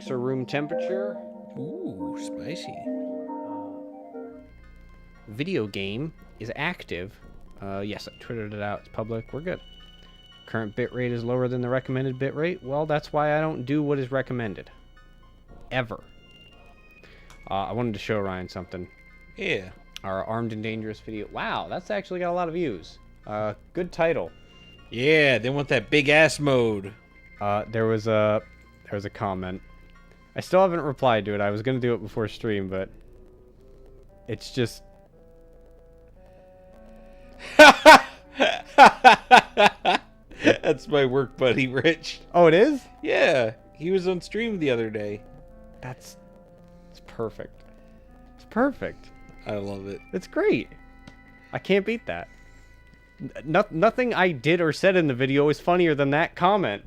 Cheeks are room temperature. Ooh, spicy. Video game is active. Yes, I twittered it out. It's public. We're good. Current bitrate is lower than the recommended bitrate. Well, that's why I don't do what is recommended. Ever. I wanted to show Ryan something. Yeah. Our Armed and Dangerous video. Wow, that's actually got a lot of views. Good title. Yeah, they want that big ass mode. There was a comment. I still haven't replied to it. I was gonna do it before stream, but it's just. That's my work buddy, Rich. Oh, it is? Yeah, he was on stream the other day. It's perfect. It's perfect. I love it. It's great. I can't beat that. Nothing I did or said in the video is funnier than that comment.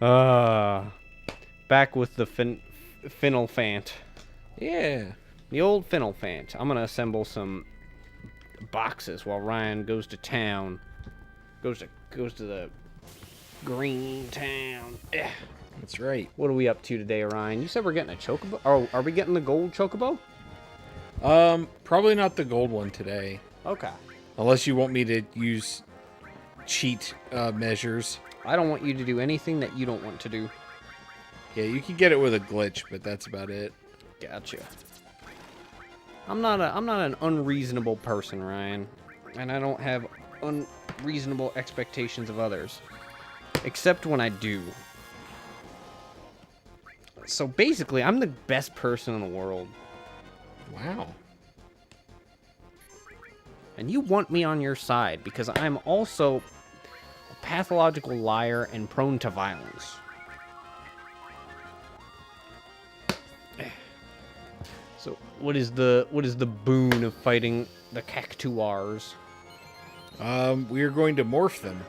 Back with the Finnelfant. Yeah. The old Finnelfant. I'm gonna assemble some boxes while Ryan goes to town. Goes to the green town. That's right. What are we up to today, Ryan? You said we're getting a chocobo. Oh, are we getting the gold chocobo? Probably not the gold one today. Okay. Unless you want me to use cheat measures. I don't want you to do anything that you don't want to do. Yeah, you can get it with a glitch, but that's about it. Gotcha. I'm not an unreasonable person, Ryan, and I don't have unreasonable expectations of others, except when I do. So basically, I'm the best person in the world. Wow. And you want me on your side because I'm also a pathological liar and prone to violence. So what is the boon of fighting the cactuars? We are going to morph them.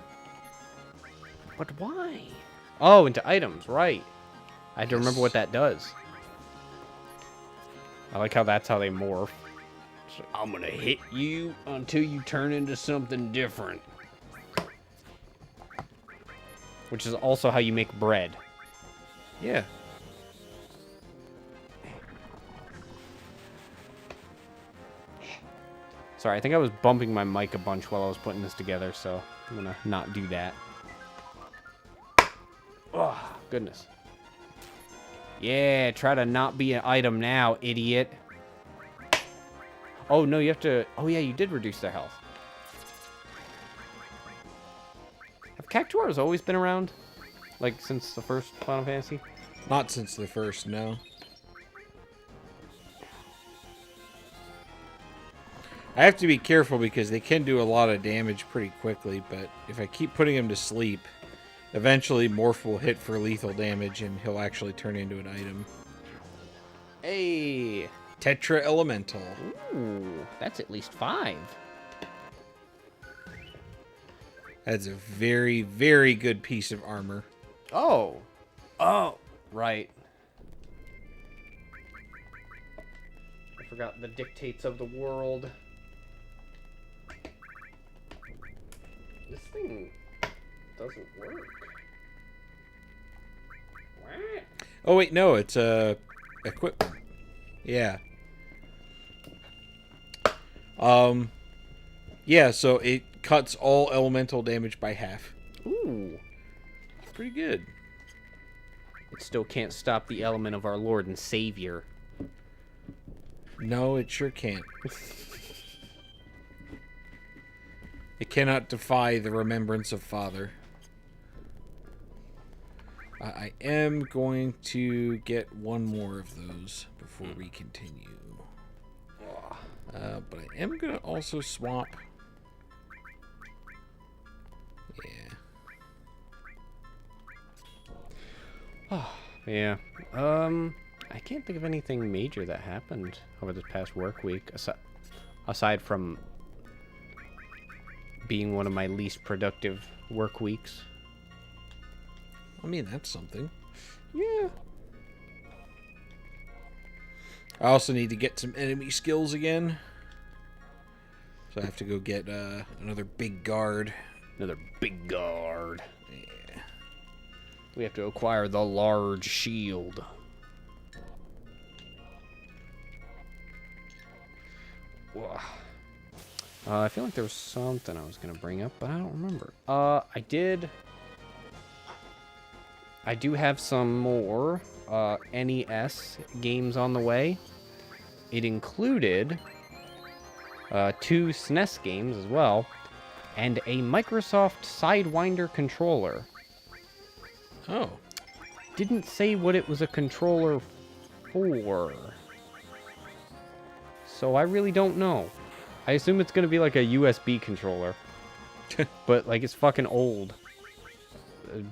But why? Oh, into items, right. I had to remember what that does. I like how that's how they morph. So I'm gonna hit you until you turn into something different. Which is also how you make bread. Yeah. Sorry, I think I was bumping my mic a bunch while I was putting this together, so I'm gonna not do that. Oh, goodness. Yeah, try to not be an item now, idiot. Oh, no, you have to... Oh, yeah, you did reduce their health. Have cactuars always been around? Like, since the first Final Fantasy? Not since the first, no. I have to be careful because they can do a lot of damage pretty quickly, but if I keep putting him to sleep, eventually Morph will hit for lethal damage and he'll actually turn into an item. Hey! Tetra Elemental. Ooh, that's at least 5. That's a very, very good piece of armor. Oh! Oh! Right. I forgot the dictates of the world. This thing doesn't work. What? Oh wait, no, it's equipment. Yeah. Yeah, so it cuts all elemental damage by half. Ooh. It's pretty good. It still can't stop the element of our Lord and Savior. No, it sure can't. It cannot defy the remembrance of Father. I am going to get one more of those before we continue. But I am going to also swap. Yeah. Yeah. I can't think of anything major that happened over this past work week, aside from being one of my least productive work weeks. I mean, that's something. Yeah. I also need to get some enemy skills again. So I have to go get another big guard. Another big guard. Yeah. We have to acquire the large shield. I feel like there was something I was going to bring up, but I don't remember. I do have some more NES games on the way. It included 2 SNES games as well, and a Microsoft Sidewinder controller. Oh. Didn't say what it was a controller for. So I really don't know. I assume it's going to be like a USB controller. But, like, it's fucking old.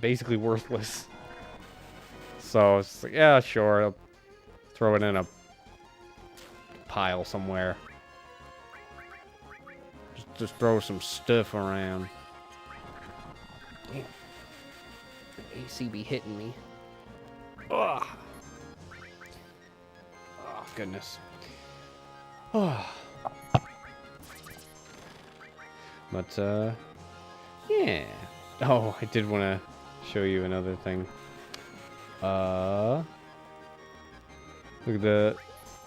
Basically worthless. So, it's like, yeah, sure. I'll throw it in a pile somewhere. Just throw some stuff around. Damn. The AC be hitting me. Ugh. Oh, goodness. Oh. But, yeah. Oh, I did want to show you another thing. Look at the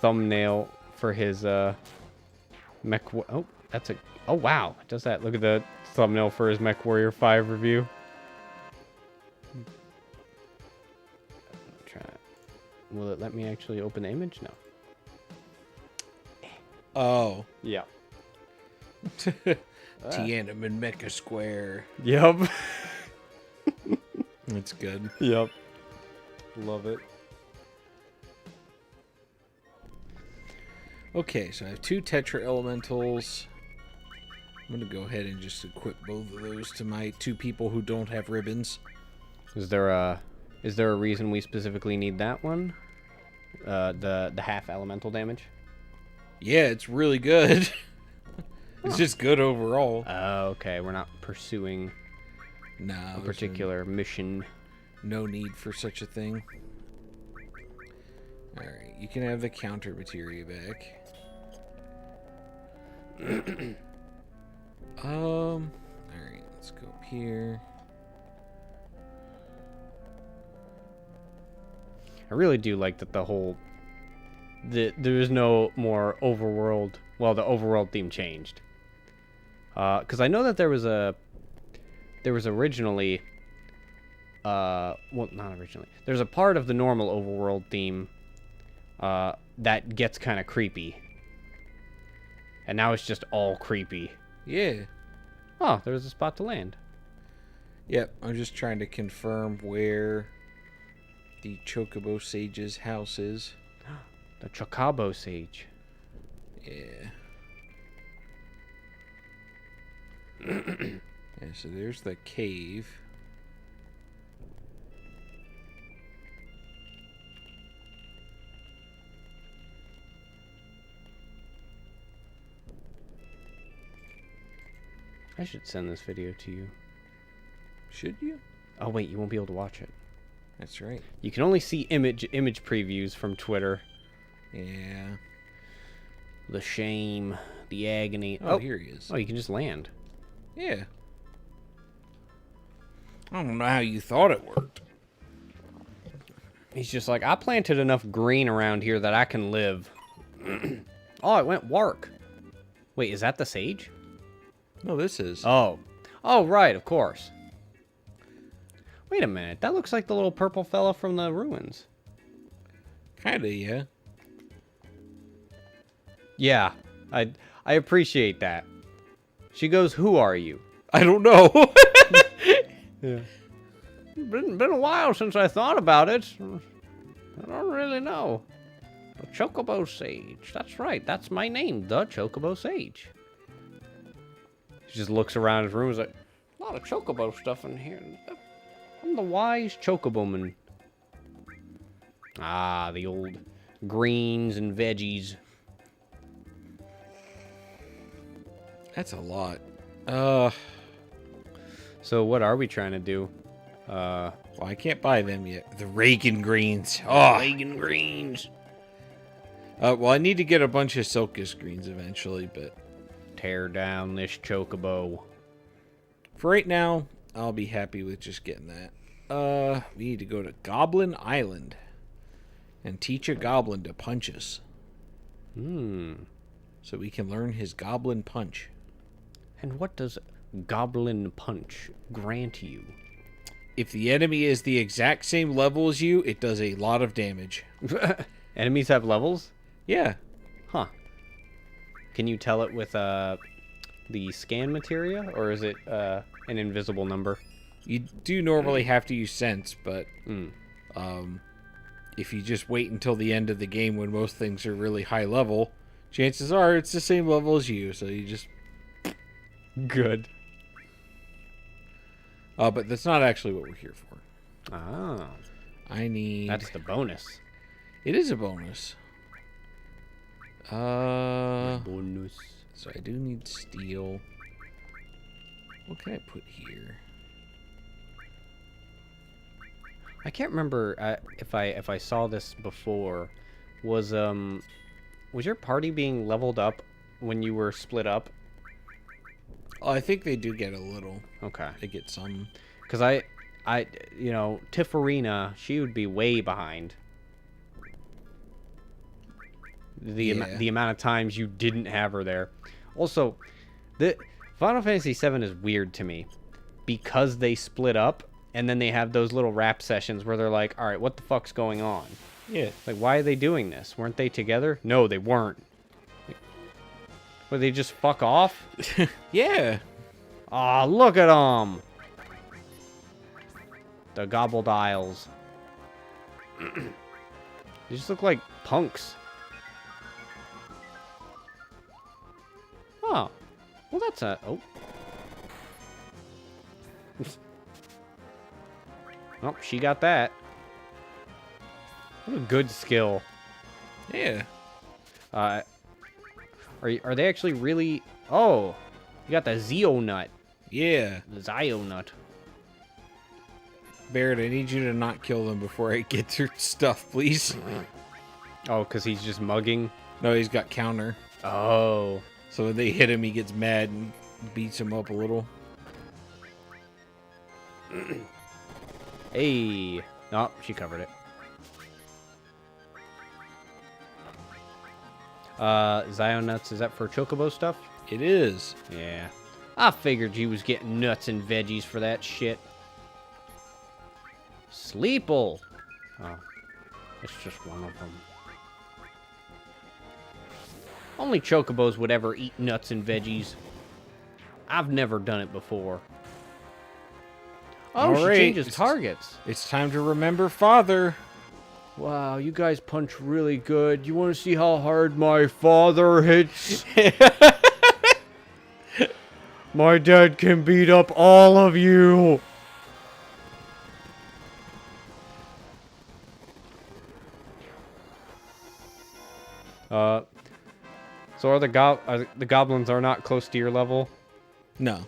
thumbnail for his, Mech... Oh, that's a... Oh, wow. It does that. Look at the thumbnail for his MechWarrior 5 review. Try it. Will it let me actually open the image? No. Oh. Yeah. Tiananmen Mecha Square. Yep. That's good. Yep. Love it. Okay, so I have 2 Tetra Elementals. I'm going to go ahead and just equip both of those to my 2 people who don't have ribbons. Is there a reason we specifically need that one? The half elemental damage? Yeah, it's really good. It's just good overall. Oh, okay. We're not pursuing a particular mission. No need for such a thing. Alright, you can have the counter materia back. Alright, let's go up here. I really do like that there is no more overworld. Well, the overworld theme changed. Because I know that there was originally, well, not originally. There's a part of the normal overworld theme that gets kind of creepy. And now it's just all creepy. Yeah. Oh, there's a spot to land. Yep, I'm just trying to confirm where the Chocobo Sage's house is. The Chocobo Sage. Yeah. Yeah, so there's the cave. I should send this video to you. Should you? Oh wait, you won't be able to watch it. That's right. You can only see image previews from Twitter. Yeah. The shame, the agony. Oh, here he is. Oh, you can just land. Yeah. I don't know how you thought it worked. He's just like, I planted enough green around here that I can live. Oh, it went work. Wait, is that the sage? No, this is. Oh. Oh, right, of course. Wait a minute. That looks like the little purple fella from the ruins. Kinda, yeah. Yeah, I appreciate that. She goes, who are you? I don't know. Yeah. Been a while since I thought about it. I don't really know. The Chocobo Sage. That's right. That's my name, the Chocobo Sage. He just looks around his room and is like, a lot of Chocobo stuff in here. I'm the wise Chocoboman. Ah, the old greens and veggies. That's a lot. So what are we trying to do? Well, I can't buy them yet. The Reagan greens. Oh, Reagan greens. well, I need to get a bunch of Silkus greens eventually, but Tear down this Chocobo. for right now, I'll be happy with just getting that. We need to go to Goblin Island and teach a goblin to punch us. So we can learn his goblin punch. And what does Goblin Punch grant you? If the enemy is the exact same level as you, it does a lot of damage. Enemies have levels? Yeah. Huh. Can you tell it with the scan materia, or is it an invisible number? You do normally have to use sense, but if you just wait until the end of the game when most things are really high level, chances are it's the same level as you, so you just... Good. But that's not actually what we're here for. Ah. I need... That's the bonus. It is a bonus. Bonus. So I do need steel. What can I put here? I can't remember if I saw this before. Was your party being leveled up when you were split up? Oh, I think they do get a little. Okay. They get some. Because you know, Tiffarina, she would be way behind. The amount of times you didn't have her there. Also, the Final Fantasy VII is weird to me because they split up and then they have those little rap sessions where they're like, "All right, what the fuck's going on?" Yeah. Like, why are they doing this? Weren't they together? No, they weren't. Were they just fuck off? Yeah. Aw, look at them. The gobbled isles. They just look like punks. Oh. Well, that's a... Oh. Oh, she got that. What a good skill. Yeah. Are they actually really... Oh. You got the Zeo nut. Yeah. The Zio nut. Barrett, I need you to not kill them before I get their stuff, please. Oh, because he's just mugging? No, he's got counter. Oh. So when they hit him, he gets mad and beats him up a little. Hey. Oh, she covered it. Zio nuts, is that for chocobo stuff? It is. Yeah. I figured you was getting nuts and veggies for that shit. Sleeple. Oh. It's just one of them. Only chocobos would ever eat nuts and veggies. I've never done it before. Oh, All she right. changes targets. It's time to remember father. Wow, you guys punch really good. You want to see how hard my father hits? My dad can beat up all of you. So are the goblins are not close to your level? No.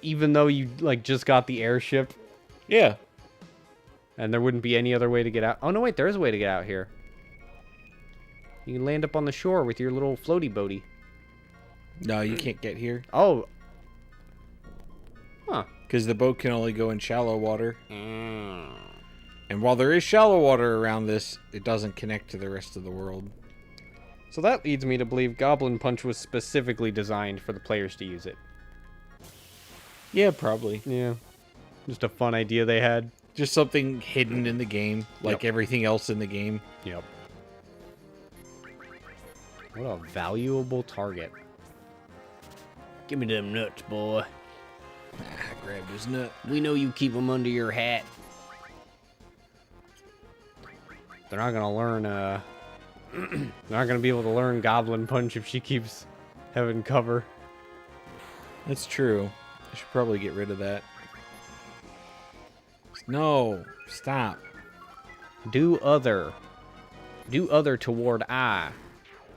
Even though you like just got the airship? Yeah. And there wouldn't be any other way to get out. Oh, no, wait, there is a way to get out here. You can land up on the shore with your little floaty boaty. No, you can't get here. Oh. Huh. Because the boat can only go in shallow water. And while there is shallow water around this, it doesn't connect to the rest of the world. So that leads me to believe Goblin Punch was specifically designed for the players to use it. Yeah, probably. Yeah. Just a fun idea they had. Just something hidden in the game, like everything else in the game. Yep. What a valuable target. Give me them nuts, boy. I grabbed his nut. We know you keep them under your hat. They're not gonna learn, they're not gonna be able to learn Goblin Punch if she keeps having cover. That's true. I should probably get rid of that. No, stop. Do other toward I,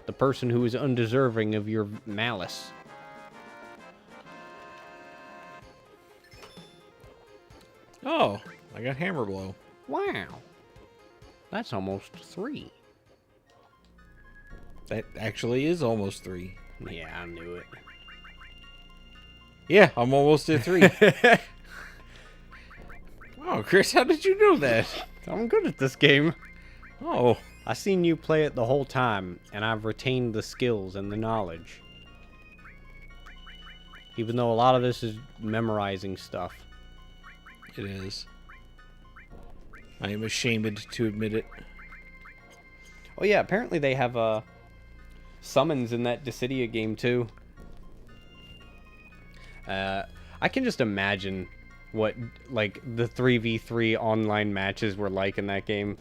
the person who is undeserving of your malice. Oh, I got hammer blow. Wow. That's almost 3. That actually is almost 3. Yeah, I knew it. Yeah, I'm almost at 3. Oh, Chris, how did you know that? I'm good at this game. Oh. I seen you play it the whole time, and I've retained the skills and the knowledge. Even though a lot of this is memorizing stuff. It is. I am ashamed to admit it. Oh yeah, apparently they have summons in that Dissidia game too. I can just imagine what like the 3v3 online matches were like in that game.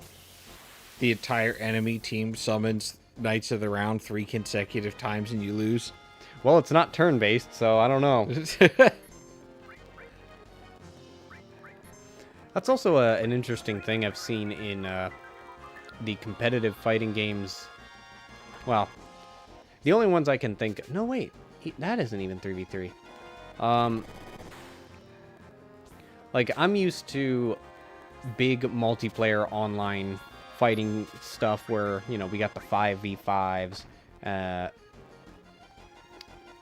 The entire enemy team summons Knights of the Round 3 consecutive times and you lose. Well, it's not turn-based, so I don't know. That's also an interesting thing I've seen in the competitive fighting games. Well, the only ones I can think of... No, wait. That isn't even 3v3. Like, I'm used to big multiplayer online fighting stuff where, you know, we got the 5v5s.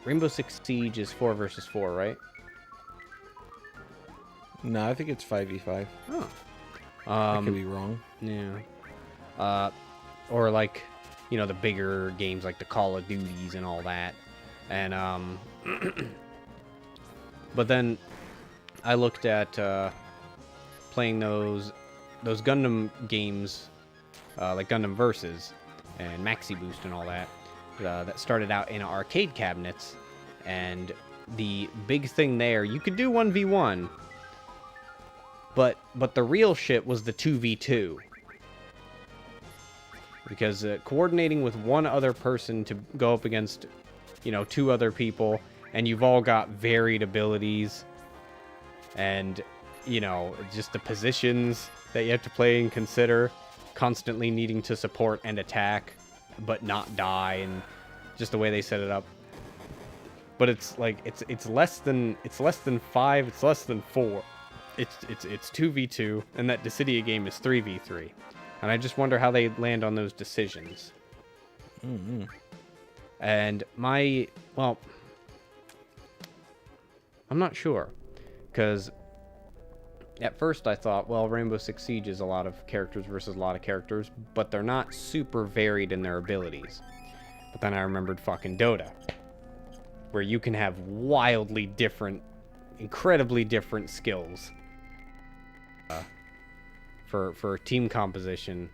Rainbow Six Siege is 4 versus 4, right? No, I think it's 5v5. Oh. I could be wrong. Yeah. Or like, you know, the bigger games like the Call of Duties and all that. And, but then I looked at playing those Gundam games, like Gundam Versus and Maxi Boost and all that, that started out in arcade cabinets. And the big thing there, you could do 1v1, but the real shit was the 2v2. Because coordinating with one other person to go up against, you know, 2 other people, and you've all got varied abilities, and, you know, just the positions that you have to play and consider, constantly needing to support and attack, but not die, and just the way they set it up. But it's like it's less than 5, it's less than 4. It's 2v2, and that Dissidia game is 3v3. And I just wonder how they land on those decisions. Mm-hmm. And well, I'm not sure. Because at first I thought, well, Rainbow Six Siege is a lot of characters versus a lot of characters, but they're not super varied in their abilities. But then I remembered fucking Dota, where you can have wildly different, incredibly different skills. For team composition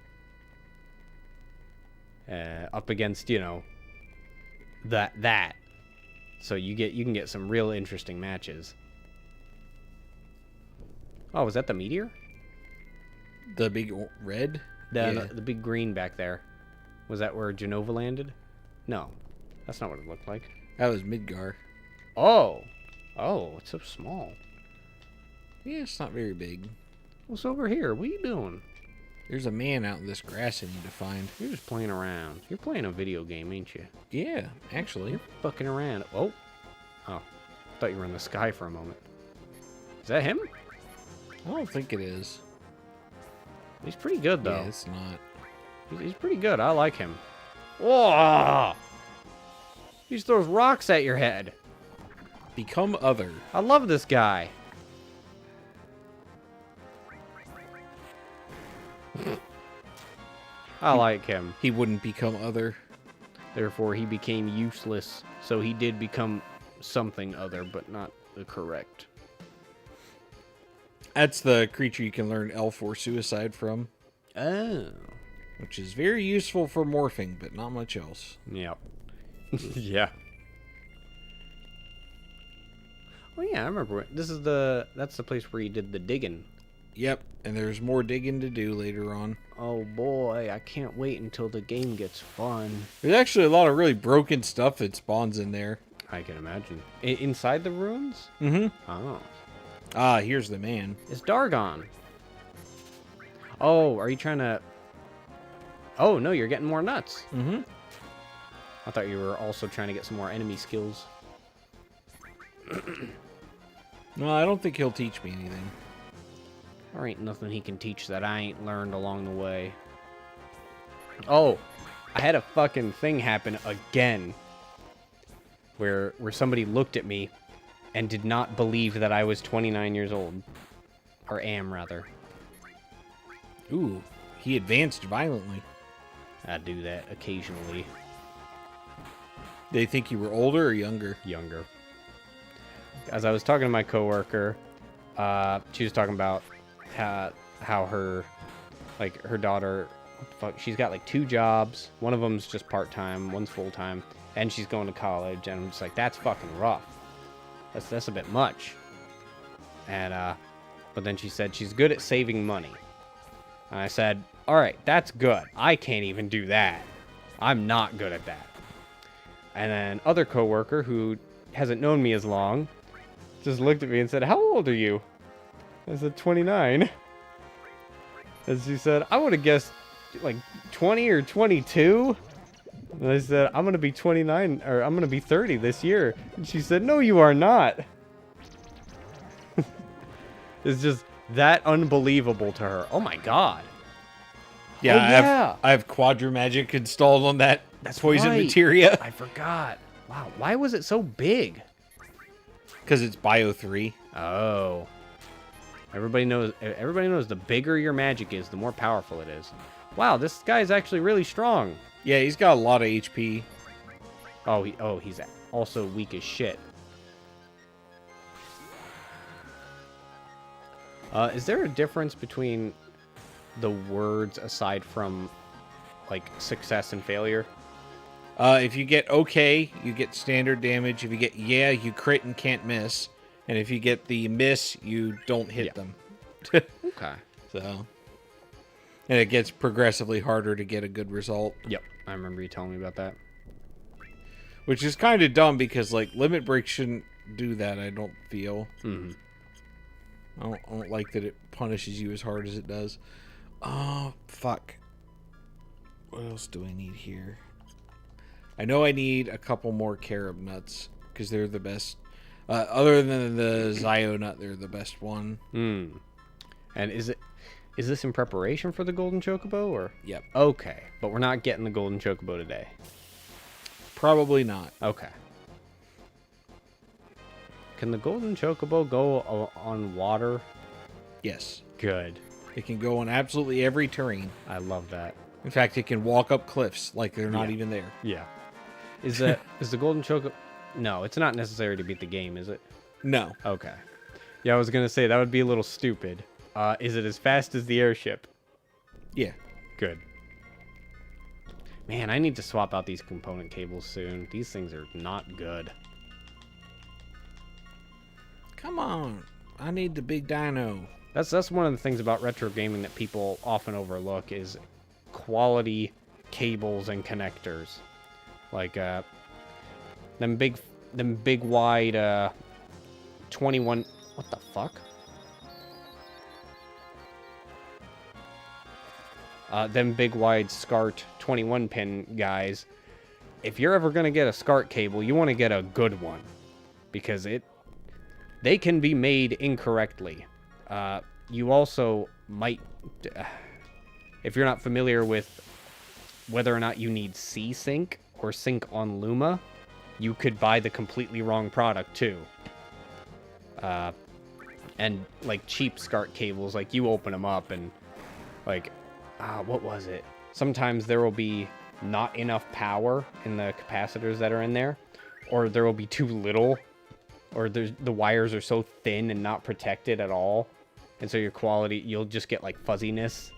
up against, you know, that so you can get some real interesting matches. Oh, was that the meteor? The big red? The big green back there. Was that where Genova landed? No, that's not what it looked like. That was Midgar. Oh, it's so small. Yeah, it's not very big. What's over here? What are you doing? There's a man out in this grass I need to find. You're just playing around. You're playing a video game, ain't you? Yeah, actually. You're fucking around. Oh. I thought you were in the sky for a moment. Is that him? I don't think it is. He's pretty good, though. Yeah, it's not. He's pretty good. I like him. Whoa! He just throws rocks at your head. Become other. I love this guy. I like him. He wouldn't become other. Therefore, he became useless. So he did become something other, but not the correct. That's the creature you can learn L4 Suicide from. Oh. Which is very useful for morphing, but not much else. Yep. Yeah. Oh yeah, I remember. That's the place where you did the digging. Yep, and there's more digging to do later on. Oh boy, I can't wait until the game gets fun. There's actually a lot of really broken stuff that spawns in there. I can imagine. Inside the ruins? Mm-hmm. Oh. Ah, here's the man. It's Dargon. Oh, are you trying to... Oh, no, you're getting more nuts. Mm-hmm. I thought you were also trying to get some more enemy skills. No, I don't think he'll teach me anything. There ain't nothing he can teach that I ain't learned along the way. Oh, I had a fucking thing happen again. Where somebody looked at me and did not believe that I was 29 years old. Or am, rather. Ooh, he advanced violently. I do that occasionally. They think you were older or younger? Younger. As I was talking to my coworker, she was talking about how her daughter, she's got like 2 jobs. One of them's just part-time, one's full-time, and she's going to college. And I'm just like, that's fucking rough. That's a bit much. And but then she said she's good at saving money. And I said, all right, that's good. I can't even do that. I'm not good at that. And then other coworker who hasn't known me as long just looked at me and said, how old are you? I said, 29. And she said, I would have guessed like 20 or 22. And I said, I'm going to be 29, or I'm going to be 30 this year. And she said, no, you are not. It's just that unbelievable to her. Oh my God. Yeah, oh, yeah. I have Quadra Magic installed on that That's poison right. materia. I forgot. Wow, why was it so big? Because it's Bio 3. Oh. Everybody knows the bigger your magic is, the more powerful it is. Wow, this guy's actually really strong. Yeah, he's got a lot of HP. Oh, he's also weak as shit. Is there a difference between the words aside from like success and failure? If you get okay, you get standard damage. If you get yeah, you crit and can't miss. And if you get the miss, you don't hit them. Okay. So, and it gets progressively harder to get a good result. Yep, I remember you telling me about that. Which is kind of dumb because like Limit Break shouldn't do that. I don't feel. Mm-hmm. I don't like that it punishes you as hard as it does. Oh, fuck. What else do I need here? I know I need a couple more carob nuts because they're the best. Other than the Zio nut, they're the best one. Hmm. And is this in preparation for the Golden Chocobo, or? Yep. Okay, but we're not getting the Golden Chocobo today. Probably not. Okay. Can the Golden Chocobo go on water? Yes. Good. It can go on absolutely every terrain. I love that. In fact, it can walk up cliffs like they're not even there. Yeah. Is the Golden Chocobo... No, it's not necessary to beat the game, is it? No. Okay. Yeah, I was going to say, that would be a little stupid. Is it as fast as the airship? Yeah. Good. Man, I need to swap out these component cables soon. These things are not good. Come on. I need the big dino. That's one of the things about retro gaming that people often overlook is quality cables and connectors. Like them big wide 21. What the fuck? Them big wide SCART 21 pin guys. If you're ever gonna get a SCART cable, you want to get a good one because they can be made incorrectly. You also might, if you're not familiar with whether or not you need C-Sync or Sync on Luma, you could buy the completely wrong product too. And like cheap SCART cables, like you open them up and like, what was it? Sometimes there will be not enough power in the capacitors that are in there, or there will be too little, or the wires are so thin and not protected at all. And so your quality, you'll just get like fuzziness.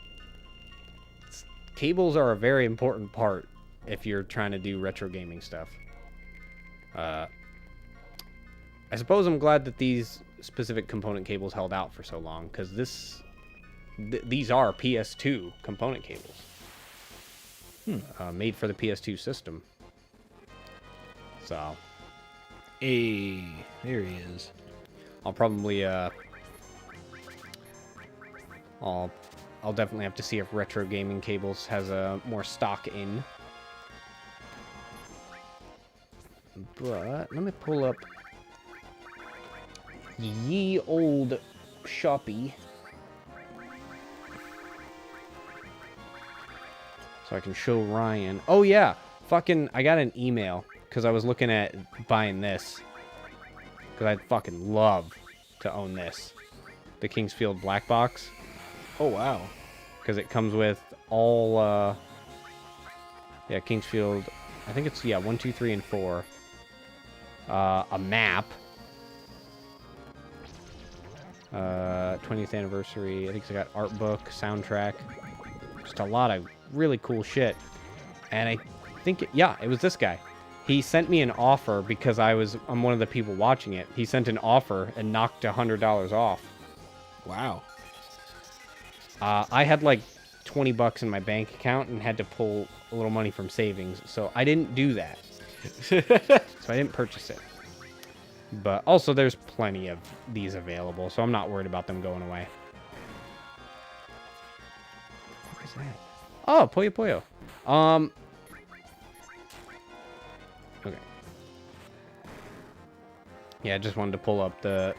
Cables are a very important part if you're trying to do retro gaming stuff. I suppose I'm glad that these specific component cables held out for so long, because these are PS2 component cables. Made for the PS2 system. So. Hey, there he is. I'll probably, I'll definitely have to see if Retro Gaming Cables has more stock in. But let me pull up ye old Shopee so I can show Ryan. Oh yeah, fucking I got an email because I was looking at buying this because I'd fucking love to own this. the Kingsfield black box. Oh, wow. Because it comes with all, yeah, Kingsfield, I think it's, yeah, 1, 2, 3, and 4. A map. 20th anniversary. I think it's got art book, soundtrack. Just a lot of really cool shit. And I think, yeah, it was this guy. He sent me an offer because I'm one of the people watching it. He sent an offer and knocked $100 off. Wow. I had like $20 in my bank account and had to pull a little money from savings, so I didn't do that. So I didn't purchase it. But also, there's plenty of these available, so I'm not worried about them going away. What is that? Oh, Puyo Puyo. Okay. Yeah, I just wanted to pull up the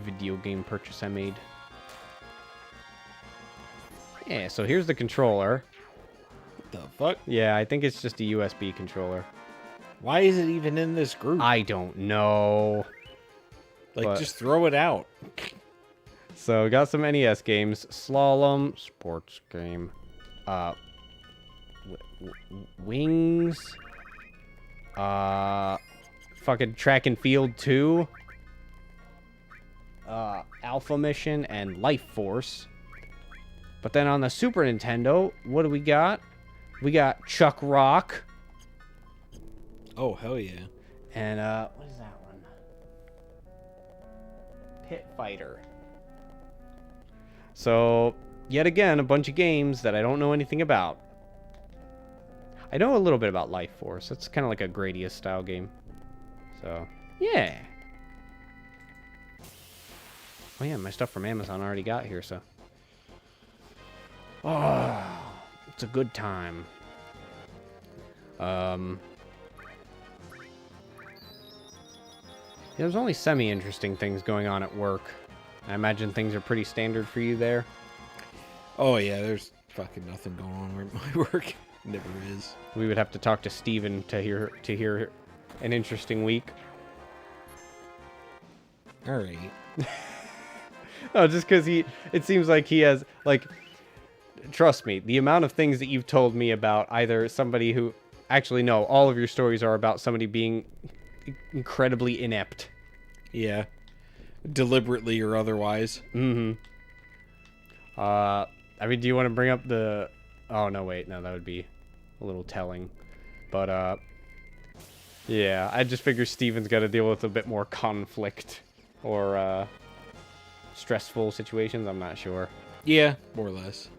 video game purchase I made. Yeah, so here's the controller. What the fuck? Yeah, I think it's just a USB controller. Why is it even in this group? I don't know. Like, just throw it out. So, got some NES games. Slalom, sports game. Wings. Fucking Track and Field 2. Alpha Mission and Life Force. But then on the Super Nintendo, what do we got? We got Chuck Rock. Oh, hell yeah. And, what is that one? Pit Fighter. So, yet again, a bunch of games that I don't know anything about. I know a little bit about Life Force. It's kind of like a Gradius style game. So, yeah. Oh yeah, my stuff from Amazon already got here, so. Oh, it's a good time. There's only semi-interesting things going on at work. I imagine things are pretty standard for you there. Oh yeah, there's fucking nothing going on where my work never is. We would have to talk to Steven to hear an interesting week. All right. Oh, just because it seems like he has, like, trust me, the amount of things that you've told me about either somebody who, actually no, all of your stories are about somebody being incredibly inept. Yeah. Deliberately or otherwise. Mm-hmm. I mean, do you want to bring up the... Oh, no, wait. No, that would be a little telling. But, yeah, I just figure Steven's got to deal with a bit more conflict or, stressful situations. I'm not sure. Yeah, more or less.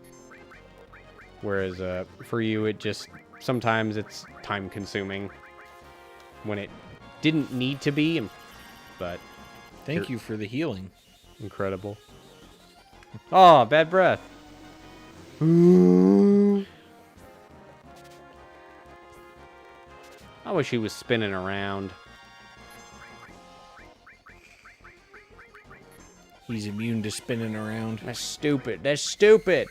Whereas, for you, it just... Sometimes it's time-consuming when it didn't need to be, but... Thank you for the healing. Incredible. Oh, bad breath. I wish he was spinning around. He's immune to spinning around. That's stupid. That's stupid.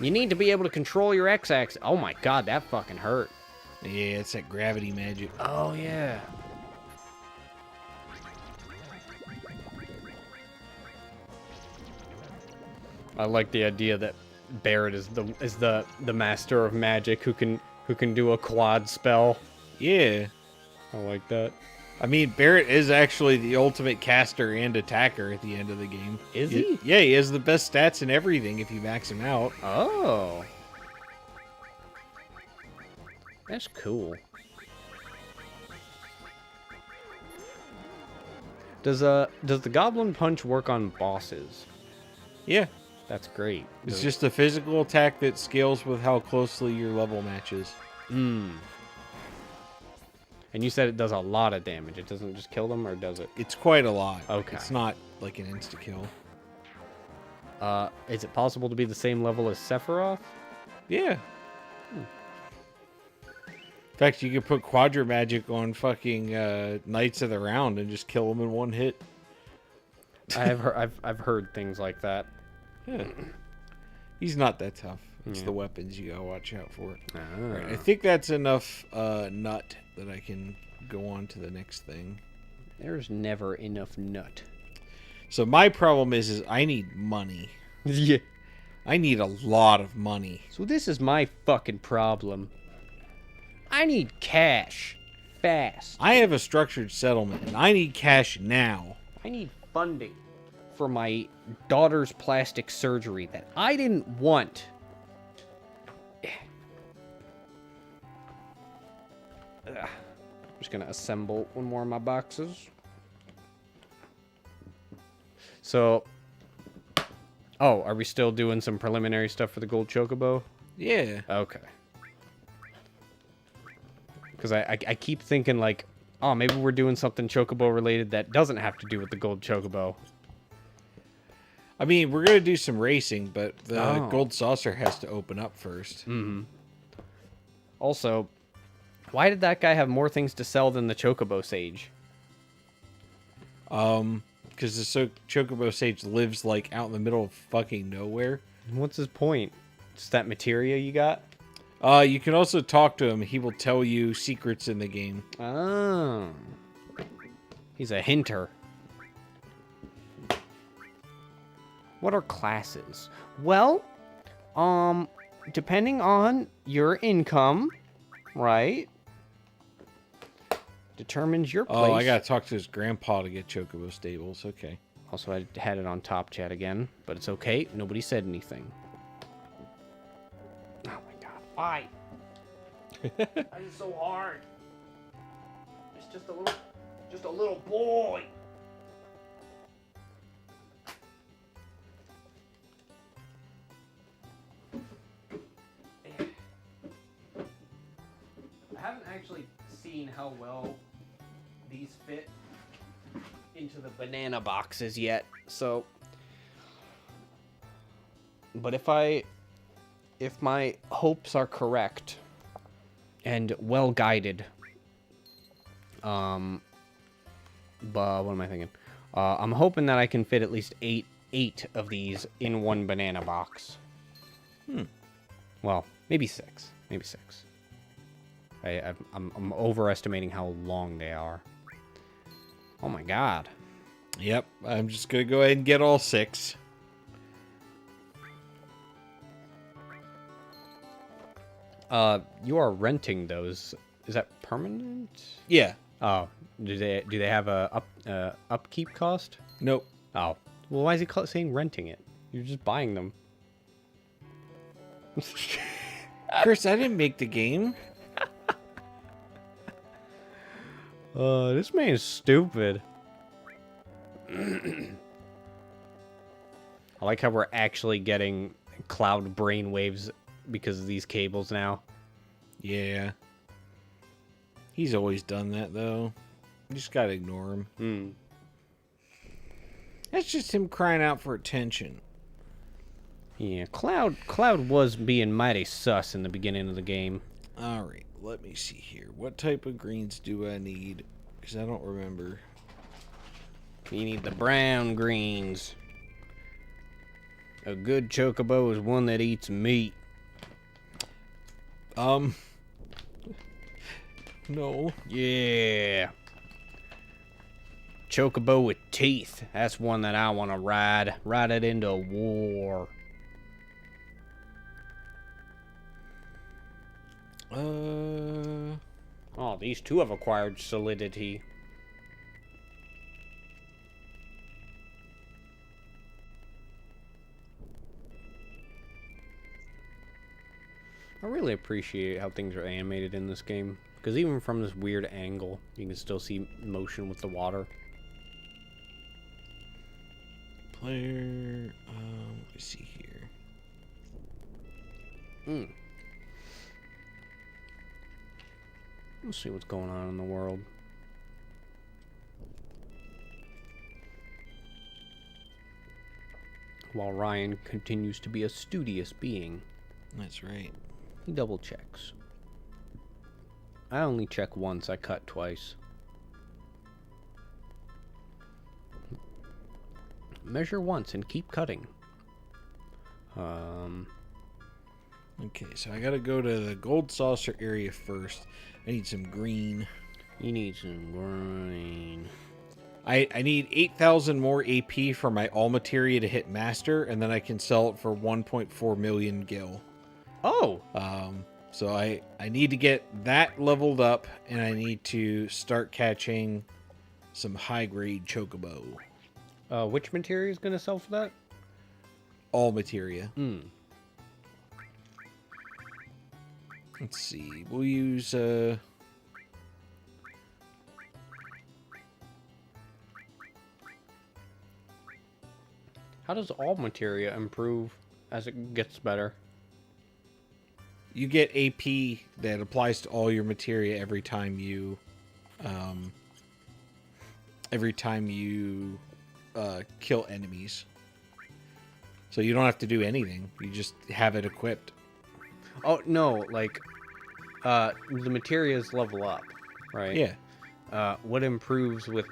You need to be able to control your X-axis. Oh my god, that fucking hurt. Yeah, it's that gravity magic. Oh yeah. I like the idea that Barrett is the master of magic who can do a quad spell. Yeah. I like that. I mean, Barrett is actually the ultimate caster and attacker at the end of the game. Is he? Yeah, he has the best stats and everything if you max him out. Oh. That's cool. Does the Goblin Punch work on bosses? Yeah. That's great. It's just a physical attack that scales with how closely your level matches. Hmm. And you said it does a lot of damage. It doesn't just kill them, or does it? It's quite a lot. Okay. It's not like an insta-kill. Is it possible to be the same level as Sephiroth? Yeah. In fact, you could put Quadra Magic on fucking Knights of the Round and just kill them in one hit. I've heard things like that. Yeah. He's not that tough. It's Yeah. the weapons you gotta watch out for. Ah. Alright, I think that's enough nut that I can go on to the next thing. There's never enough nut. So my problem is I need money. Yeah. I need a lot of money. So this is my fucking problem. I need cash. Fast. I have a structured settlement, and I need cash now. I need funding for my daughter's plastic surgery that I didn't want. I'm just gonna assemble one more of my boxes. So, oh, are we still doing some preliminary stuff for the gold chocobo? Yeah. Okay. Because I keep thinking like, oh, maybe we're doing something chocobo related that doesn't have to do with the gold chocobo. I mean, we're going to do some racing, but the Oh. gold saucer has to open up first. Mm-hmm. Also, why did that guy have more things to sell than the chocobo sage? Because the chocobo sage lives, like, out in the middle of fucking nowhere. What's his point? Just that materia you got? You can also talk to him. He will tell you secrets in the game. Oh. He's a hinter. What are classes? Well, depending on your income, right? Determines your place. Oh, I gotta talk to his grandpa to get chocobo stables. Okay. Also, I had it on top chat again, but it's okay. Nobody said anything. Oh my god. Why? That is so hard. It's just a little boy. I haven't actually seen how well these fit into the banana boxes yet, so. But if my hopes are correct and well guided, but what am I thinking? I'm hoping that I can fit at least eight of these in one banana box. Well, maybe six. Maybe six. I'm overestimating how long they are. Oh my god. Yep. I'm just gonna go ahead and get all 6. You are renting those. Is that permanent? Yeah. Oh, do they have a upkeep cost? Nope. Oh, well, why is it saying renting it? You're just buying them. Chris, I didn't make the game. This man is stupid. I like how we're actually getting cloud brainwaves because of these cables now. Yeah. He's always done that, though. You just gotta ignore him. That's just him crying out for attention. Yeah, Cloud was being mighty sus in the beginning of the game. Alright, let me see here. What type of greens do I need? Because I don't remember. You need the brown greens. A good chocobo is one that eats meat. No. Yeah. Chocobo with teeth. That's one that I want to ride. Ride it into war. Oh, these two have acquired solidity. I really appreciate how things are animated in this game. Because even from this weird angle, you can still see motion with the water. Player, let me see here. Let's see what's going on in the world. While Ryan continues to be a studious being. That's right. He double checks. I only check once, I cut twice. Measure once and keep cutting. Okay, so I gotta go to the gold saucer area first. I need some green. You need some green. I need 8,000 more AP for my all materia to hit master, and then I can sell it for 1.4 million gil. Oh. So I need to get that leveled up, and I need to start catching some high-grade chocobo. Which materia is going to sell for that? All materia. Hmm. Let's see. We'll use... How does all materia improve as it gets better? You get AP that applies to all your materia every time you kill enemies. So you don't have to do anything. You just have it equipped. Oh, no, like, the materias level up, right? Yeah. What improves with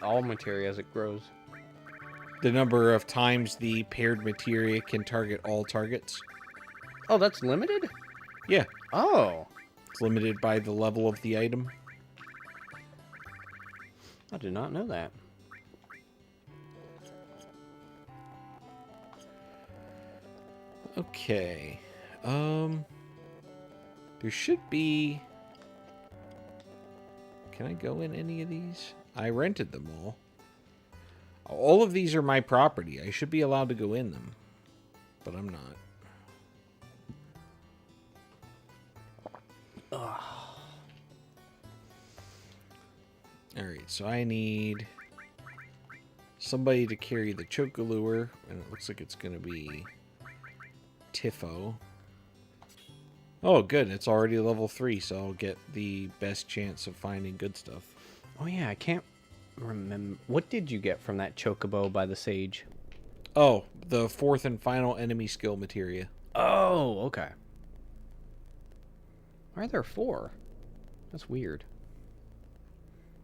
all materia as it grows? The number of times the paired materia can target all targets. Oh, that's limited? Yeah. Oh. It's limited by the level of the item. I did not know that. Okay. There should be... Can I go in any of these? I rented them all. All of these are my property. I should be allowed to go in them. But I'm not. Alright, so I need somebody to carry the chocolure, and it looks like it's going to be Tifo. Oh, good. It's already level 3, so I'll get the best chance of finding good stuff. Oh, yeah, I can't remember. What did you get from that chocobo by the sage? Oh, the 4th and final enemy skill materia. Oh, okay. Why are there 4? That's weird.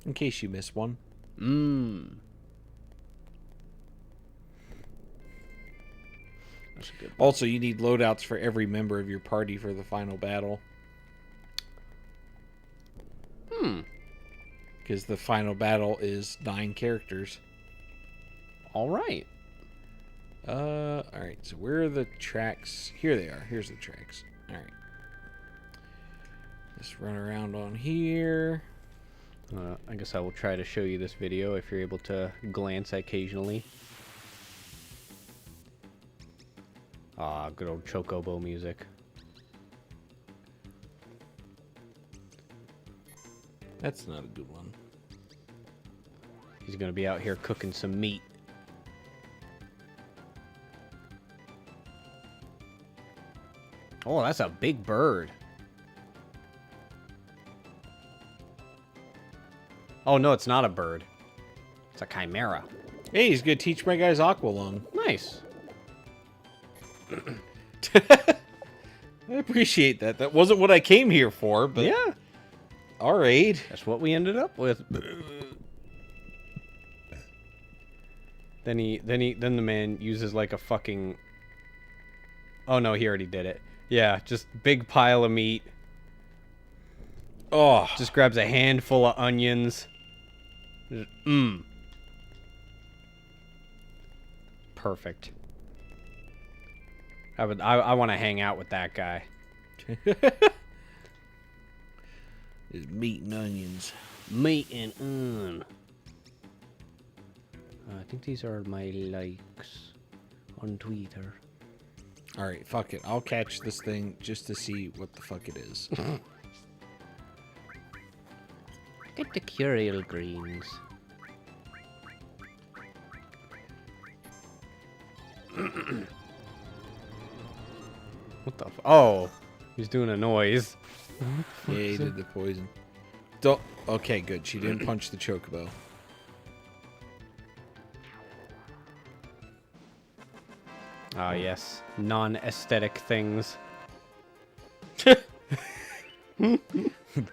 In case you missed one. Mmm. That's a good one. Also, you need loadouts for every member of your party for the final battle. Because the final battle is 9 characters. All right. Alright, so where are the tracks? Here they are. Here's the tracks. Alright. Just run around on here. I guess I will try to show you this video if you're able to glance occasionally. Ah, good old chocobo music. That's not a good one. He's gonna be out here cooking some meat. Oh, that's a big bird. Oh, no, it's not a bird. It's a chimera. Hey, he's gonna teach my guys Aqualung. Nice. I appreciate that. That wasn't what I came here for, but Yeah, all right. that's what we ended up with. Then the man uses like a fucking... Oh, no, he already did it. Yeah, just big pile of meat. Oh, Just grabs a handful of onions. Mmm. Perfect. I want to hang out with that guy. it's meat and onions. Meat and I think these are my likes on Twitter. All right, fuck it. I'll catch this thing just to see what the fuck it is. Get the curial greens. What the oh, he's doing a noise. Yeah, he did the poison. Don't. Okay, good. She didn't punch the chocobo. Ah, yes. Non-aesthetic things.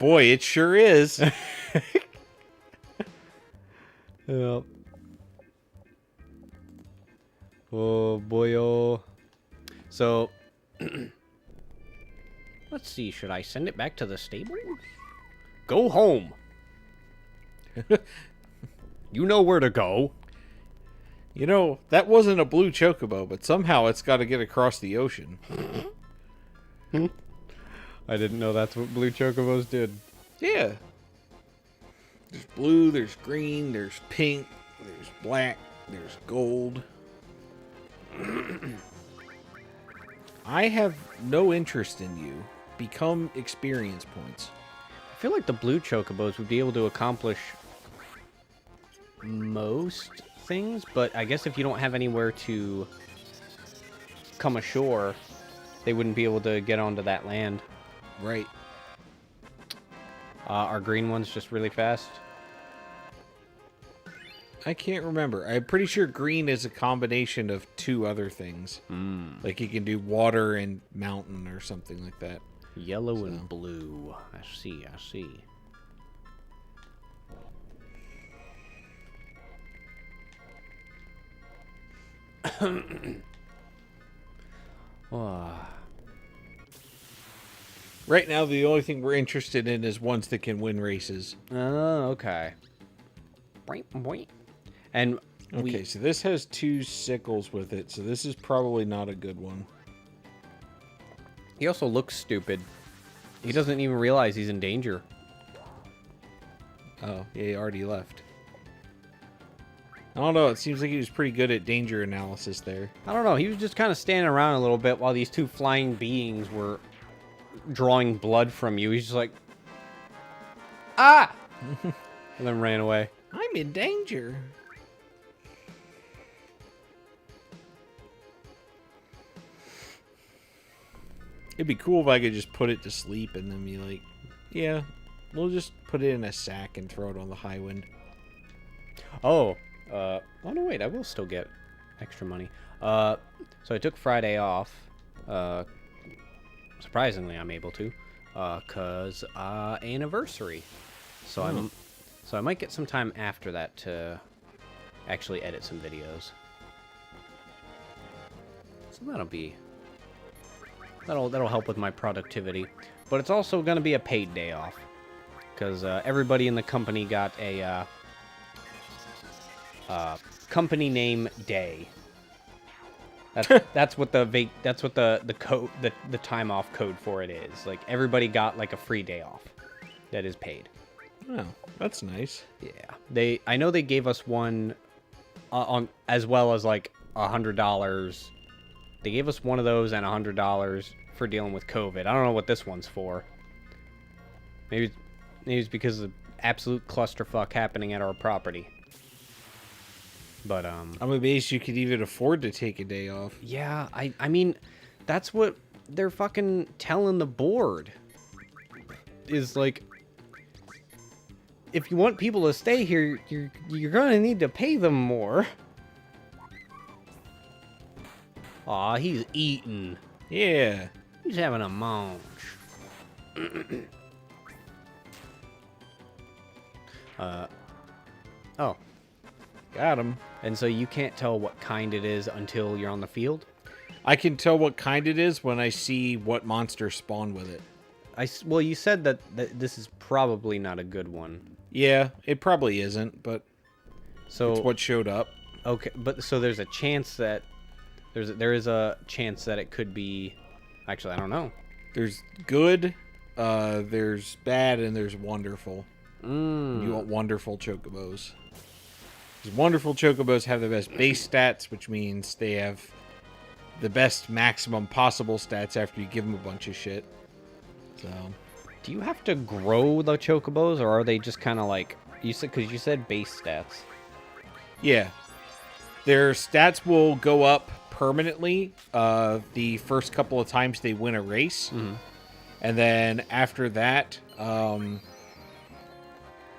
Boy, it sure is. Yep. Oh, boyo. So, let's see. Should I send it back to the stable? Go home. You know where to go. You know, that wasn't a blue chocobo, but somehow it's got to get across the ocean. I didn't know that's what blue chocobos did. Yeah. There's blue, there's green, there's pink, there's black, there's gold. I have no interest in you. Become experience points. I feel like the blue chocobos would be able to accomplish most things, but I guess if you don't have anywhere to come ashore, they wouldn't be able to get onto that land. Right. Are green ones just really fast? I can't remember. I'm pretty sure green is a combination of two other things. Like you can do water and mountain or something like that. Yellow and blue. I see, I see. Right now, the only thing we're interested in is ones that can win races. Oh, okay. And Okay, so this has 2 sickles with it, so this is probably not a good one. he also looks stupid. He doesn't even realize he's in danger. Oh, yeah, he already left. I don't know, it seems like he was pretty good at danger analysis there. I don't know. He was just kind of standing around a little bit while these 2 flying beings were drawing blood from you. He's just like, ah! And then ran away. I'm in danger. It'd be cool if I could just put it to sleep and then be like, yeah, we'll just put it in a sack and throw it on the high wind. Oh, oh no, wait, I will still get extra money. So I took Friday off. Surprisingly, I'm able to, cause anniversary. So I might get some time after that to actually edit some videos. So that'll help with my productivity. But it's also gonna be a paid day off, cause everybody in the company got a company name day. That's what the code the time off code for it is. Like everybody got like a free day off that is paid. Oh, that's nice. Yeah, I know they gave us one on as well as like $100. They gave us one of those and $100 for dealing with COVID. I don't know what this one's for. Maybe it's because of the absolute clusterfuck happening at our property. But I'm amazed you could even afford to take a day off. Yeah, I mean, that's what they're fucking telling the board. Is like, if you want people to stay here, you're gonna need to pay them more. Aw, he's eating. Yeah. He's having a munch. Oh. Got him. And so you can't tell what kind it is until you're on the field? I can tell what kind it is when I see what monsters spawn with it. Well, you said that this is probably not a good one. Yeah, it probably isn't, but so it's what showed up. Okay, but so there's a chance that there is a chance that it could be. Actually, I don't know. There's good, there's bad, and there's wonderful. You want wonderful chocobos. Because wonderful chocobos have the best base stats, which means they have the best maximum possible stats after you give them a bunch of shit. So, do you have to grow the chocobos, or are they just kind of like you said? Because you said base stats. Yeah, their stats will go up permanently the first couple of times they win a race, and then after that,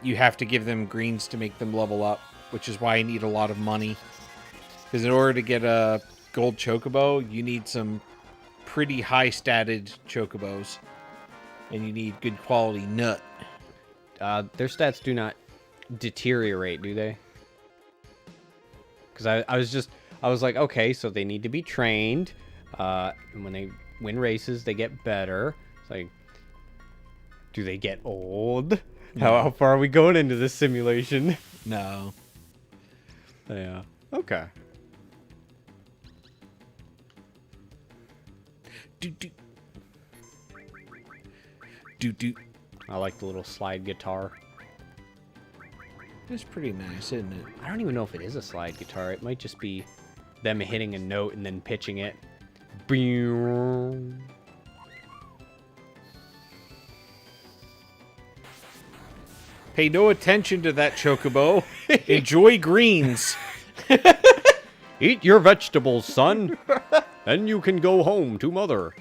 you have to give them greens to make them level up, which is why I need a lot of money. Because in order to get a gold chocobo, you need some pretty high statted chocobos. And you need good quality nut. Their stats do not deteriorate, do they? Because I was like, okay, so they need to be trained. And when they win races, they get better. It's like, do they get old? How far are we going into this simulation? No. Yeah. Okay. Do. Do. I like the little slide guitar. It's pretty nice, isn't it? I don't even know if it is a slide guitar. It might just be them hitting a note and then pitching it. Pay no attention to that, Chocobo. Enjoy greens. Eat your vegetables, son. Then you can go home to mother.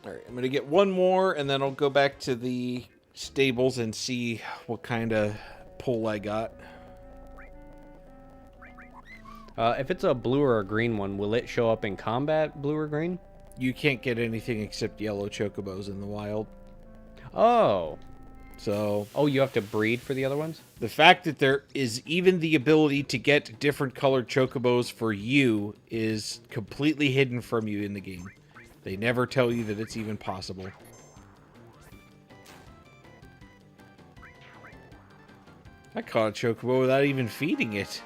All right, I'm going to get one more, and then I'll go back to the stables and see what kind of pull I got. If it's a blue or a green one, will it show up in combat, blue or green? You can't get anything except yellow Chocobos in the wild. Oh. So... Oh, you have to breed for the other ones? The fact that there is even the ability to get different colored Chocobos for you is completely hidden from you in the game. They never tell you that it's even possible. I caught a Chocobo without even feeding it.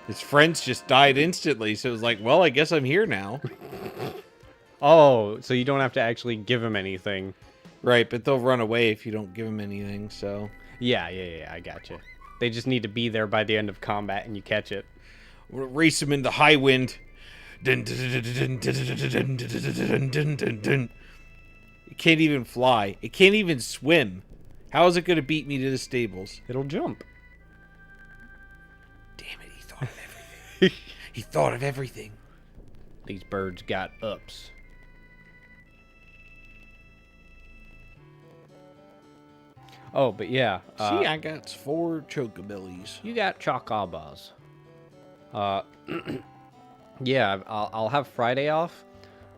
His friends just died instantly, so it was like, well, I guess I'm here now. Oh, so you don't have to actually give him anything. Right, but they'll run away if you don't give them anything, so... Yeah, I gotcha. They just need to be there by the end of combat and you catch it. We'll race them in the high wind. It can't even fly. It can't even swim. How is it going to beat me to the stables? It'll jump. Damn it, he thought of everything. He thought of everything. These birds got ups. Oh, but yeah. See, I got 4 Chocobellies. You got chocobas. Yeah, I'll have Friday off,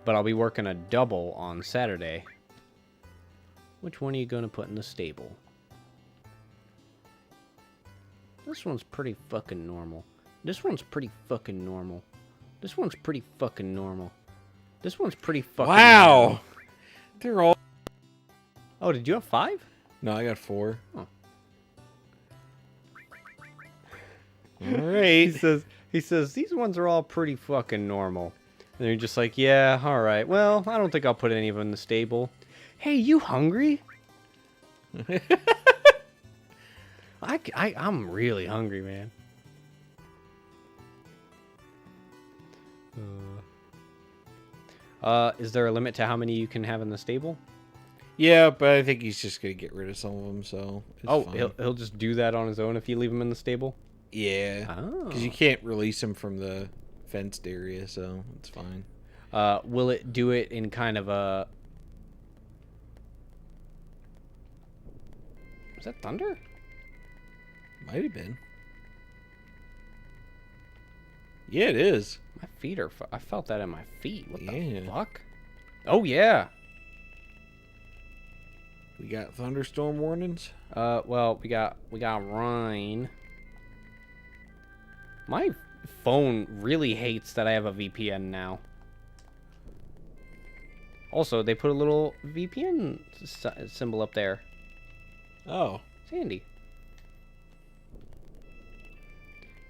but I'll be working a double on Saturday. Which one are you going to put in the stable? This one's pretty fucking normal. This one's pretty fucking normal. This one's pretty fucking normal. This one's pretty fucking normal. They're all... Oh, did you have 5? No, I got 4. Oh. Alright. He says, these ones are all pretty fucking normal. And you're just like, yeah, alright. Well, I don't think I'll put any of them in the stable. Hey, you hungry? I'm really hungry, man. Is there a limit to how many you can have in the stable? Yeah, but I think he's just going to get rid of some of them, so... fine. He'll just do that on his own if you leave him in the stable? Yeah. Oh. Because you can't release him from the fenced area, so it's fine. Will it do it in kind of a... Is that thunder? Might have been. Yeah, it is. My feet are... I felt that in my feet. What the Yeah. fuck? Oh, yeah. We got thunderstorm warnings. Well, we got rain. My phone really hates that I have a VPN now. Also, they put a little VPN symbol up there. Oh. It's handy.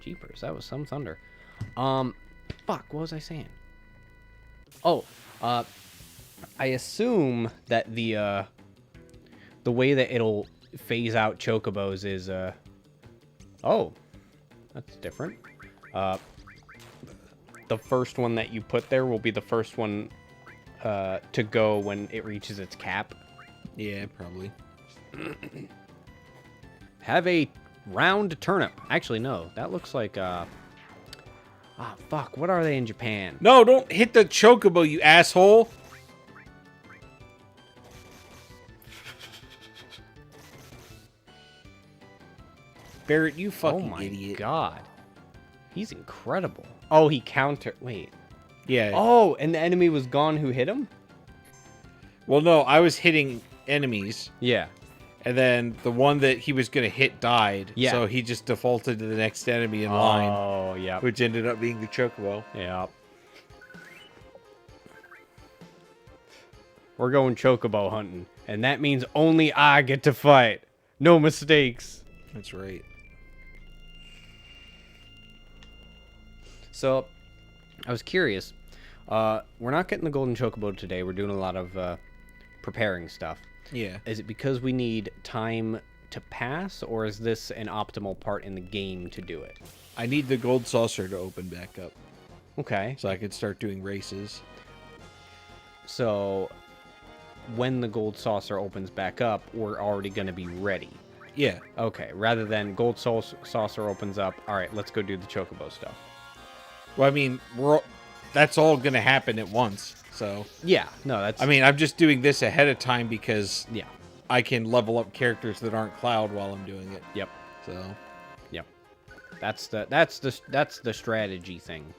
Jeepers, that was some thunder. Fuck, what was I saying? Oh, I assume that the way that it'll phase out chocobos is, oh, that's different. The first one that you put there will be the first one to go when it reaches its cap. Yeah, probably. Have a round turnip. Actually, no. That looks like, fuck. What are they in Japan? No, don't hit the chocobo, you asshole. Barrett, you fucking idiot. Oh my god. He's incredible. Oh, he counter... Wait. Yeah. Oh, and the enemy was gone who hit him? Well, no, I was hitting enemies. Yeah. And then the one that he was going to hit died. Yeah. So he just defaulted to the next enemy in line. Oh, yeah. Which ended up being the chocobo. Yeah. We're going chocobo hunting. And that means only I get to fight. No mistakes. That's right. So, I was curious. We're not getting the golden chocobo today. We're doing a lot of preparing stuff. Yeah. Is it because we need time to pass, or is this an optimal part in the game to do it? I need the gold saucer to open back up Okay. so I can start doing races. So, when the gold saucer opens back up, we're already going to be ready. Yeah. Okay, rather than gold saucer opens up, all right, let's go do the chocobo stuff. Well, I mean, that's all going to happen at once. So, Yeah, no, that's... I mean, I'm just doing this ahead of time because yeah, I can level up characters that aren't Cloud while I'm doing it. yep, So, yep. That's the strategy thing.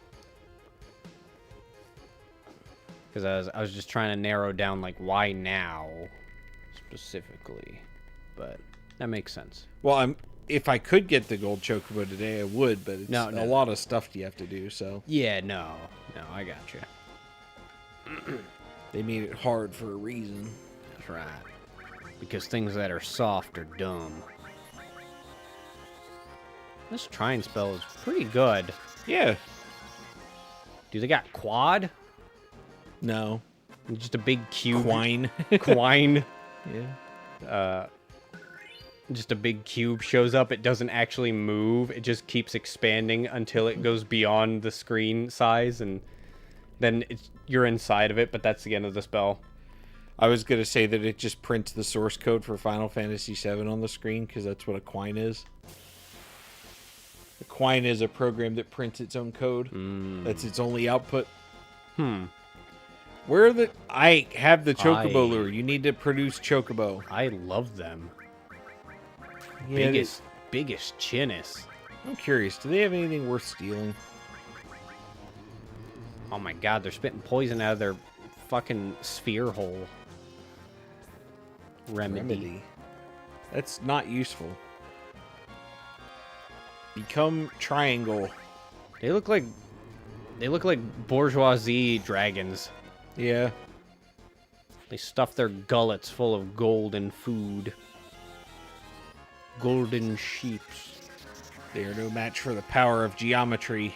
Because I was just trying to narrow down, like, why now specifically, but that makes sense. well, if I could get the gold chocobo today, I would, but it's No. a lot of stuff you have to do, so Yeah, no, I gotcha. they made it hard for a reason. That's right. Because things that are soft are dumb. This try and spell is pretty good. Yeah. Do they got quad? No. Just a big cube. Quine. Quine. Yeah. Just a big cube shows up. It doesn't actually move. It just keeps expanding until it goes beyond the screen size, and then you're inside of it, but that's the end of the spell. I was going to say that it just prints the source code for Final Fantasy VII on the screen, because that's what a quine is. A quine is a program that prints its own code. That's its only output. I have the chocobo lure. You need to produce chocobo. I love them. Yeah, Biggest chinnis. I'm curious. Do they have anything worth stealing? Oh my god, they're spitting poison out of their fucking sphere hole. Remedy. That's not useful. Become triangle. They look like bourgeoisie dragons. Yeah. They stuff their gullets full of golden food. Golden sheeps. They are no match for the power of geometry.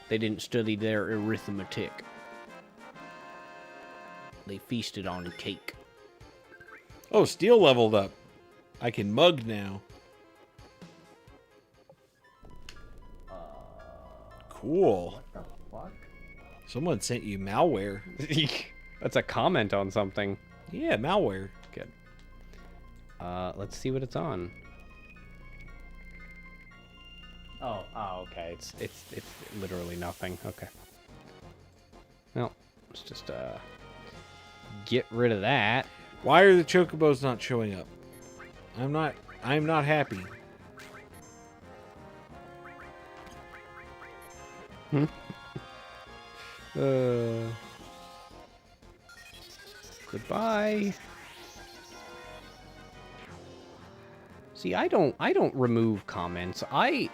They didn't study their arithmetic. They feasted on cake. Oh, steel leveled up. I can mug now. Cool. What the fuck? Someone sent you malware. That's a comment on something. Yeah, malware. Good. Let's see what it's on. Oh, okay. It's literally nothing. Okay. Well, let's just get rid of that. Why are the chocobos not showing up? I'm not happy. Goodbye. See, I don't remove comments. I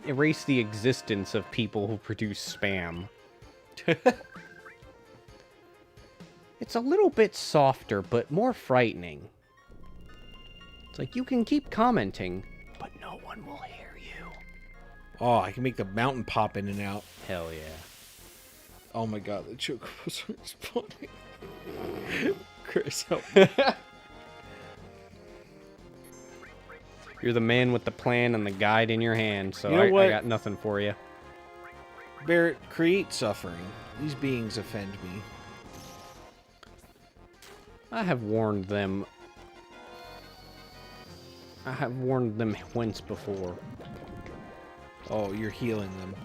erase the existence of people who produce spam. It's a little bit softer, but more frightening. It's like, you can keep commenting, but no one will hear you. Oh, I can make the mountain pop in and out. Hell yeah. Oh my god, the chocobos are spawning. Chris, help me. You're the man with the plan and the guide in your hand, so You know what? I got nothing for you. Barrett, create suffering. These beings offend me. I have warned them. I have warned them once before. Oh, you're healing them.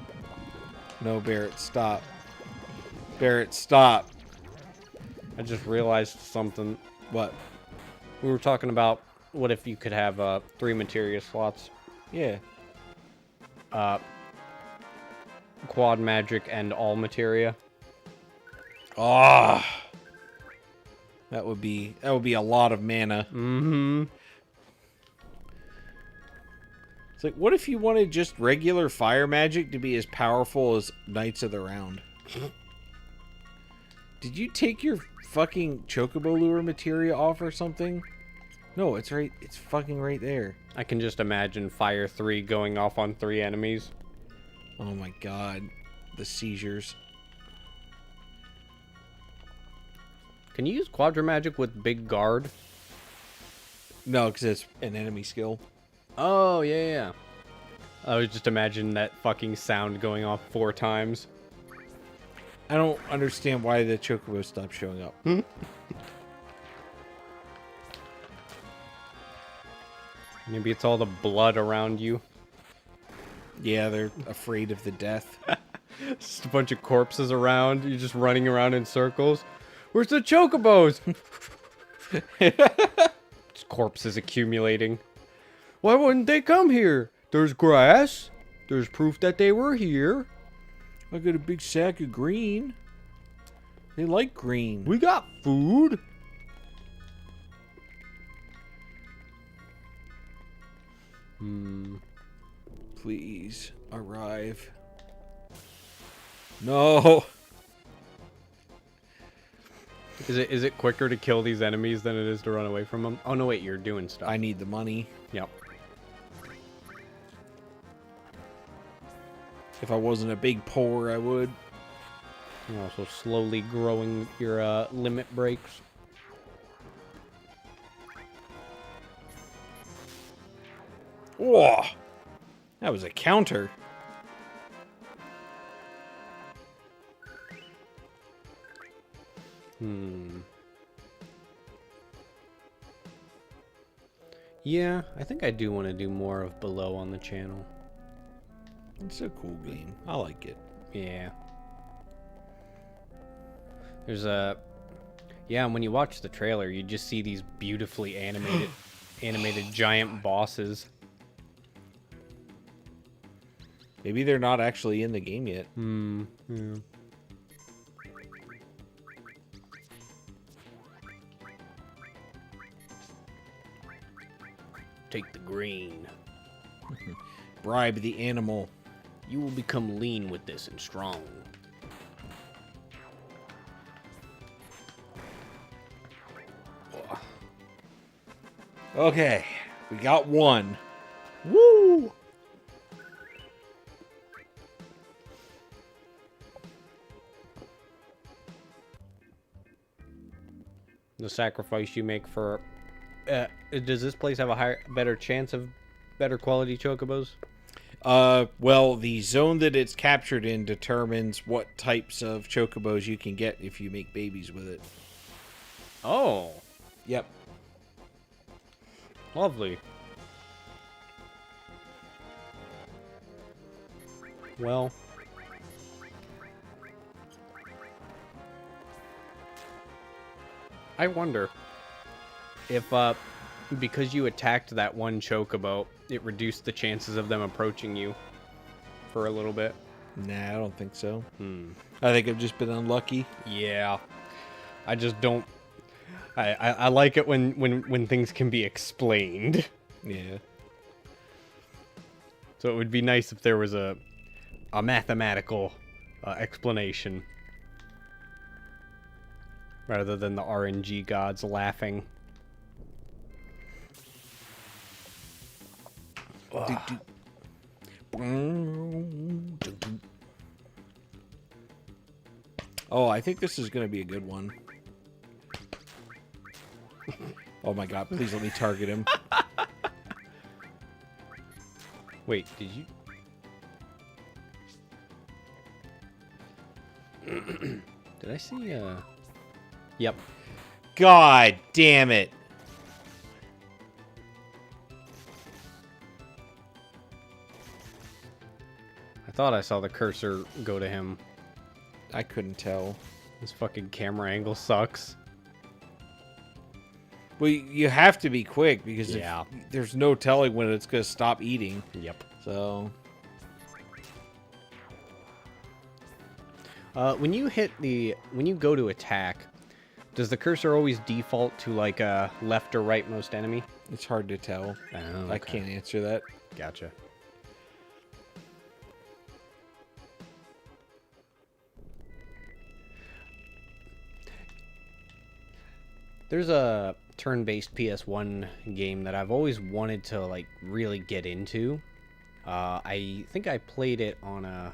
No, Barrett, stop. Barrett, stop. I just realized something. What? We were talking about what if you could have 3 materia slots. Yeah. Quad magic and all materia. Ah. That would be a lot of mana. Mm-hmm. It's like, what if you wanted just regular fire magic to be as powerful as Knights of the Round? Did you take your fucking chocobo lure materia off or something? No, it's right. It's fucking right there. I can just imagine Fire 3 going off on 3 enemies. Oh my god. The seizures. Can you use Quadra Magic with Big Guard? No, because it's an enemy skill. Oh, yeah. I was just imagining that fucking sound going off 4 times. I don't understand why the Chocobo stopped showing up. Maybe it's all the blood around you. Yeah, they're afraid of the death. Just a bunch of corpses around. You're just running around in circles. Where's the chocobos? Just corpses accumulating. Why wouldn't they come here? There's grass. There's proof that they were here. I got a big sack of green. They like green. We got food. Please arrive. No. Is it quicker to kill these enemies than it is to run away from them? Oh no, wait, you're doing stuff. I need the money. Yep. If I wasn't a big poor, I would. You're also slowly growing your limit breaks. Whoa. That was a counter. Yeah, I think I do want to do more of Below on the channel. It's a cool game. I like it. Yeah. There's a... Yeah, and when you watch the trailer, you just see these beautifully animated giant bosses. Maybe they're not actually in the game yet. Yeah. Take the green. Bribe the animal. You will become lean with this and strong. Okay, we got one. Woo! The sacrifice you make for... does this place have a better chance of better quality chocobos? Well, the zone that it's captured in determines what types of chocobos you can get if you make babies with it. Oh. Yep. Lovely. Well. I wonder if, because you attacked that one chocobo, it reduced the chances of them approaching you for a little bit. Nah, I don't think so. I think I've just been unlucky. Yeah. I just don't... I like it when things can be explained. Yeah. So it would be nice if there was a mathematical explanation. Rather than the RNG gods laughing. Oh, I think this is going to be a good one. Oh my god, please let me target him. Wait, did you... Did I see, Yep. God damn it. I thought I saw the cursor go to him. I couldn't tell. This fucking camera angle sucks. Well, you have to be quick because Yeah. there's no telling when it's going to stop eating. Yep. So... when you go to attack, does the cursor always default to like a left or rightmost enemy? It's hard to tell. Oh, I can't answer that. Gotcha. There's a turn-based PS1 game that I've always wanted to like really get into. I think I played it on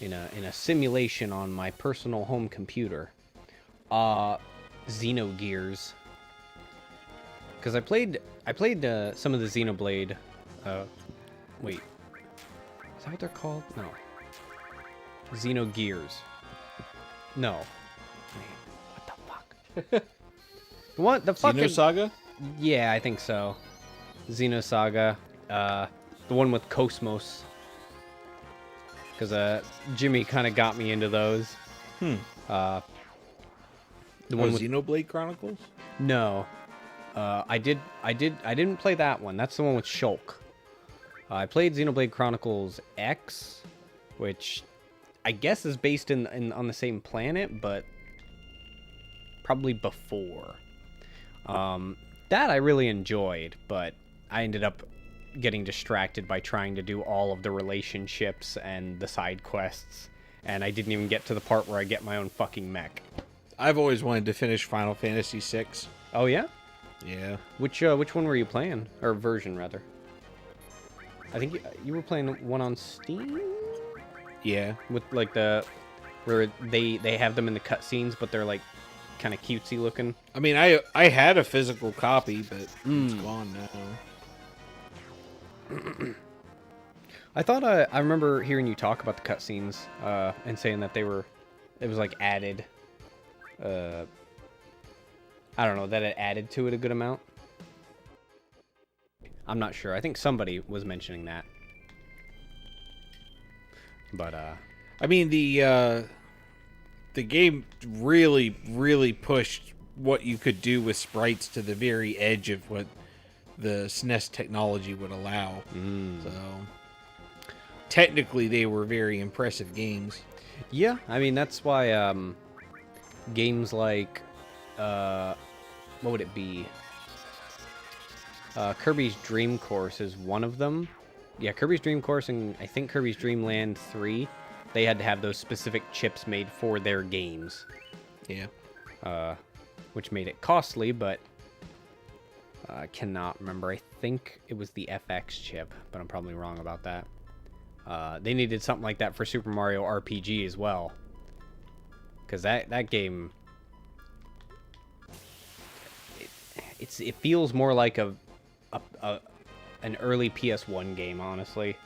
in a simulation on my personal home computer. Xenogears. Because I played some of the Xenoblade. Wait, is that what they're called? No. Xenogears. No. Man, what the fuck? What the fucking Xenosaga? Yeah, I think so. Xenosaga. The one with Cosmos. Because Jimmy kind of got me into those. The one with Xenoblade Chronicles? No. I didn't play that one. That's the one with Shulk. I played Xenoblade Chronicles X, which I guess is based on the same planet, but probably before. That I really enjoyed, but I ended up getting distracted by trying to do all of the relationships and the side quests, and I didn't even get to the part where I get my own fucking mech. I've always wanted to finish Final Fantasy VI. Oh yeah? Yeah. Which one were you playing? Or version, rather? I think you were playing one on Steam? Yeah. With, like, where they have them in the cutscenes, but they're, like, kind of cutesy looking. I mean, I had a physical copy, but it's gone now. I thought, I remember hearing you talk about the cutscenes, and saying that it was, like, added, I don't know, that it added to it a good amount. I'm not sure. I think somebody was mentioning that. But, I mean, the game really pushed what you could do with sprites to the very edge of what the SNES technology would allow. So, technically, they were very impressive games. yeah, I mean, that's why, games like, what would it be? Kirby's Dream Course is one of them. Yeah, Kirby's Dream Course and I think Kirby's Dream Land 3, they had to have those specific chips made for their games. Yeah. Which made it costly, but I cannot remember. I think it was the FX chip, but I'm probably wrong about that. They needed something like that for Super Mario RPG as well. Because that game... It feels more like an early PS1 game, honestly.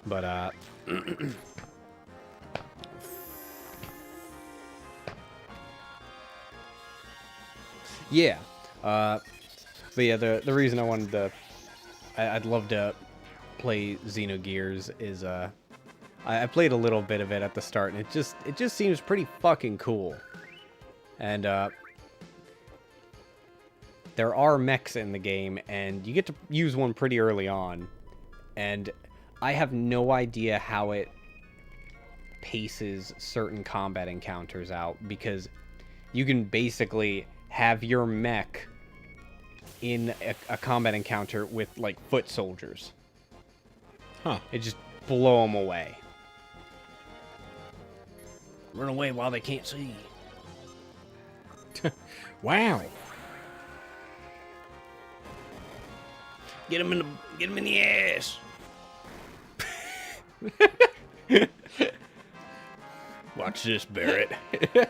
But yeah. But yeah, the reason I wanted to, I'd love to play Xenogears is I played a little bit of it at the start, and it just seems pretty fucking cool. And there are mechs in the game, and you get to use one pretty early on. And I have no idea how it paces certain combat encounters out, because you can basically have your mech in a combat encounter with, like, foot soldiers. Huh. It just blow them away. Run away while they can't see. Wow. Get him in the ass. Watch this, Barrett. I'm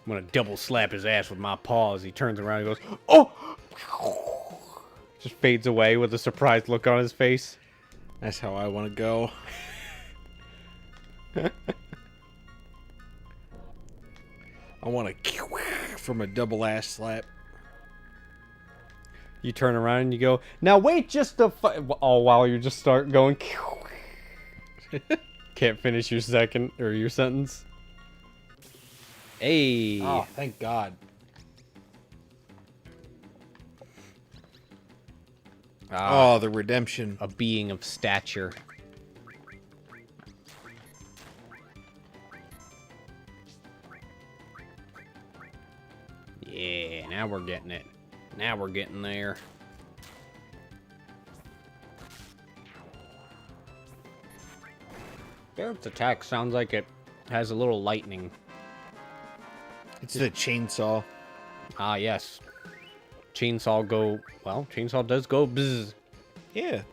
gonna double slap his ass with my paws. He turns around and goes, "Oh!" Just fades away with a surprised look on his face. That's how I want to go. I want to from a double ass slap. You turn around and you go, "Now wait just a all while you just start going. Can't finish your your sentence. Hey. Oh, thank God. Oh, the redemption. A being of stature. Yeah, now we're getting it. Now we're getting there. Barrett's attack sounds like it has a little lightning. It's the chainsaw. Ah, yes. Chainsaw go... Well, chainsaw does go bzzz. Yeah.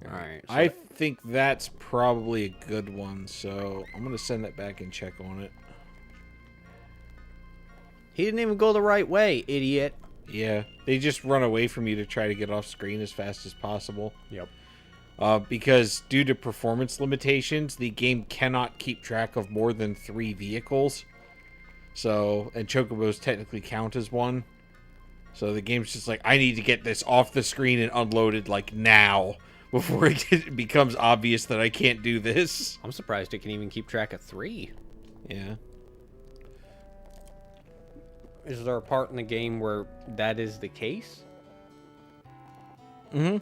Alright. So I think that's probably a good one, so I'm going to send that back and check on it. he didn't even go the right way, idiot. Yeah, they just run away from you to try to get off screen as fast as possible. Yep. Because due to performance limitations, the game cannot keep track of more than 3 vehicles. So, and chocobos technically count as one. So the game's just like, I need to get this off the screen and unloaded like now before it becomes obvious that I can't do this. I'm surprised it can even keep track of 3. Yeah. Is there a part in the game where that is the case? Mm-hmm.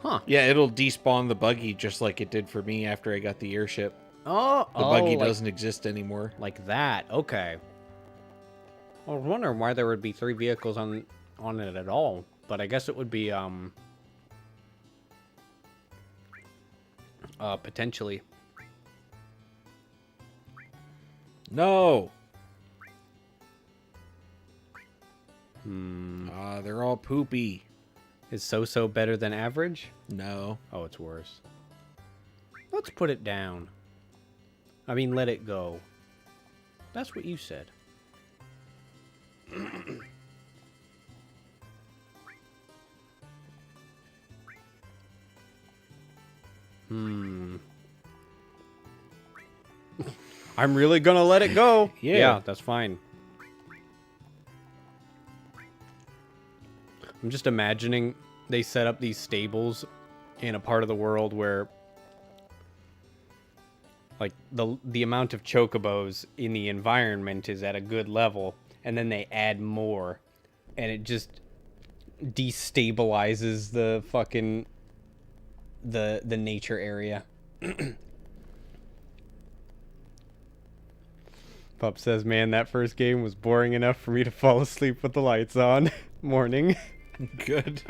Huh. Yeah, it'll despawn the buggy just like it did for me after I got the airship. Oh, The buggy like, doesn't exist anymore. like that. Okay. I was wondering why there would be 3 vehicles on it at all, but I guess it would be potentially. No. Hmm. They're all poopy. Is so better than average? No. Oh, it's worse. Let's put it down. I mean, let it go. That's what you said. Hmm. I'm really gonna let it go. Yeah. That's fine. I'm just imagining they set up these stables in a part of the world where like the amount of chocobos in the environment is at a good level, and then they add more, and it just destabilizes the fucking the nature area. Pup says, man, that first game was boring enough for me to fall asleep with the lights on. Morning. Good.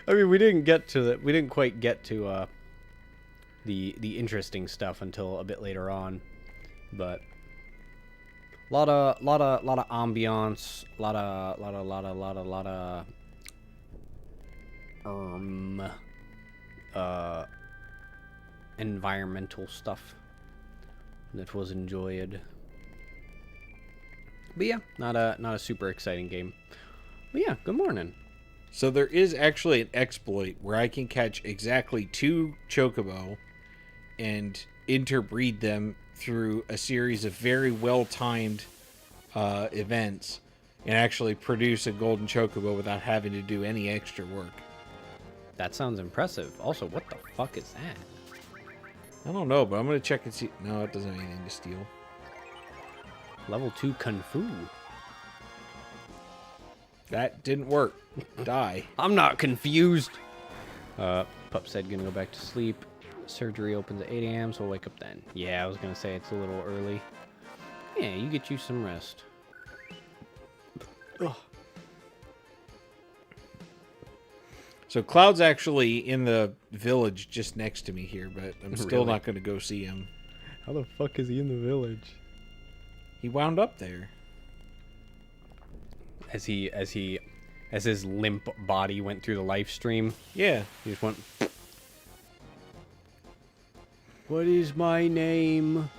I mean, we didn't quite get to the interesting stuff until a bit later on, but lot of ambiance, lot of environmental stuff that was enjoyed. But yeah, not a super exciting game. But yeah, good morning. So there is actually an exploit where I can catch exactly 2 chocobo and interbreed them through a series of very well-timed events and actually produce a golden chocobo without having to do any extra work. That sounds impressive. Also, what the fuck is that? I don't know, but I'm going to check and see. No, it doesn't have anything to steal. Level 2 Kung Fu. That didn't work. Die. I'm not confused. Pup said gonna go back to sleep. Surgery opens at 8 a.m., so we'll wake up then. Yeah, I was gonna say it's a little early. Yeah, you get you some rest. Ugh. So Cloud's actually in the village just next to me here, but I'm still Really? not going to go see him. How the fuck is he in the village? He wound up there. As his limp body went through the live stream, Yeah. he just went. What is my name?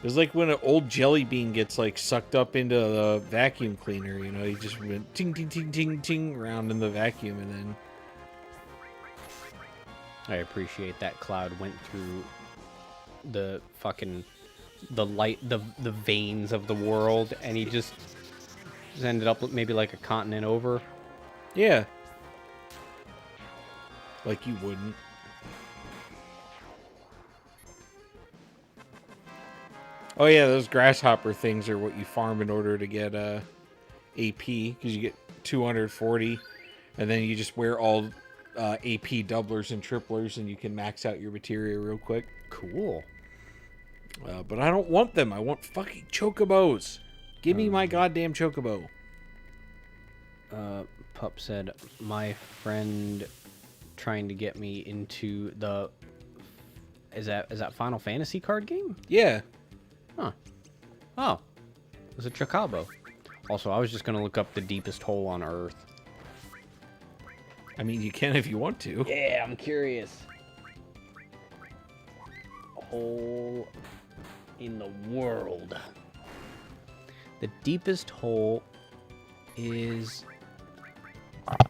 It's like when an old jelly bean gets like sucked up into the vacuum cleaner, you know, he just went ting ting ting ting ting around in the vacuum and then I appreciate that Cloud went through the fucking the veins of the world, and he just ended up maybe like a continent over. yeah. Like you wouldn't. Oh yeah, those grasshopper things are what you farm in order to get AP, because you get 240, and then you just wear all AP doublers and triplers, and you can max out your materia real quick. Cool. But I don't want them. I want fucking chocobos. Give me my goddamn chocobo. Pup said, my friend trying to get me into the... Is that Final Fantasy card game? Yeah. Huh. Oh, it's a Chocobo. Also, I was just going to look up the deepest hole on Earth. I mean, you can if you want to. Yeah, I'm curious. Hole in the world. The deepest hole is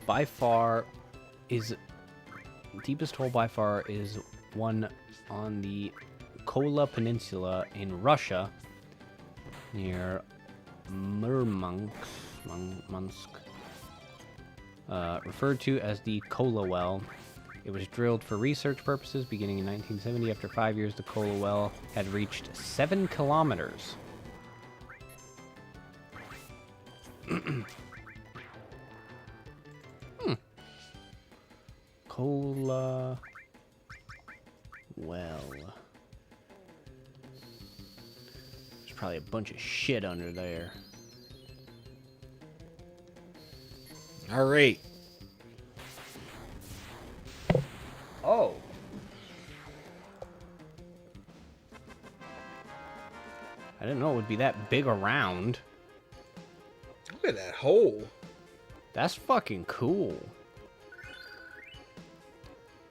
by far one on the Kola Peninsula in Russia near Murmansk, referred to as the Kola Well. It was drilled for research purposes beginning in 1970. After 5 years, the Kola Well had reached 7 kilometers. Kola Well. There's probably a bunch of shit under there. All right. Oh. I didn't know it would be that big around. Look at that hole. That's fucking cool.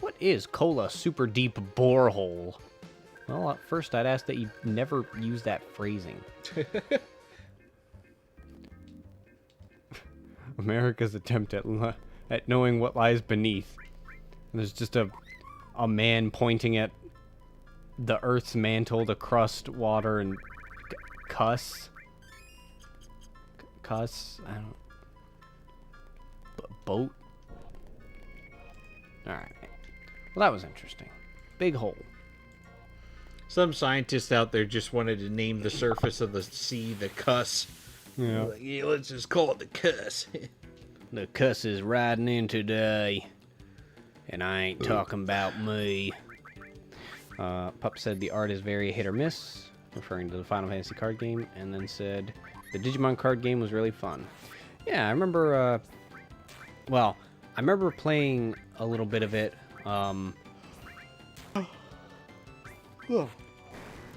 What is Kola Super Deep Borehole? Well, at first I'd ask that you never use that phrasing. America's attempt at knowing what lies beneath. There's just a man pointing at the Earth's mantle, the crust, water, and cuss. Cuss? I don't... boat? Alright. Well, that was interesting. Big hole. Some scientists out there just wanted to name the surface of the sea the cuss. Yeah. Like, yeah, let's just call it the cuss. The cuss is riding in today. And I ain't talking about me. Pup said the art is very hit or miss, referring to the Final Fantasy card game, and then said the Digimon card game was really fun. Yeah, I remember, well, I remember playing a little bit of it,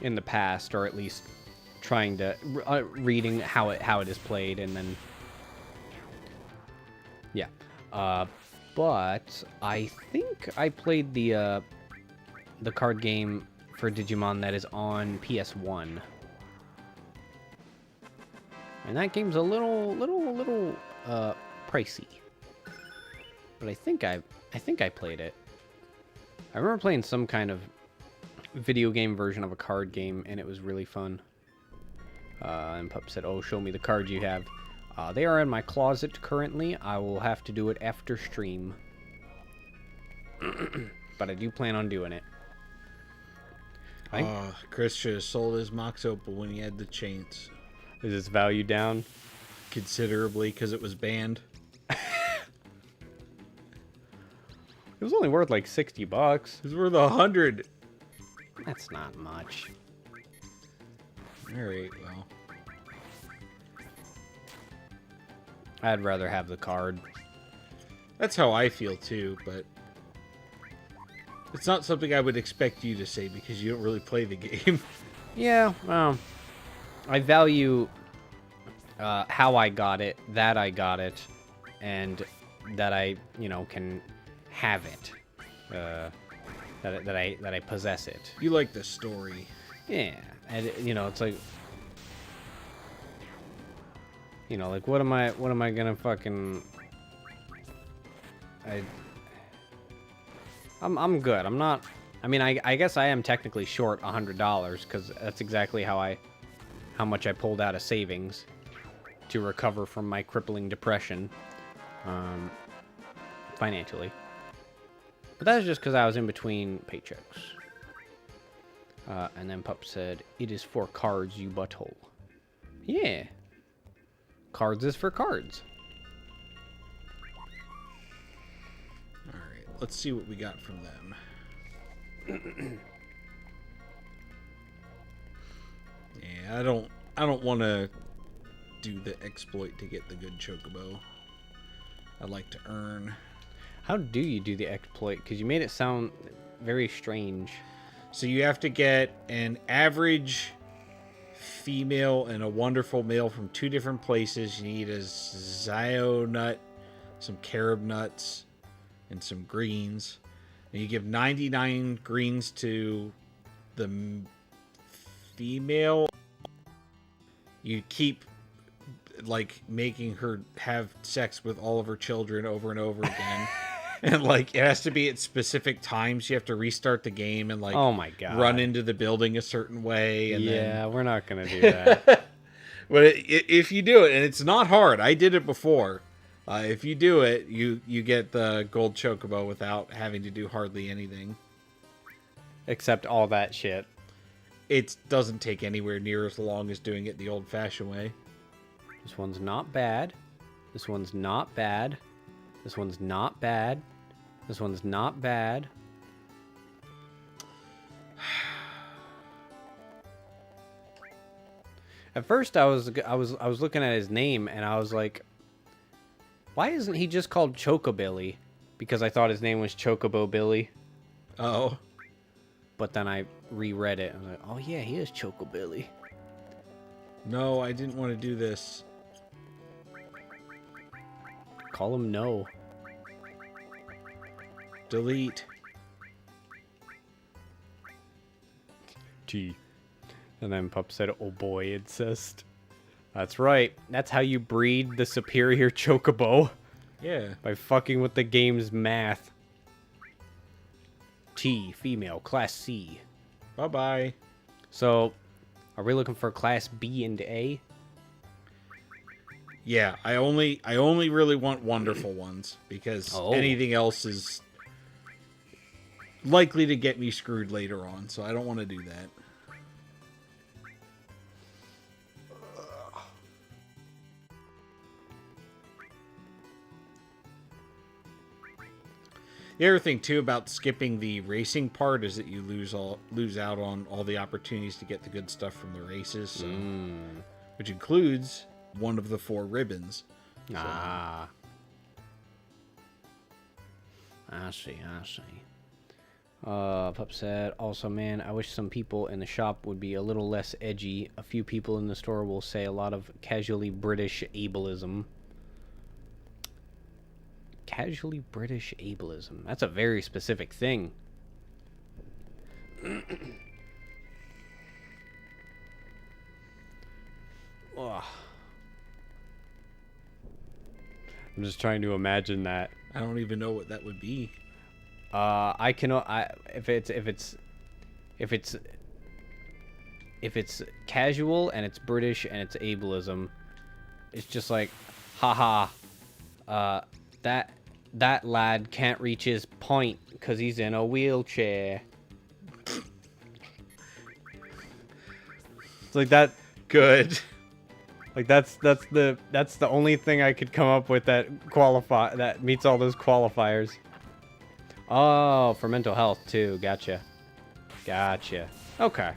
in the past, or at least trying to, reading how it is played, and then, yeah. But I think I played the card game for Digimon that is on PS1. And that game's a little pricey. But I think I played it. I remember playing some kind of video game version of a card game, and it was really fun. And Pup said, "Oh, show me the cards you have." They are in my closet currently. I will have to do it after stream. But I do plan on doing it. Chris should have sold his Mox Opal when he had the chains. Is its value down? Considerably, because it was banned. It was only worth like $60. It was worth 100. That's not much. Alright, well. I'd rather have the card. That's how I feel too, but it's not something I would expect you to say because you don't really play the game. Yeah, well, I value how I got it, that I got it, and that I, can have it. That I possess it. You like the story. Yeah, and it's like, like what am I gonna fucking? I'm good. I'm not. I mean, I guess I am technically short $100 because that's exactly how much I pulled out of savings to recover from my crippling depression, financially. But that's just because I was in between paychecks. And then Pup said, "It is for cards, you butthole." Yeah. Cards is for cards. Alright, let's see what we got from them. Yeah, I don't want to do the exploit to get the good chocobo. I'd like to earn. How do you do the exploit? Because you made it sound very strange. So you have to get an average female and a wonderful male from 2 different places. You need a zio nut, some carob nuts, and some greens. And you give 99 greens to the female. You keep like making her have sex with all of her children over and over again. And like it has to be at specific times. You have to restart the game and like Oh my god. run into the building a certain way. And yeah, we're not gonna do that. but if you do it, and it's not hard, I did it before. If you do it, you get the gold chocobo without having to do hardly anything. Except all that shit. It doesn't take anywhere near as long as doing it the old-fashioned way. This one's not bad. This one's not bad. This one's not bad. This one's not bad. At first, I was looking at his name and I was like, why isn't he just called Chocobilly? Because I thought his name was Chocobo Billy. Oh. But then I reread it and I was like, oh yeah, he is Chocobilly. No, I didn't want to do this. Call him No. Delete. T. And then Pup said, oh boy, incest. That's right. That's how you breed the superior chocobo. Yeah. By fucking with the game's math. T, female, class C. Bye-bye. So, are we looking for class B and A? Yeah, I only really want wonderful ones because anything else is likely to get me screwed later on, so I don't want to do that. The other thing too about skipping the racing part is that you lose out on all the opportunities to get the good stuff from the races, so, which includes one of the 4 ribbons. So. Ah. I see. Pup said, also, man, I wish some people in the shop would be a little less edgy. A few people in the store will say a lot of casually British ableism. Casually British ableism. That's a very specific thing. Ugh. I'm just trying to imagine that. I don't even know what that would be. I can. If it's casual and it's British and it's ableism, it's just like, haha. That lad can't reach his point because he's in a wheelchair. It's like that. Good. Like that's the only thing I could come up with that meets all those qualifiers. Oh, for mental health too. Gotcha. Okay.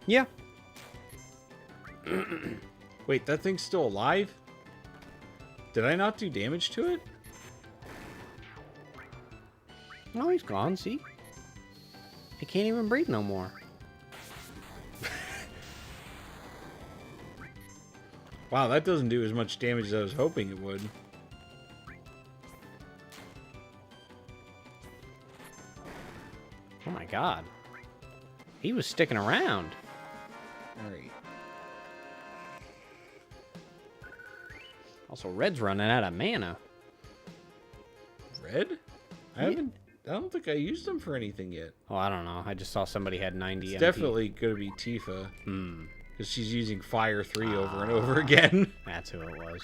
Yeah. Wait, that thing's still alive? Did I not do damage to it? No, he's gone. See, he can't even breathe no more. Wow, that doesn't do as much damage as I was hoping it would. Oh my god. He was sticking around. Alright. Also, Red's running out of mana. Red? I don't think I used them for anything yet. Oh, I don't know. I just saw somebody had 90 It's MP. definitely going to be Tifa. Because she's using Fire 3 over and over again. That's who it was.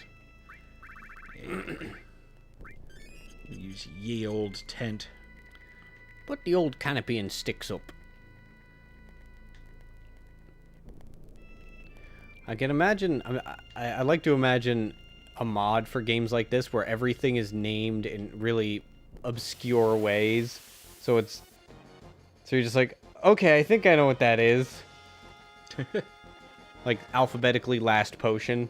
Use ye old tent. Put the old canopy and sticks up. I can imagine... I like to imagine a mod for games like this where everything is named in really obscure ways. So you're just like, okay, I think I know what that is. Like alphabetically last potion.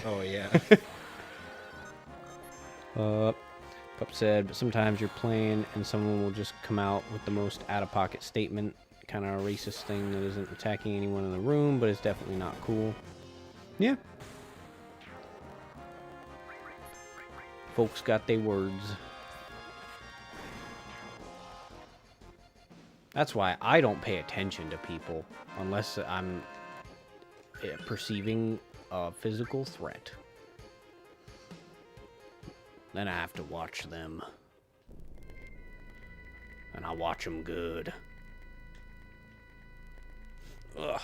Oh yeah. Pup said, but sometimes you're playing and someone will just come out with the most out-of-pocket statement. kind of a racist thing that isn't attacking anyone in the room, but it's definitely not cool. Yeah. Folks got their words. That's why I don't pay attention to people unless I'm perceiving a physical threat. Then I have to watch them. And I watch them good. Ugh.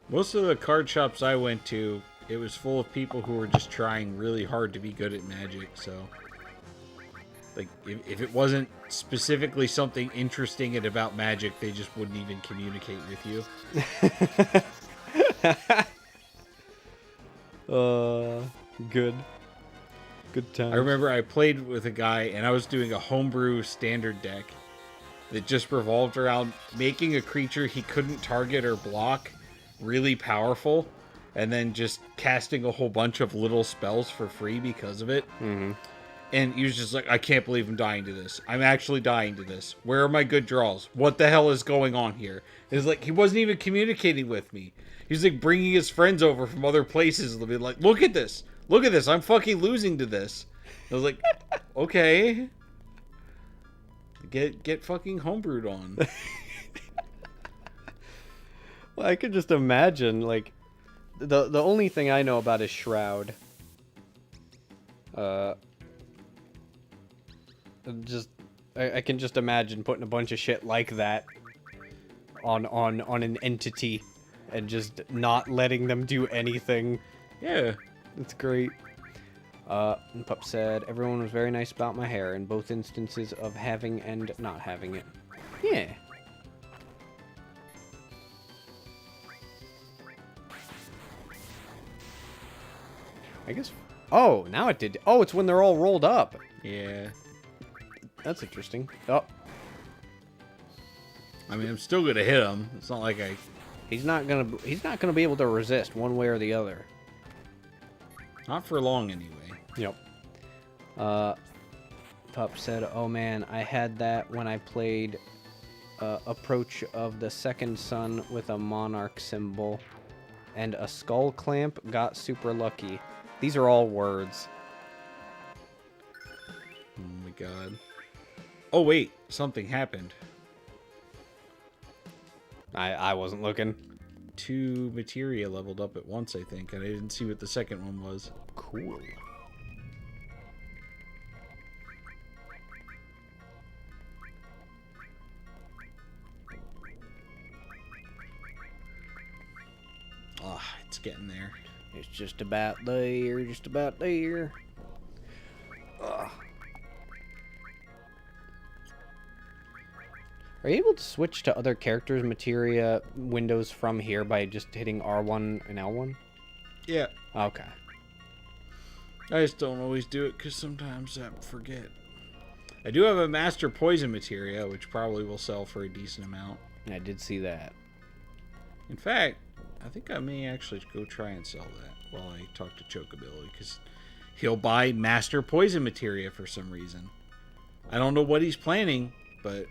Most of the card shops I went to, it was full of people who were just trying really hard to be good at Magic, so... Like, if it wasn't specifically something interesting and about Magic, they just wouldn't even communicate with you. Good. Good times. I remember I played with a guy, and I was doing a homebrew standard deck that just revolved around making a creature he couldn't target or block really powerful, and then just casting a whole bunch of little spells for free because of it. Mm-hmm. And he was just like, I can't believe I'm dying to this. I'm actually dying to this. Where are my good draws? What the hell is going on here? It's like, he wasn't even communicating with me. He's like bringing his friends over from other places and be like, look at this. Look at this. I'm fucking losing to this. I was like, okay. Get fucking homebrewed on. Well, I could just imagine, like, the only thing I know about is Shroud. I can just imagine putting a bunch of shit like that on an entity and just not letting them do anything. Yeah. It's great. Pup said, everyone was very nice about my hair in both instances of having and not having it. Yeah. I guess... Oh, now it did... Oh, it's when they're all rolled up. Yeah. That's interesting. Oh. I mean, I'm still gonna hit him. It's not like I... He's not gonna be able to resist one way or the other. Not for long, anyway. Yep. Pup said, oh man, I had that when I played Approach of the Second Sun with a Monarch symbol. And a Skull Clamp, got super lucky. These are all words. Oh my god. Oh wait, something happened. I wasn't looking. 2 materia leveled up at once, I think, and I didn't see what the second one was. Cool. Ah, it's getting there. It's just about there, just about there. Ugh. Are you able to switch to other characters' materia windows from here by just hitting R1 and L1? Yeah. Okay. I just don't always do it because sometimes I forget. I do have a master poison materia, which probably will sell for a decent amount. I did see that. In fact, I think I may actually go try and sell that while I talk to Chocobilly, because he'll buy master poison materia for some reason. I don't know what he's planning, but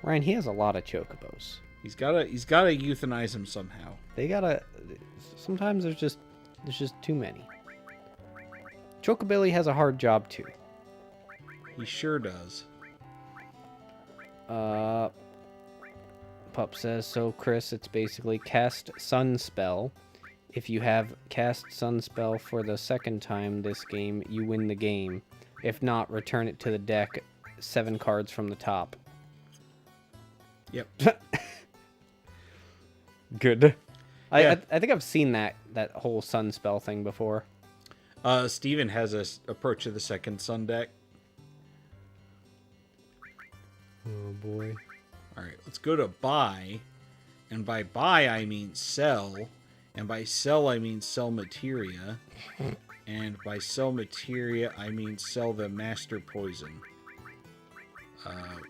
Ryan, he has a lot of chocobos. he's gotta euthanize him somehow. They gotta... Sometimes there's just too many. Chocobilly has a hard job too. He sure does. Pup says, so Chris, it's basically cast Sun Spell. If you have cast Sun Spell for the second time this game, you win the game. If not, return it to the deck 7 cards from the top. Yep. Good. Yeah. I think I've seen that whole Sun Spell thing before. Steven has a Approach of the Second Sun deck. Oh boy. Alright, let's go to buy. And by buy, I mean sell. And by sell, I mean sell materia. And by sell materia, I mean sell the master poison.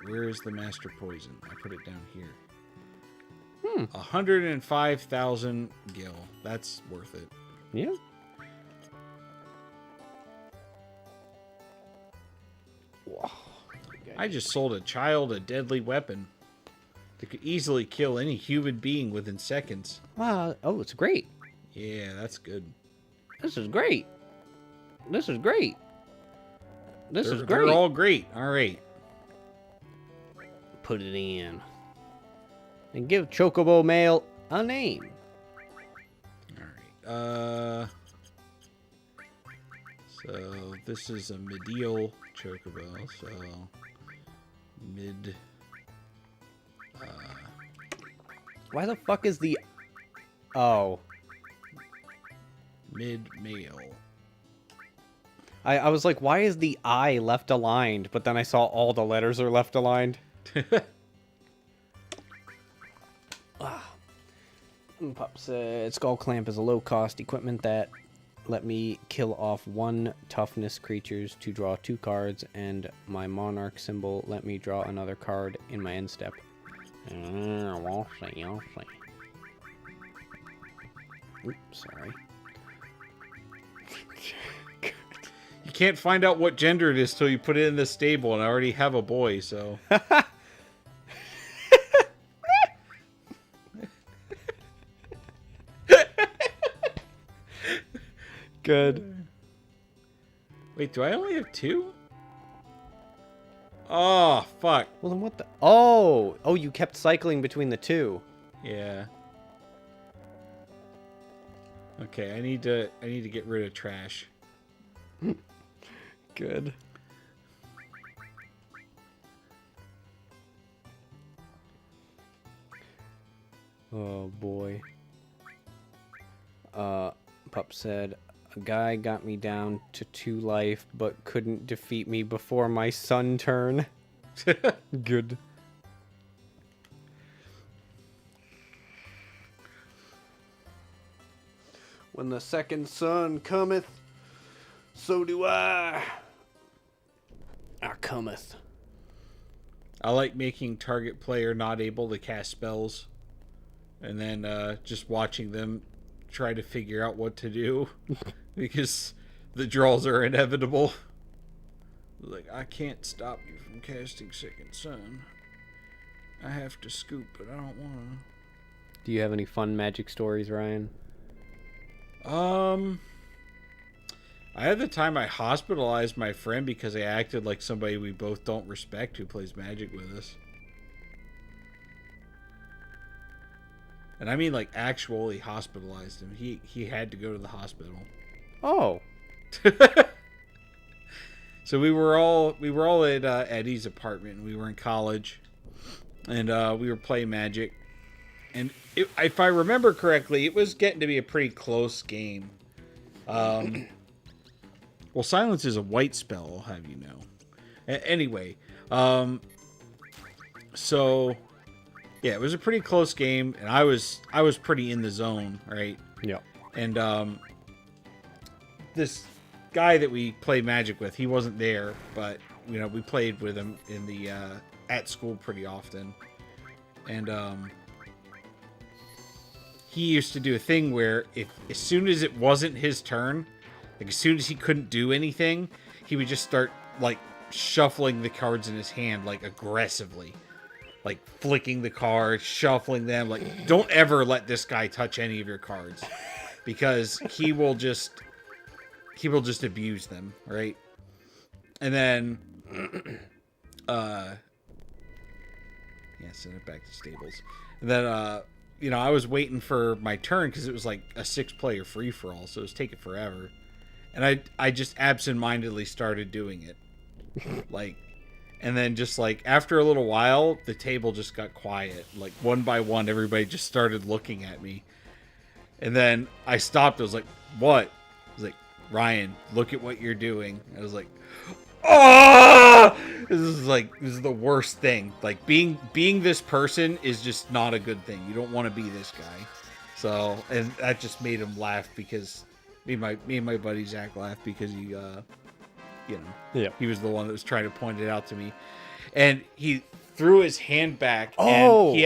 Where is the master poison? I put it down here. 105,000 gil. That's worth it. Yeah. I just sold a child a deadly weapon that could easily kill any human being within seconds. Wow. Oh, it's great. Yeah, that's good. This is great. This is great. This is great. They're all great. All right. Put it in. And give Chocobo Male a name. All right. So this is a medial chocobo. So mid. Why the fuck is the... Oh. Mid-male. I was like, why is the I left aligned? But then I saw all the letters are left aligned. Pup said, Skull Clamp is a low-cost equipment that let me kill off 1 toughness creatures to draw 2 cards, and my Monarch symbol let me draw another card in my end step. We'll see, we'll see. Oops, sorry. You can't find out what gender it is till you put it in the stable, and I already have a boy, so... Good. Wait, do I only have 2? Oh, fuck. Well, then what the... Oh! Oh, you kept cycling between the 2. Yeah. Okay, I need to get rid of trash. Good. Oh, boy. Pup said, a guy got me down to 2 life, but couldn't defeat me before my sun turn. Good. When the second sun cometh, so do I. I cometh. I like making target player not able to cast spells. And then just watching them try to figure out what to do. Because the draws are inevitable. Like, I can't stop you from casting Second Sun. I have to scoop, but I don't want to. Do you have any fun magic stories, Ryan? I had the time I hospitalized my friend because I acted like somebody we both don't respect who plays Magic with us. And I mean like actually hospitalized him. He had to go to the hospital. Oh. So we were all at Eddie's apartment, and we were in college, and we were playing Magic. And if I remember correctly, it was getting to be a pretty close game. Well, Silence is a white spell, I'll have you know. Anyway, so yeah, it was a pretty close game, and I was pretty in the zone, right? Yeah. And this guy that we play Magic with, he wasn't there, but you know, we played with him in the at school pretty often. And he used to do a thing where as soon as it wasn't his turn, like as soon as he couldn't do anything, he would just start like shuffling the cards in his hand like aggressively. Like flicking the cards, shuffling them. Like, don't ever let this guy touch any of your cards, because he will just abuse them, right? And then send it back to stables. And then you know, I was waiting for my turn because it was like a 6-player free-for-all, so it was taking forever. And I just absentmindedly started doing it. Like, and then just like after a little while, the table just got quiet. Like one by one, everybody just started looking at me. And then I stopped. I was like, what? I was like, Ryan, look at what you're doing. I was like, oh! This is the worst thing. Like being this person is just not a good thing. You don't want to be this guy. So, and that just made him laugh because me and my buddy Zach laughed because he, you know, yeah, he was the one that was trying to point it out to me, and he threw his hand back. And he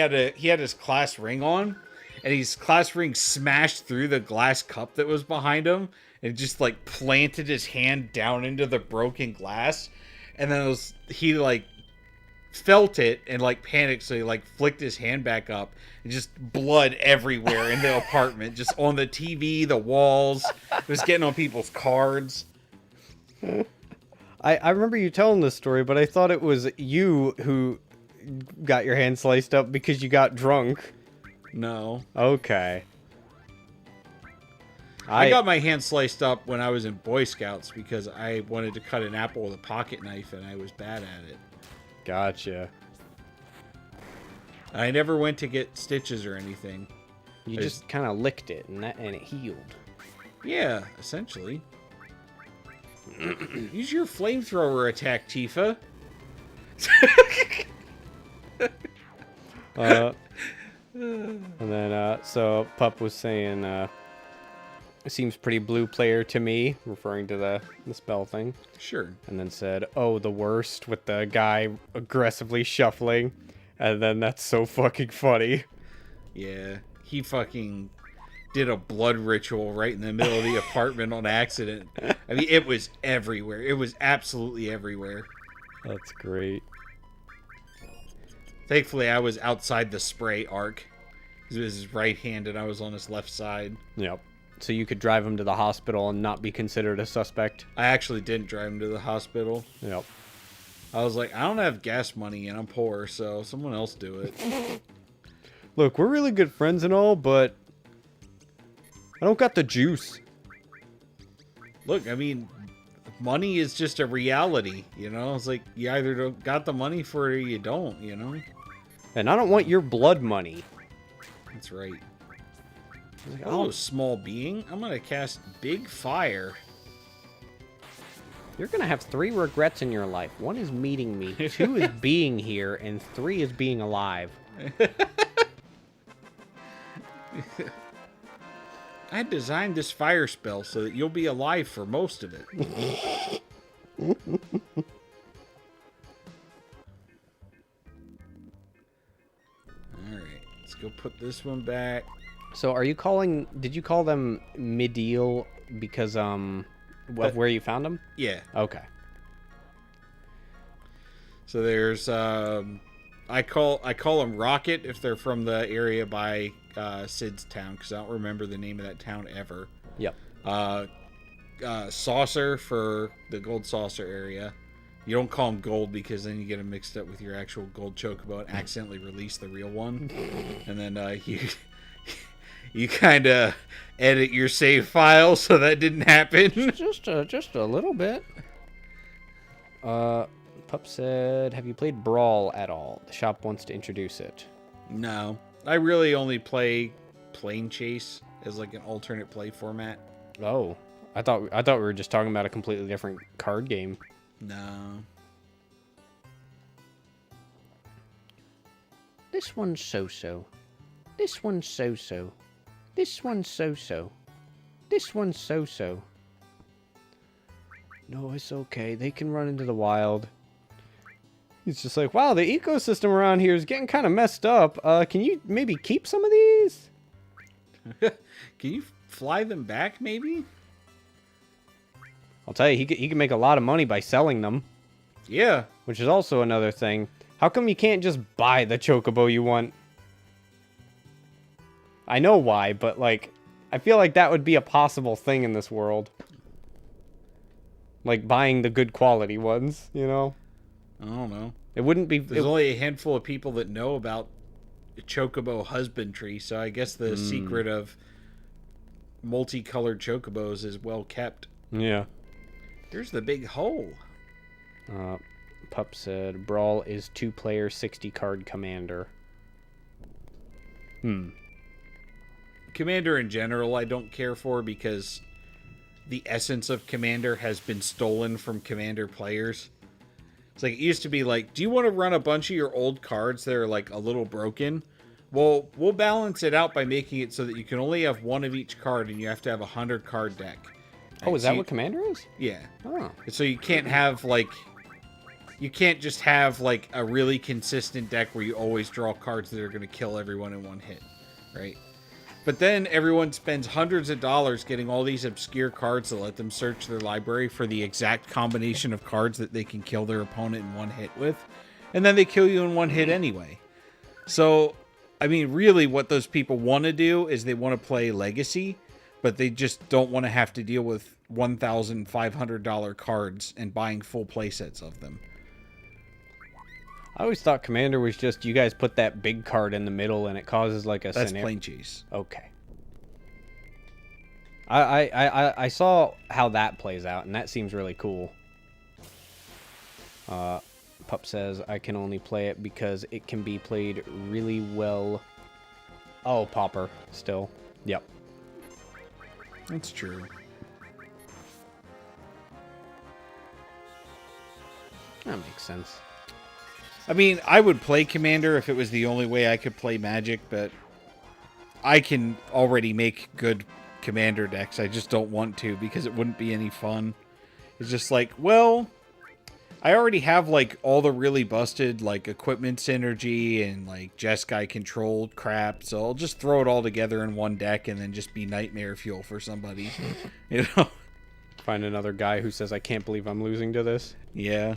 had his class ring on, and his class ring smashed through the glass cup that was behind him, and just like planted his hand down into the broken glass. And then he like felt it and like panicked, so he like flicked his hand back up and just blood everywhere in the apartment, just on the TV, the walls. It was getting on people's cards. I remember you telling this story, but I thought it was you who got your hand sliced up because you got drunk. No. Okay. I got my hand sliced up when I was in Boy Scouts because I wanted to cut an apple with a pocket knife and I was bad at it. Gotcha. I never went to get stitches or anything. You just kind of licked it and it healed. Yeah, essentially. Use your flamethrower attack, Tifa. And then, so Pup was saying, it seems pretty blue player to me, referring to the spell thing. Sure. And then said, oh, the worst, with the guy aggressively shuffling. And then that's so fucking funny. Yeah, he fucking did a blood ritual right in the middle of the apartment on accident. I mean, it was everywhere. It was absolutely everywhere. That's great. Thankfully, I was outside the spray arc. He was his right hand and I was on his left side. Yep. So you could drive him to the hospital and not be considered a suspect. I actually didn't drive him to the hospital. Yep. I was like, I don't have gas money and I'm poor, so someone else do it. Look, we're really good friends and all, but I don't got the juice. Look, I mean, money is just a reality, you know? It's like, you either don't got the money for it or you don't, you know? And I don't want your blood money. That's right. Like, Hello, small being. I'm gonna cast Big Fire. You're gonna have 3 regrets in your life. 1 is meeting me, 2 is being here, and 3 is being alive. I designed this fire spell so that you'll be alive for most of it. Alright, let's go put this one back. So are you calling, did you call them Medial because, of where you found them? Yeah. Okay. So there's, I call them Rocket if they're from the area by Sid's town, because I don't remember the name of that town ever. Yep. Saucer for the Gold Saucer area. You don't call them gold because then you get them mixed up with your actual gold chocobo and accidentally release the real one. And then you kind of edit your save file so that didn't happen. Just a little bit. Pup said, have you played Brawl at all? The shop wants to introduce it. No. I really only play Plane Chase as like an alternate play format. Oh. I thought we were just talking about a completely different card game. No. This one's so-so. This one's so-so. This one's so-so. This one's so-so. No, it's okay. They can run into the wild. He's just like, wow, the ecosystem around here is getting kind of messed up. Can you maybe keep some of these? Can you fly them back, maybe? I'll tell you, he can make a lot of money by selling them. Yeah. Which is also another thing. How come you can't just buy the chocobo you want? I know why, but, like, I feel like that would be a possible thing in this world. Like, buying the good quality ones, you know? I don't know. It wouldn't be... There's only a handful of people that know about chocobo husbandry, so I guess the secret of multicolored chocobos is well kept. Yeah. There's the big hole. Pup said, Brawl is 2-player 60-card commander. Commander in general I don't care for because the essence of Commander has been stolen from Commander players. It's like, it used to be like, do you want to run a bunch of your old cards that are like a little broken? Well, we'll balance it out by making it so that you can only have one of each card and you have to have a 100-card deck. Oh, is that what Commander is? Yeah. Oh. So you can't have, like... You can't just have, like, a really consistent deck where you always draw cards that are going to kill everyone in one hit. Right? But then everyone spends hundreds of dollars getting all these obscure cards to let them search their library for the exact combination of cards that they can kill their opponent in one hit with. and then they kill you in one hit anyway. So, I mean, really what those people want to do is they want to play Legacy, but they just don't want to have to deal with $1,500 cards and buying full playsets of them. I always thought Commander was just you guys put that big card in the middle and it causes like a That's scenario. Plane Chase. Okay. I saw how that plays out, and that seems really cool. Pup says, I can only play it because it can be played really well. Oh, Pauper, still. Yep. That's true. That makes sense. I mean, I would play Commander if it was the only way I could play Magic, but I can already make good Commander decks. I just don't want to because it wouldn't be any fun. It's just like, well, I already have like all the really busted like equipment synergy and like Jeskai controlled crap, so I'll just throw it all together in one deck and then just be nightmare fuel for somebody. You know? Find another guy who says, I can't believe I'm losing to this. Yeah.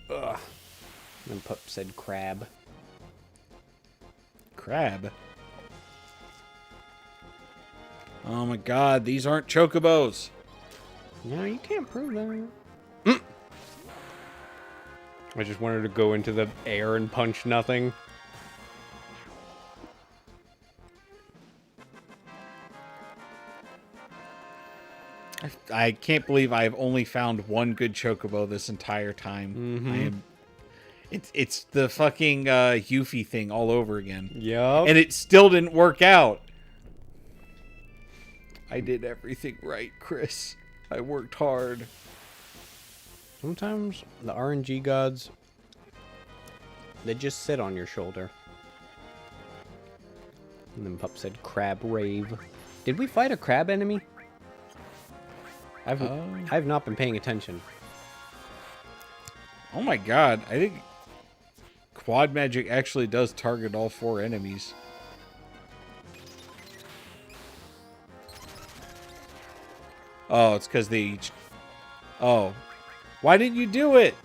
Ugh. And Pup said crab. Crab? Oh my god, these aren't chocobos. No, you can't prove that. I just wanted to go into the air and punch nothing. I can't believe I've only found one good chocobo this entire time. Mm-hmm. It's the fucking Yuffie thing all over again. Yup. And it still didn't work out. I did everything right, Chris. I worked hard. Sometimes the RNG gods, they just sit on your shoulder. And then Pup said crab rave. Did we fight a crab enemy? I've not been paying attention. Oh my god, I think Quad Magic actually does target all 4 enemies. Oh, it's because they each... Oh. Why didn't you do it?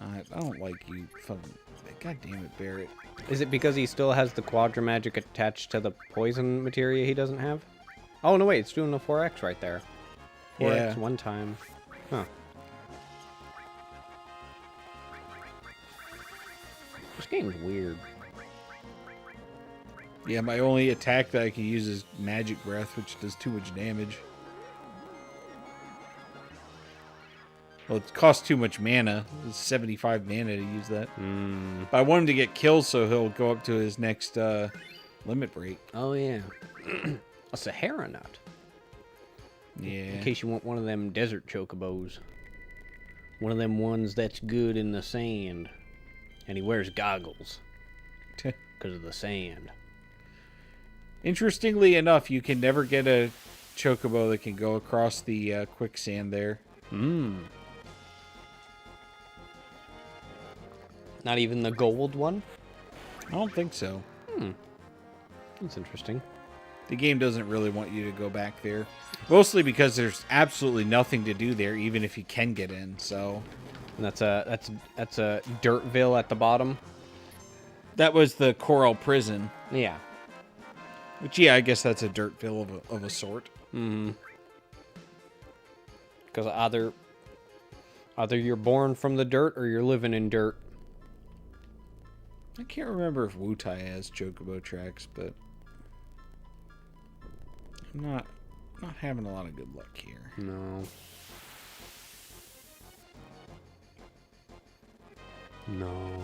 I don't like you. Fucking... God damn it, Barrett. Is it because he still has the Quadra Magic attached to the poison materia he doesn't have? Oh, no, wait. It's doing the 4X right there. 4X Yeah. one time. Huh. This game's weird. Yeah, my only attack that I can use is Magic Breath, which does too much damage. Well, it costs too much mana. It's 75 mana to use that. But I want him to get killed so he'll go up to his next limit break. Oh, yeah. A Sahara nut. Yeah. In case you want one of them desert chocobos. One of them ones that's good in the sand. And he wears goggles. Because of the sand. Interestingly enough, you can never get a chocobo that can go across the quicksand there. Not even the gold one? I don't think so. That's interesting. The game doesn't really want you to go back there. Mostly because there's absolutely nothing to do there, even if you can get in, so... And that's a Dirtville at the bottom? That was the Coral Prison. Yeah. Which, yeah, I guess that's a Dirtville of a sort. Because either you're born from the dirt or you're living in dirt. I can't remember if Wutai has chocobo tracks, but... I'm not having a lot of good luck here. No. No.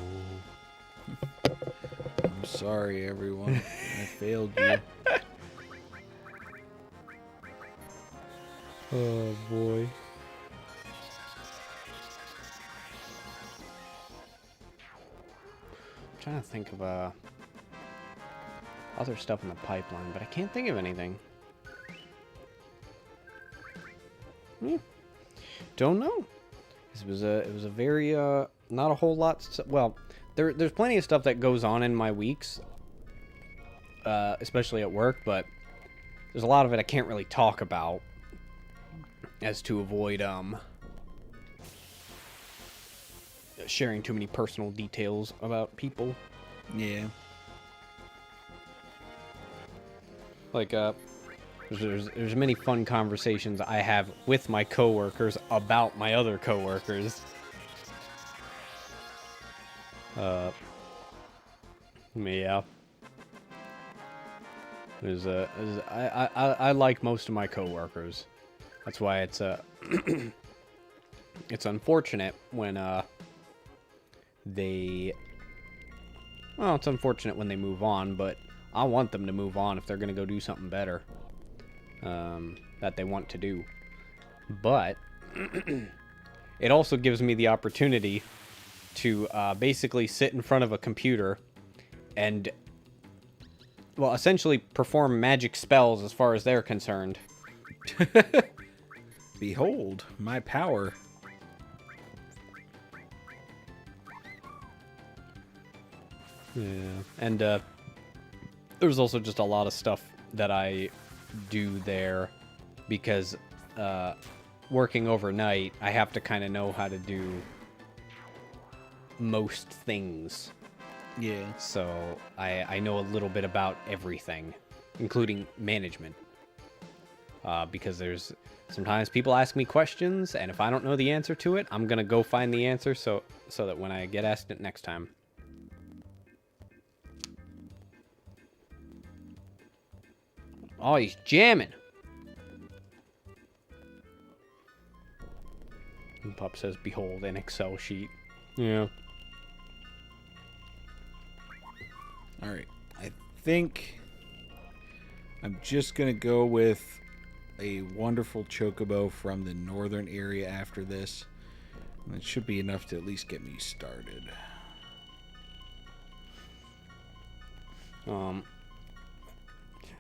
I'm sorry, everyone. I failed you. Oh, boy. I'm trying to think of other stuff in the pipeline, but I can't think of anything. Don't know. It was a very not a whole lot. Well, there's plenty of stuff that goes on in my weeks, especially at work, but there's a lot of it I can't really talk about, as to avoid sharing too many personal details about people. Yeah. Like, there's many fun conversations I have with my coworkers about my other coworkers. Yeah. I like most of my coworkers. That's why it's it's unfortunate when it's unfortunate when they move on, but I want them to move on if they're gonna go do something better that they want to do. But it also gives me the opportunity to basically sit in front of a computer and, well, essentially perform magic spells as far as they're concerned. Behold, my power. Yeah. And there's also just a lot of stuff that I do there because working overnight, I have to kind of know how to do most things. Yeah. So I know a little bit about everything, including management. Because there's sometimes people ask me questions, and if I don't know the answer to it, I'm gonna go find the answer so that when I get asked it next time. Oh, he's jamming. And Pup says, "Behold an Excel sheet." Yeah. All right. I think I'm just going to go with a wonderful chocobo from the northern area after this. And it should be enough to at least get me started.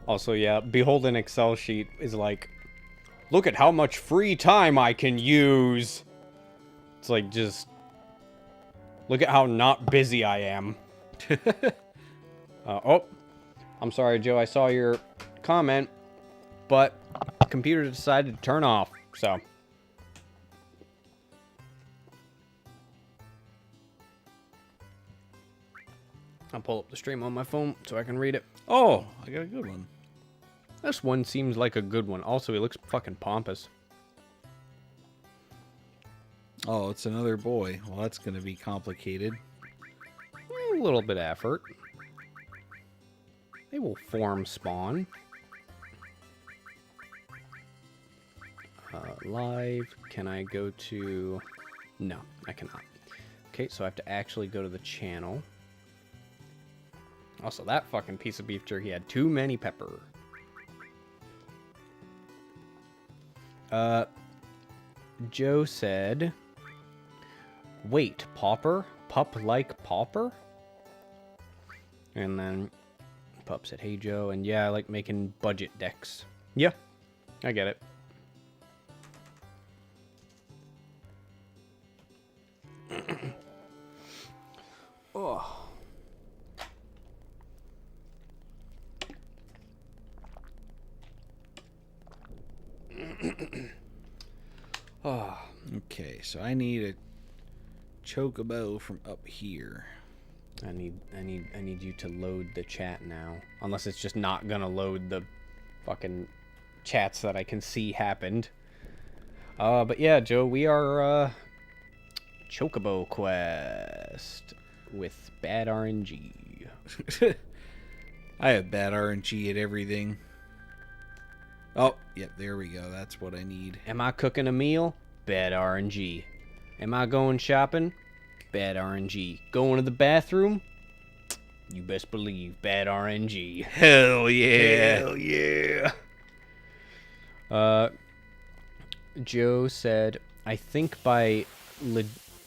Also, yeah, behold an Excel sheet is like, look at how much free time I can use. It's like, just look at how not busy I am. Oh, I'm sorry, Joe. I saw your comment, but the computer decided to turn off, so. I'll pull up the stream on my phone so I can read it. Oh, I got a good one. This one seems like a good one. Also, he looks fucking pompous. Oh, it's another boy. Well, that's going to be complicated. A little bit of effort. They will form spawn. Live. Can I go to... No, I cannot. Okay, so I have to actually go to the channel. Also, that fucking piece of beef jerky had too many pepper. Joe said... Wait, Pauper? Pup-like Pauper? And then Pup said, hey, Joe. And yeah, I like making budget decks. Yeah, I get it. Oh. Oh. Okay, so I need a chocobo from up here. I need you to load the chat now. Unless it's just not gonna load the fucking chats that I can see happened. But yeah, Joe, we are Chocobo Quest with bad RNG. I have bad RNG at everything. Oh, yep, there we go. That's what I need. Am I cooking a meal? Bad RNG. Am I going shopping? Bad RNG. Going to the bathroom? You best believe bad RNG. Hell yeah. Hell yeah. Joe said, I think by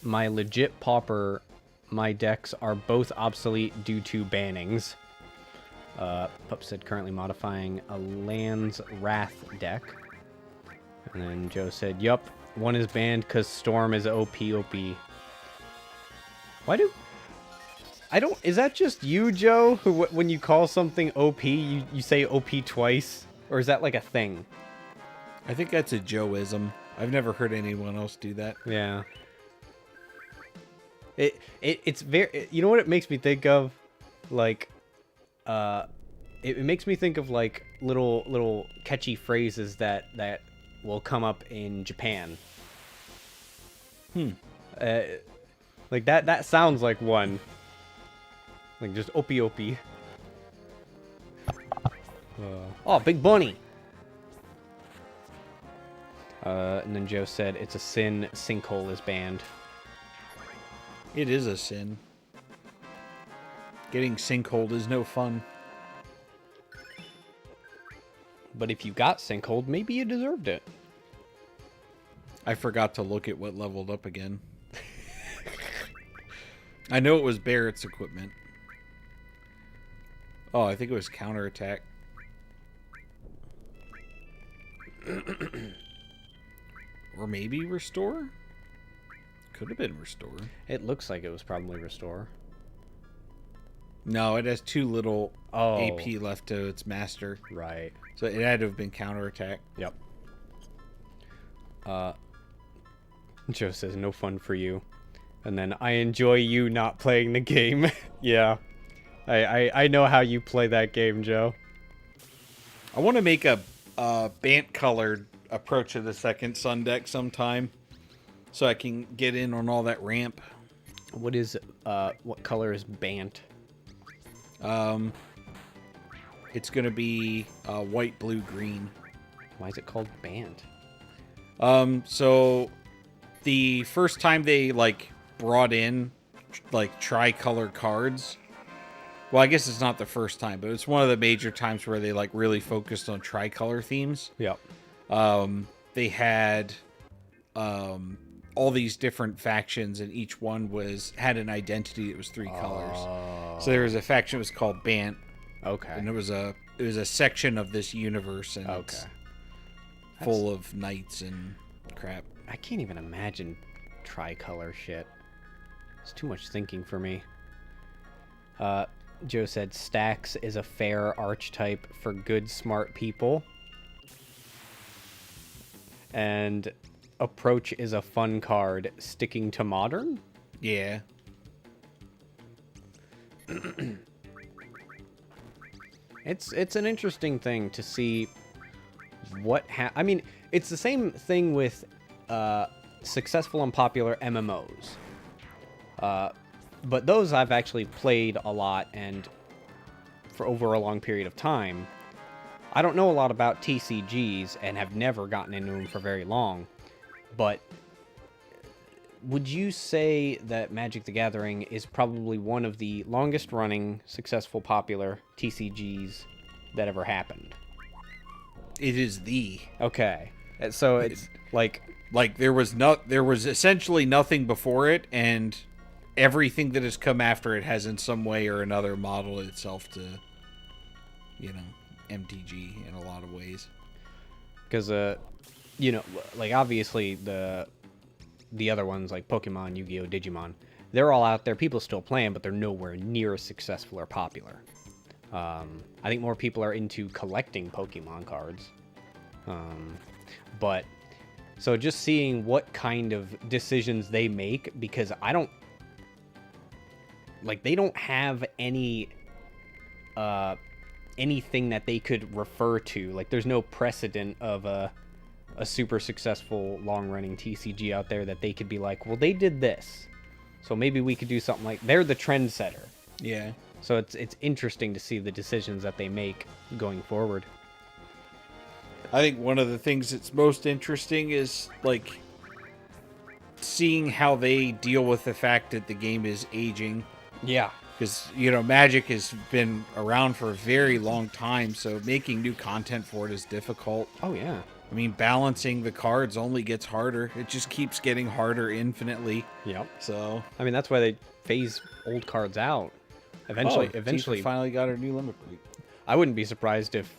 my legit pauper, my decks are both obsolete due to bannings. Pup said currently modifying a Land's Wrath deck. And then Joe said, yup, one is banned because Storm is OP. Is that just you, Joe, who when you call something OP, you say OP twice? Or is that like a thing? I think that's a Joeism. I've never heard anyone else do that. Yeah. It's very. You know what it makes me think of, like, it makes me think of like little catchy phrases that will come up in Japan. Uh, like that sounds like one. Like just opie opie. Oh, big bunny. And then Joe said it's a sin. Sinkhole is banned. It is a sin. Getting sinkholed is no fun. But if you got sinkholed, maybe you deserved it. I forgot to look at what leveled up again. I know it was Barrett's equipment. Oh, I think it was counterattack. Or maybe restore? Could have been restore. It looks like it was probably restore. No, it has too little Oh. AP left to its master. Right. So it had to have been counterattack. Yep. Joe says, no fun for you. And then, I enjoy you not playing the game. Yeah. I know how you play that game, Joe. I want to make a Bant-colored approach of the second sun deck sometime. So I can get in on all that ramp. What color is Bant? It's going to be white, blue, green. Why is it called Bant? So the first time they brought in tricolor cards. Well, I guess it's not the first time, but it's one of the major times where they really focused on tricolor themes. Yep. They had all these different factions, and each one had an identity that was 3 colors. So there was a faction that was called Bant. Okay. And it was a section of this universe, and it's full of knights and crap. I can't even imagine tricolor shit. It's too much thinking for me. Joe said Stax is a fair archetype for good, smart people. And Approach is a fun card, sticking to modern? Yeah. It's an interesting thing to see what I mean, it's the same thing with successful and popular MMOs. But those I've actually played a lot and for over a long period of time. I don't know a lot about TCGs and have never gotten into them for very long. But would you say that Magic the Gathering is probably one of the longest running, successful, popular TCGs that ever happened? It is the. Okay. So it's there was essentially nothing before it, and everything that has come after it has in some way or another modeled itself to, MTG in a lot of ways. Because, obviously the other ones like Pokemon, Yu-Gi-Oh!, Digimon, they're all out there. People still play them, but they're nowhere near as successful or popular. I think more people are into collecting Pokemon cards. But, so just seeing what kind of decisions they make, because they don't have any, anything that they could refer to. There's no precedent of a super successful long-running TCG out there that they could be like, well, they did this, so maybe we could do something like. They're the trendsetter. Yeah. So it's interesting to see the decisions that they make going forward. I think one of the things that's most interesting is seeing how they deal with the fact that the game is aging. Yeah. Because, Magic has been around for a very long time, so making new content for it is difficult. Oh, yeah. I mean, balancing the cards only gets harder. It just keeps getting harder infinitely. Yep. So, I mean, that's why they phase old cards out. Eventually, Tifa finally got her new limit break. I wouldn't be surprised if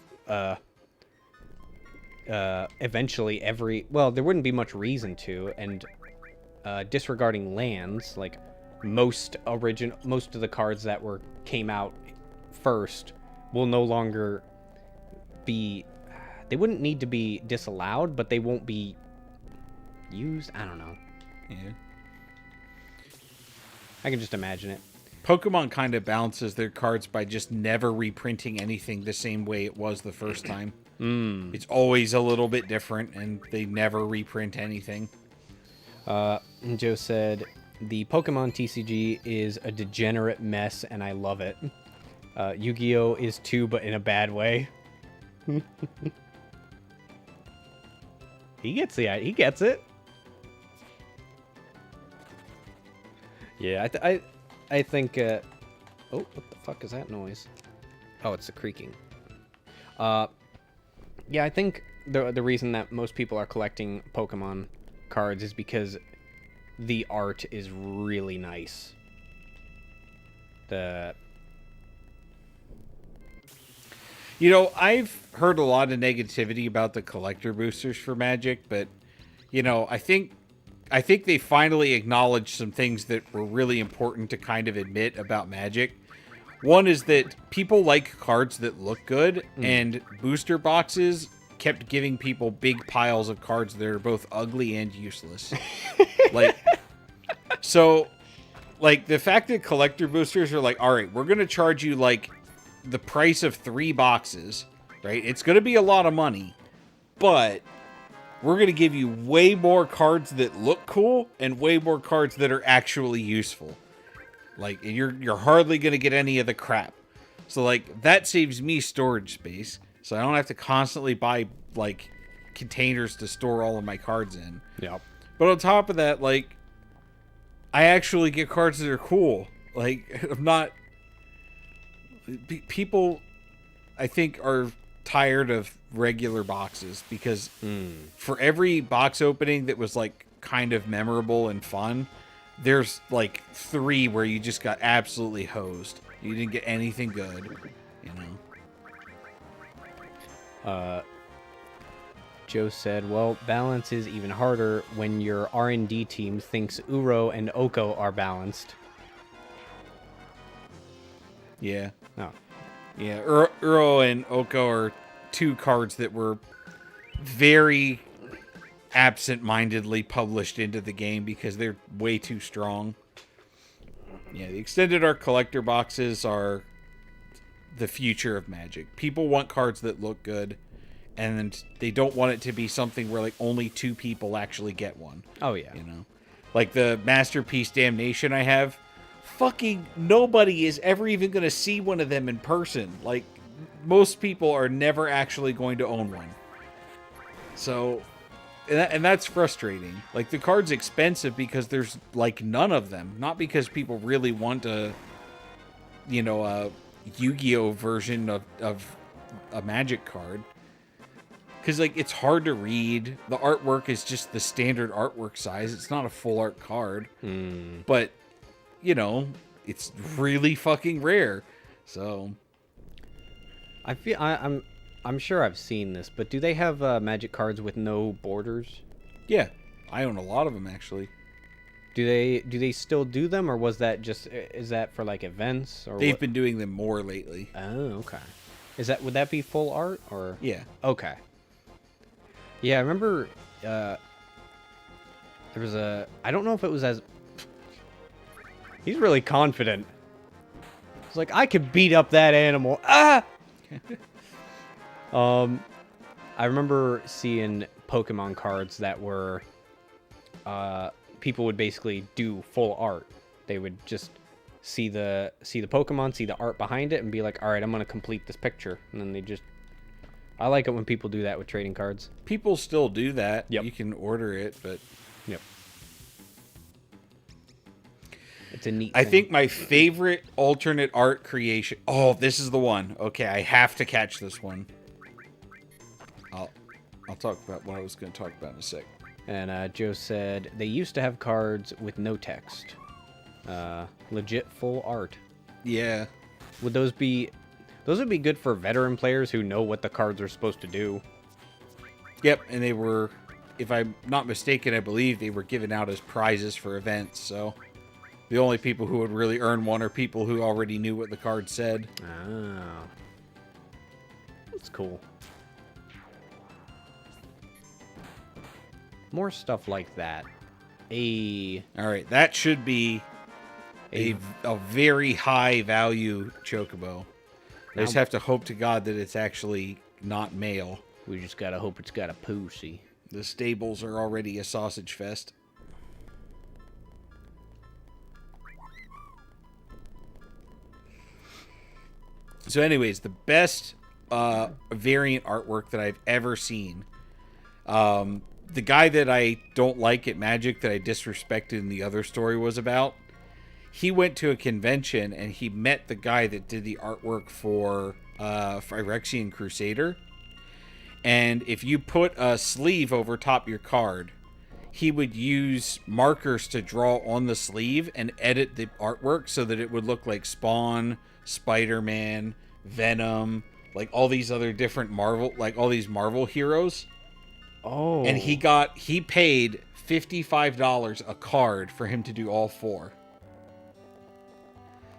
eventually there wouldn't be much reason to, and disregarding lands, most of the cards that came out first will no longer be. They wouldn't need to be disallowed, but they won't be used. I don't know. Yeah. I can just imagine it. Pokemon kind of balances their cards by just never reprinting anything the same way it was the first time. It's always a little bit different, and they never reprint anything. Joe said, the Pokemon TCG is a degenerate mess, and I love it. Yu-Gi-Oh! Is too, but in a bad way. He gets it. Yeah, I think. Oh, what the fuck is that noise? Oh, it's the creaking. Yeah, I think the reason that most people are collecting Pokemon cards is because the art is really nice. I've heard a lot of negativity about the collector boosters for Magic, but I think they finally acknowledged some things that were really important to kind of admit about Magic. One is that people like cards that look good, and booster boxes kept giving people big piles of cards that are both ugly and useless. So the fact that collector boosters are all right, we're going to charge you the price of 3 boxes, right? It's going to be a lot of money, but we're going to give you way more cards that look cool and way more cards that are actually useful. You're hardly going to get any of the crap. So that saves me storage space, so I don't have to constantly buy containers to store all of my cards in. Yep. But on top of that, I actually get cards that are cool. I'm not... People, I think, are tired of regular boxes because for every box opening that was kind of memorable and fun, there's 3 where you just got absolutely hosed. You didn't get anything good, Joe said, well, balance is even harder when your R&D team thinks Uro and Oko are balanced. Yeah. Oh. Yeah, Uro and Oko are 2 cards that were very absent-mindedly published into the game because they're way too strong. Yeah, the extended art collector boxes are the future of Magic. People want cards that look good, and they don't want it to be something where only 2 people actually get one. Oh, yeah. The Masterpiece Damnation I have, fucking nobody is ever even going to see one of them in person. Most people are never actually going to own one. So, and that's frustrating. The card's expensive because there's none of them, not because people really want a Yu-Gi-Oh version of a Magic card. Because it's hard to read. The artwork is just the standard artwork size. It's not a full art card. But it's really fucking rare. So I feel I'm sure I've seen this, but do they have Magic cards with no borders? Yeah, I own a lot of them actually. Do they still do them, or is that for events or They've what? been doing them more lately. Oh, okay. Would that be full art or? Yeah. Okay. Yeah, I remember there was I don't know if it was as... He's really confident. It's I could beat up that animal. Ah! I remember seeing Pokemon cards that were people would basically do full art. They would just see the Pokemon, see the art behind it, and be all right, I'm gonna complete this picture, and then they just... I like it when people do that with trading cards. People still do that. Yep. You can order it, but... Yep. It's a neat I thing. think my favorite alternate art creation... Oh, this is the one. Okay, I have to catch this one. I'll talk about what I was going to talk about in a sec. And Joe said, they used to have cards with no text. Legit full art. Yeah. Would those be... Those would be good for veteran players who know what the cards are supposed to do. Yep, and they were, if I'm not mistaken, I believe they were given out as prizes for events, so the only people who would really earn one are people who already knew what the card said. Oh. That's cool. More stuff like that. Alright, that should be a very high value chocobo. I just have to hope to God that it's actually not male. We just gotta hope it's got a pussy. The stables are already a sausage fest. So anyways, the best variant artwork that I've ever seen. The guy that I don't like at Magic that I disrespected in the other story was about, he went to a convention and he met the guy that did the artwork for Phyrexian Crusader. And if you put a sleeve over top your card, he would use markers to draw on the sleeve and edit the artwork so that it would look like Spawn, Spider-Man, Venom, like all these other different Marvel, like all these Marvel heroes. Oh. And he paid $55 a card for him to do all 4.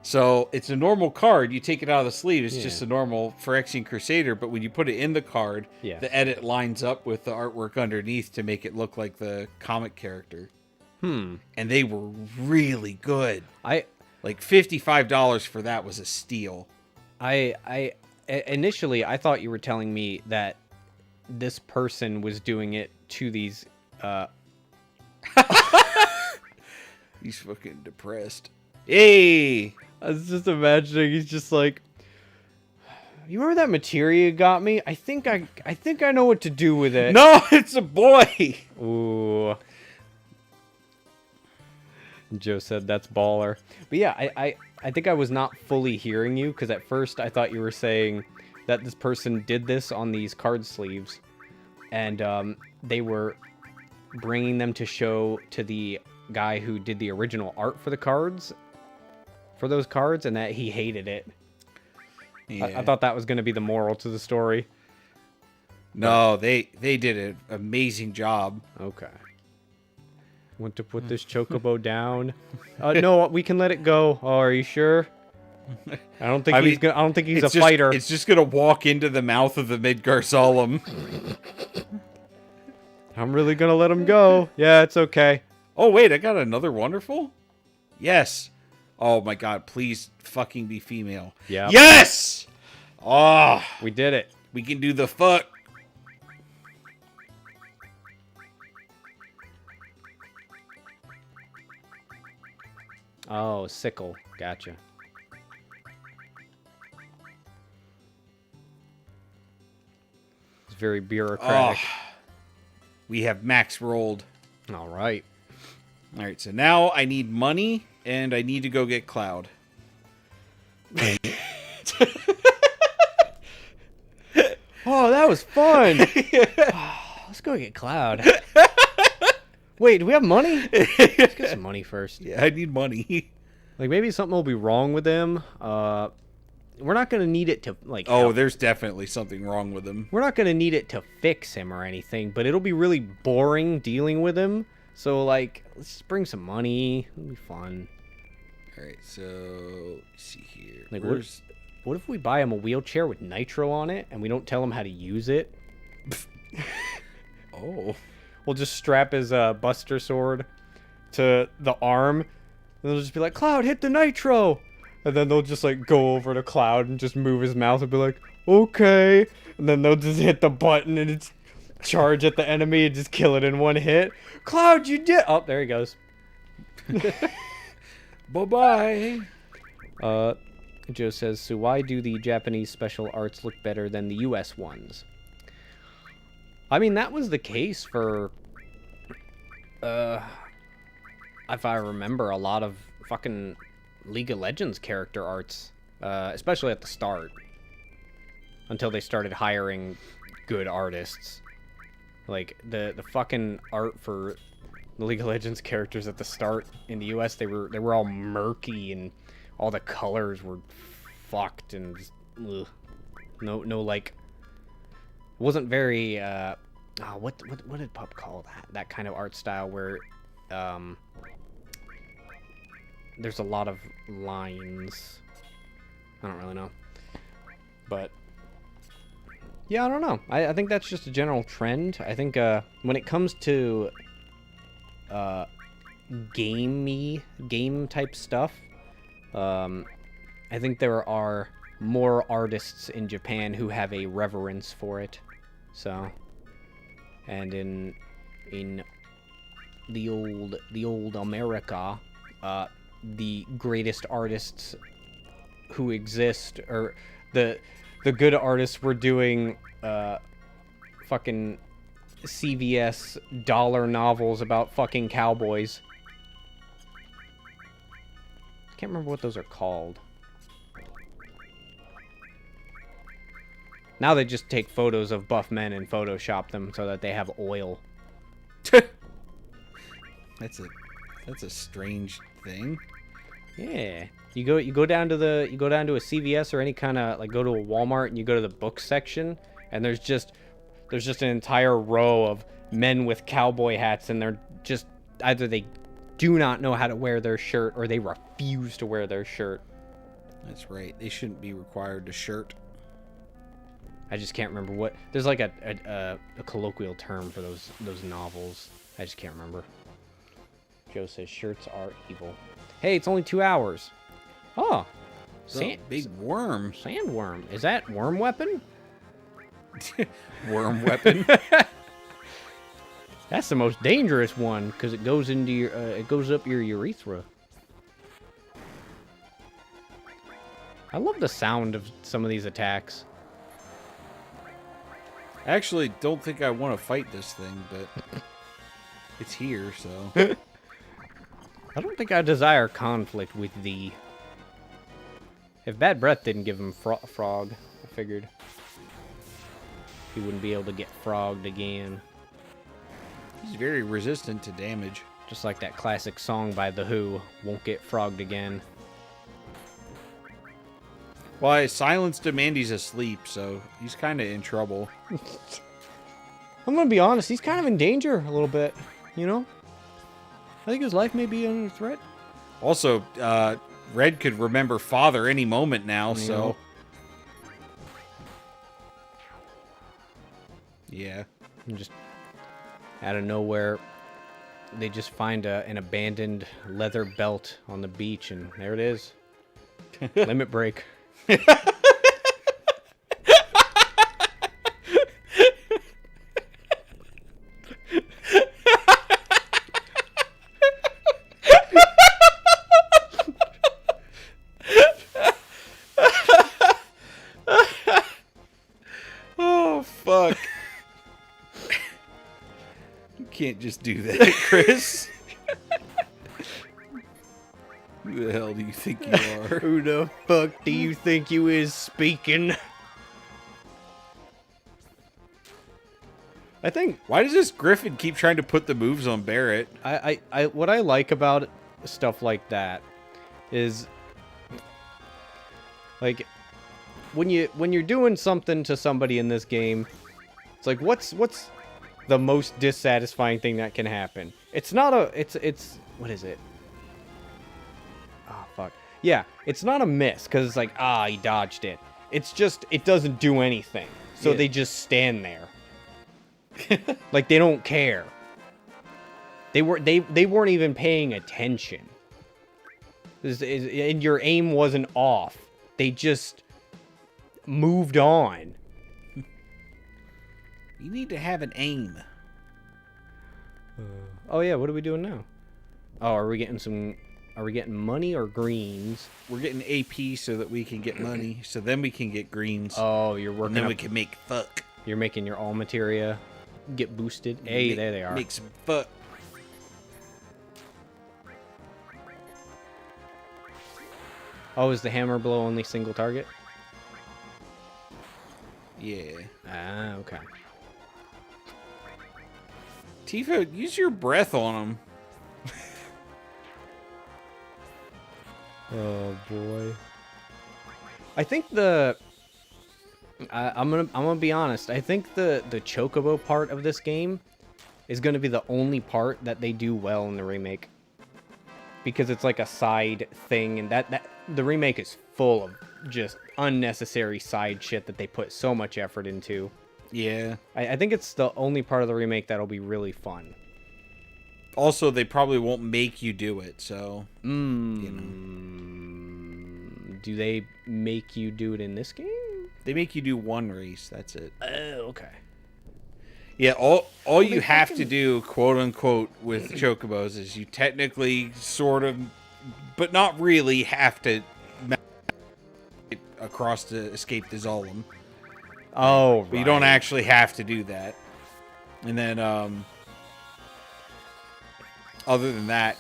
So it's a normal card. You take it out of the sleeve. It's just a normal Phyrexian Crusader. But when you put it in the card, the edit lines up with the artwork underneath to make it look like the comic character. And they were really good. Like $55 for that was a steal. Initially, I thought you were telling me that this person was doing it to these... He's fucking depressed. Hey! I was just imagining he's just like, you remember that materia you got me? I think I know what to do with it. No, it's a boy! Ooh. Joe said that's baller. But yeah, I think I was not fully hearing you, because at first I thought you were saying that this person did this on these card sleeves, and they were bringing them to show to the guy who did the original art for the cards, for those cards, and that he hated it. Yeah. I thought that was going to be the moral to the story. No, they did an amazing job. Okay. Want to put this chocobo down? No, we can let it go. Oh, are you sure? I don't think he's a fighter. It's just gonna walk into the mouth of the Midgar Solemn. I'm really gonna let him go. Yeah, it's okay. Oh wait, I got another wonderful. Yes. Oh my God! Please fucking be female. Yeah. Yes. Oh, we did it. We can do the fuck. Oh, sickle. Gotcha. It's very bureaucratic. Oh, we have max rolled. All right. All right, so now I need money, and I need to go get Cloud. Oh, that was fun. Let's go get Cloud. Wait, do we have money? Let's get some money first. Yeah, I need money. Like, maybe something will be wrong with him. We're not going to need it to, like... Oh, help. There's definitely something wrong with him. We're not going to need it to fix him or anything, but it'll be really boring dealing with him. So, like, let's just bring some money. It'll be fun. All right, so let's see here. Like, what if we buy him a wheelchair with nitro on it, and we don't tell him how to use it? Oh. We'll just strap his Buster Sword to the arm, and they'll just be like, Cloud, hit the nitro! And then they'll just, like, go over to Cloud and just move his mouth and be like, okay. And then they'll just hit the button and it's charge at the enemy and just kill it in one hit. Cloud, you did... Oh, there he goes. Bye-bye. Joe says, so why do the Japanese special arts look better than the US ones? I mean, that was the case for... if I remember, a lot of fucking League of Legends character arts. Especially at the start. Until they started hiring good artists. Like, the fucking art for the League of Legends characters at the start in the US, they were all murky and all the colors were fucked and just, ugh. No, like, it wasn't very, what did Pup call that kind of art style where, there's a lot of lines. I don't really know. But, yeah, I don't know. I think that's just a general trend. I think, when it comes to, game-type stuff, I think there are more artists in Japan who have a reverence for it. So, and in the old America, the greatest artists who exist, or the good artists, were doing fucking CVS dollar novels about fucking cowboys. Can't remember what those are called. Now they just take photos of buff men and Photoshop them so that they have oil. That's a strange thing. Yeah. You go down to a CVS or any kind of, like, go to a Walmart and you go to the book section, and there's just an entire row of men with cowboy hats, and they're just either they do not know how to wear their shirt or they refuse to wear their shirt. That's right. They shouldn't be required to shirt. I just can't remember what. There's like a colloquial term for those novels. I just can't remember. Joe says shirts are evil. Hey, it's only 2 hours. Oh, Big worm. Sandworm. Is that worm weapon? Worm weapon. That's the most dangerous one because it goes into your it goes up your urethra. I love the sound of some of these attacks. I actually don't think I want to fight this thing, but it's here, so. I don't think I desire conflict with thee. If Bad Breath didn't give him frog, I figured he wouldn't be able to get frogged again. He's very resistant to damage. Just like that classic song by The Who, Won't Get Frogged Again. Well, I silenced him and he's asleep, so he's kind of in trouble. I'm gonna be honest, he's kind of in danger a little bit, you know? I think his life may be under threat. Also, Red could remember Father any moment now, so... Yeah. And just out of nowhere, they just find an abandoned leather belt on the beach, and there it is. Limit break. Oh, fuck. You can't just do that, Chris. Who the hell do you think you are? Who the fuck do you think you is speaking? I think Why does this Griffin keep trying to put the moves on Barrett? I what I like about stuff like that is, like, when you're doing something to somebody in this game, it's like what's the most dissatisfying thing that can happen? It's not a it's what is it? Oh fuck. Yeah, it's not a miss cuz it's like, he dodged it. It's just it doesn't do anything. So they just stand there. Like they don't care. They weren't even paying attention. And your aim wasn't off. They just moved on. You need to have an aim. Oh yeah, what are we doing now? Oh, are we getting money or greens? We're getting AP so that we can get money, so then we can get greens. Oh, you're working. And then we can make fuck. You're making your all materia get boosted. Hey, there they are. Make some fuck. Oh, is the hammer blow only single target? Yeah. Ah, okay. Tifa, use your breath on him. Oh boy. I think I'm gonna be honest. I think the chocobo part of this game is gonna be the only part that they do well in the remake, because it's like a side thing, and that the remake is full of just unnecessary side shit that they put so much effort into. Yeah. I think it's the only part of the remake that'll be really fun. Also, they probably won't make you do it, so... You know. Do they make you do it in this game? They make you do one race, that's it. Oh, okay. Yeah, all you have to do, quote-unquote, with Chocobos is you technically, sort of, but not really, have to across to escape the Zolom. Oh, But you don't actually have to do that. And then, other than that,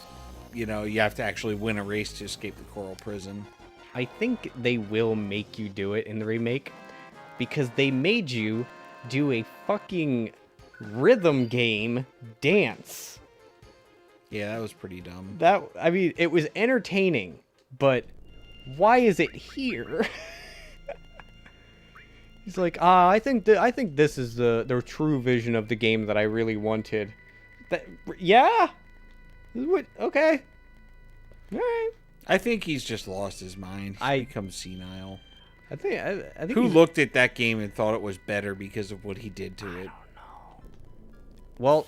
you know, you have to actually win a race to escape the Coral Prison. I think they will make you do it in the remake because they made you do a fucking rhythm game dance. Yeah, that was pretty dumb. I mean, it was entertaining, but why is it here? He's like, I think this is the true vision of the game that I really wanted. Yeah? What? Okay. All right. I think he's just lost his mind. He's become senile. I think Who looked at that game and thought it was better because of what he did to it? Well,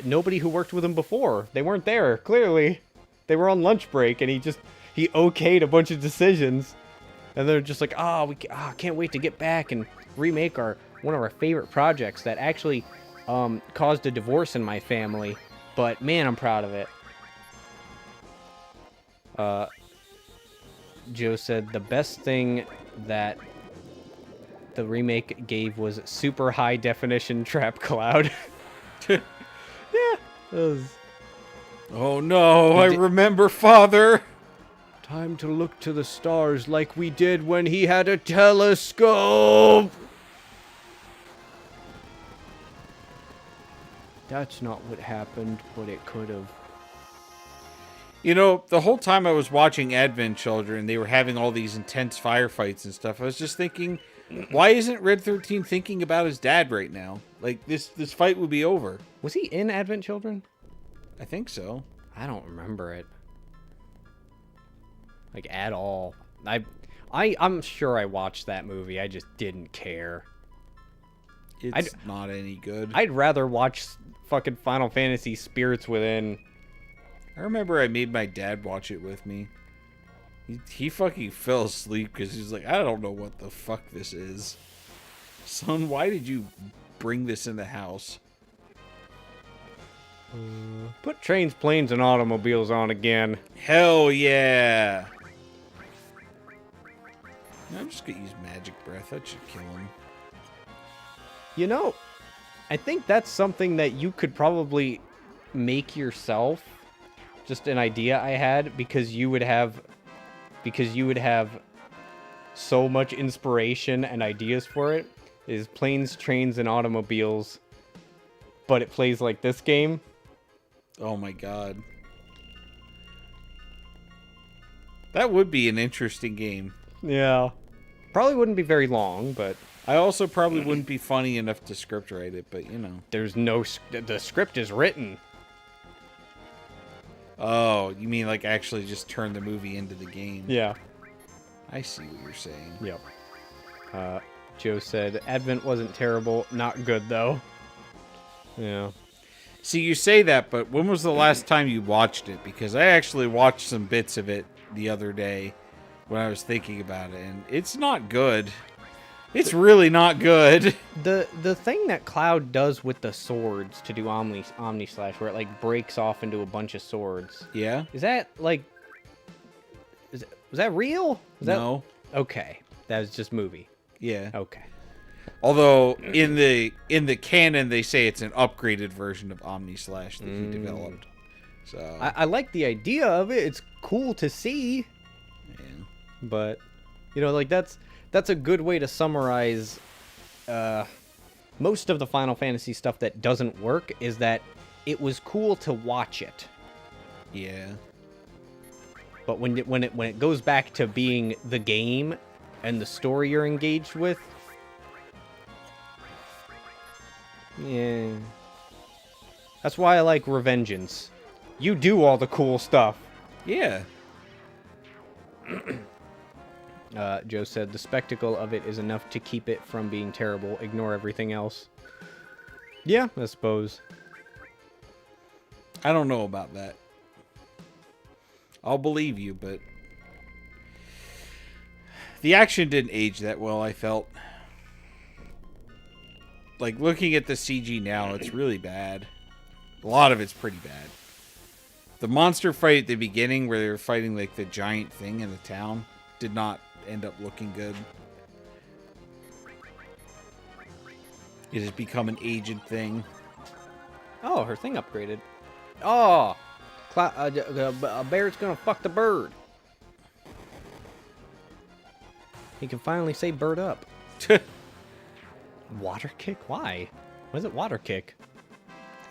nobody who worked with him before. They weren't there, clearly. They were on lunch break, and he okayed a bunch of decisions. And they're just like, can't wait to get back and remake one of our favorite projects that actually caused a divorce in my family. But, man, I'm proud of it. Joe said the best thing that the remake gave was super high definition trap cloud. Yeah. Oh no, I remember Father. Time to look to the stars like we did when he had a telescope. That's not what happened, but it could have. You know, the whole time I was watching Advent Children, they were having all these intense firefights and stuff. I was just thinking, why isn't Red 13 thinking about his dad right now? Like, this fight would be over. Was he in Advent Children? I think so. I don't remember it. Like, at all. I'm sure I watched that movie. I just didn't care. It's not any good. I'd rather watch fucking Final Fantasy Spirits Within. I remember I made my dad watch it with me. He fucking fell asleep because he's like, I don't know what the fuck this is. Son, why did you bring this in the house? Put trains, planes, and automobiles on again. Hell yeah. I'm just gonna use magic breath. That should kill him. You know, I think that's something that you could probably make yourself. Just an idea I had, because you would have so much inspiration and ideas for it, is planes, trains, and automobiles, but it plays like this game. Oh my god. That would be an interesting game. Yeah. Probably wouldn't be very long, but... I also probably wouldn't be funny enough to script write it, but you know. The script is written. Oh, you mean like actually just turn the movie into the game? Yeah. I see what you're saying. Yep. Joe said, Advent wasn't terrible, not good though. Yeah. See, you say that, but when was the last time you watched it? Because I actually watched some bits of it the other day when I was thinking about it, and it's not good. It's really not good. The thing that Cloud does with the swords to do Omni Slash, where it like breaks off into a bunch of swords. Yeah. Is that like? Was that real? No. Okay, that was just movie. Yeah. Okay. Although in the canon they say it's an upgraded version of Omni Slash that he developed. So I like the idea of it. It's cool to see. Yeah. But you know, like that's a good way to summarize most of the Final Fantasy stuff that doesn't work, is that it was cool to watch it. Yeah. But when it goes back to being the game and the story you're engaged with, yeah. That's why I like Revengeance. You do all the cool stuff. Yeah. Joe said, the spectacle of it is enough to keep it from being terrible. Ignore everything else. Yeah, I suppose. I don't know about that. I'll believe you, but the action didn't age that well, I felt. Like, looking at the CG now, it's really bad. A lot of it's pretty bad. The monster fight at the beginning, where they were fighting, like, the giant thing in the town, did not end up looking good. It has become an aged thing. Oh, her thing upgraded. Oh! Barrett's gonna fuck the bird. He can finally say bird up. Water kick? Why? Why is it water kick?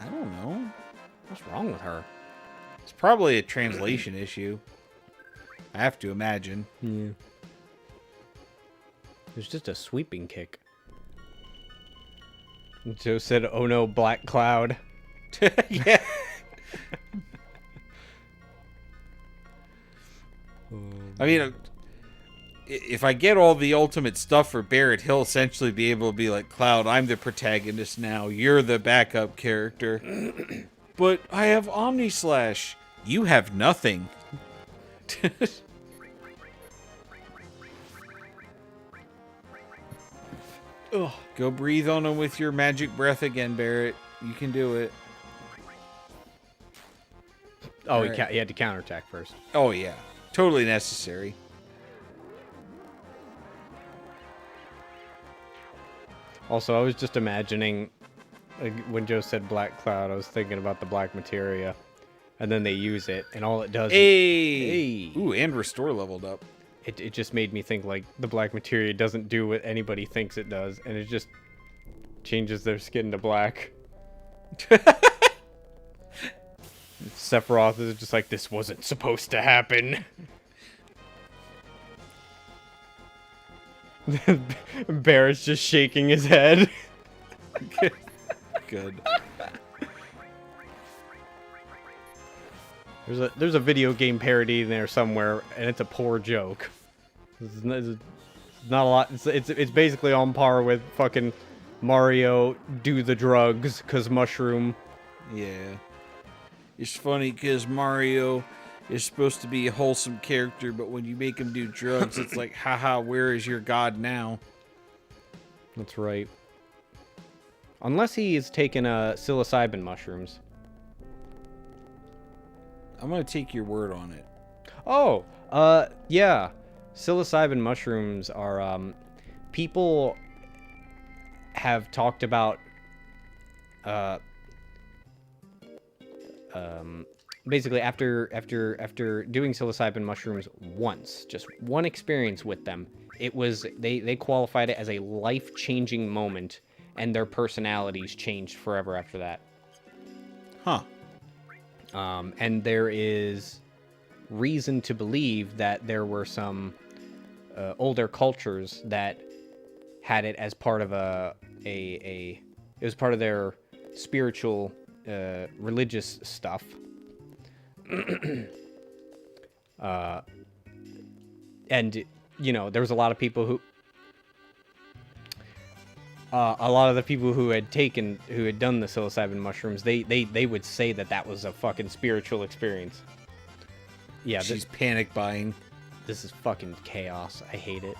I don't know. What's wrong with her? It's probably a translation issue. I have to imagine. Yeah. It was just a sweeping kick. Joe said, "Oh no, black cloud." Yeah. I mean, if I get all the ultimate stuff for Barrett, he'll essentially be able to be like, Cloud, I'm the protagonist now. You're the backup character. But I have Omni Slash. You have nothing. Ugh. Go breathe on him with your magic breath again, Barrett. You can do it. Oh, Right. he had to counterattack first. Oh, yeah. Totally necessary. Also, I was just imagining, like, when Joe said black cloud, I was thinking about the black materia. And then they use it, and all it does Hey! is... Ooh, and restore leveled up. It just made me think, like, the black materia doesn't do what anybody thinks it does, and it just changes their skin to black. Sephiroth is just like, this wasn't supposed to happen. Barrett's just shaking his head. Good. There's a video game parody in there somewhere, and it's a poor joke. It's not a lot. It's basically on par with fucking Mario do the drugs, 'cause mushroom. Yeah. It's funny because Mario is supposed to be a wholesome character, but when you make him do drugs, it's like, haha, where is your god now? That's right. Unless he is taking psilocybin mushrooms. I'm going to take your word on it. Oh, yeah. Psilocybin mushrooms are, people have talked about, basically after doing psilocybin mushrooms once, just one experience with them, it was, they qualified it as a life-changing moment, and their personalities changed forever after that. Huh. And there is reason to believe that there were some older cultures that had it as part of it was part of their spiritual religious stuff. And you know, there was a lot of people who a lot of the people who had done the psilocybin mushrooms, they would say that was a fucking spiritual experience. Yeah, She's panic buying. This is fucking chaos. I hate it.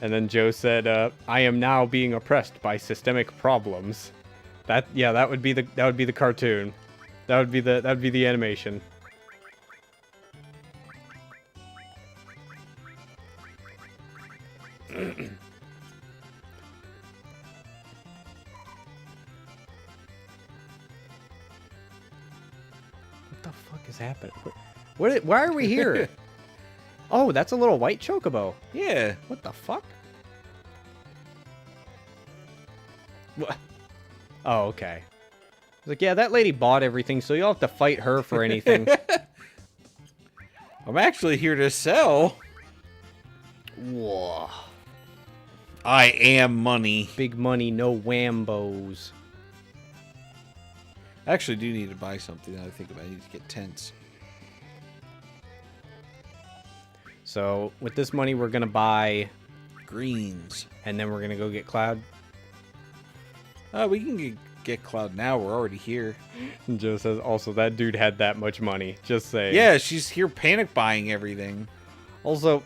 And then Joe said, "I am now being oppressed by systemic problems." That would be the cartoon. That would be the animation. What the fuck is happening? Why are we here? Oh, that's a little white chocobo. Yeah. What the fuck? What? Oh, okay. Like, yeah, that lady bought everything, so you'll have to fight her for anything. I'm actually here to sell. Whoa. I am money. Big money, no whambos. I actually do need to buy something that I think about. I need to get tents. So, with this money, we're going to buy... Greens. And then we're going to go get Cloud. We can get get Cloud now. We're already here. And Joe says, also, that dude had that much money. Just saying. Yeah, she's here panic buying everything. Also,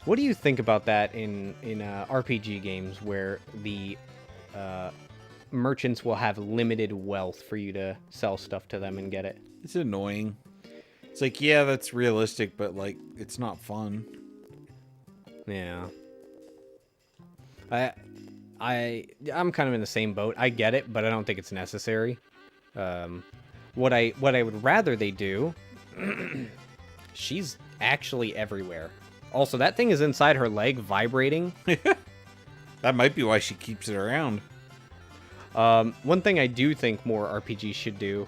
what do you think about that in RPG games where the merchants will have limited wealth for you to sell stuff to them and get it? It's annoying. It's like, yeah, that's realistic, but like, it's not fun. Yeah. I'm kind of in the same boat. I get it, but I don't think it's necessary. What I would rather they do. She's actually everywhere. Also, that thing is inside her leg, vibrating. That might be why she keeps it around. One thing I do think more RPGs should do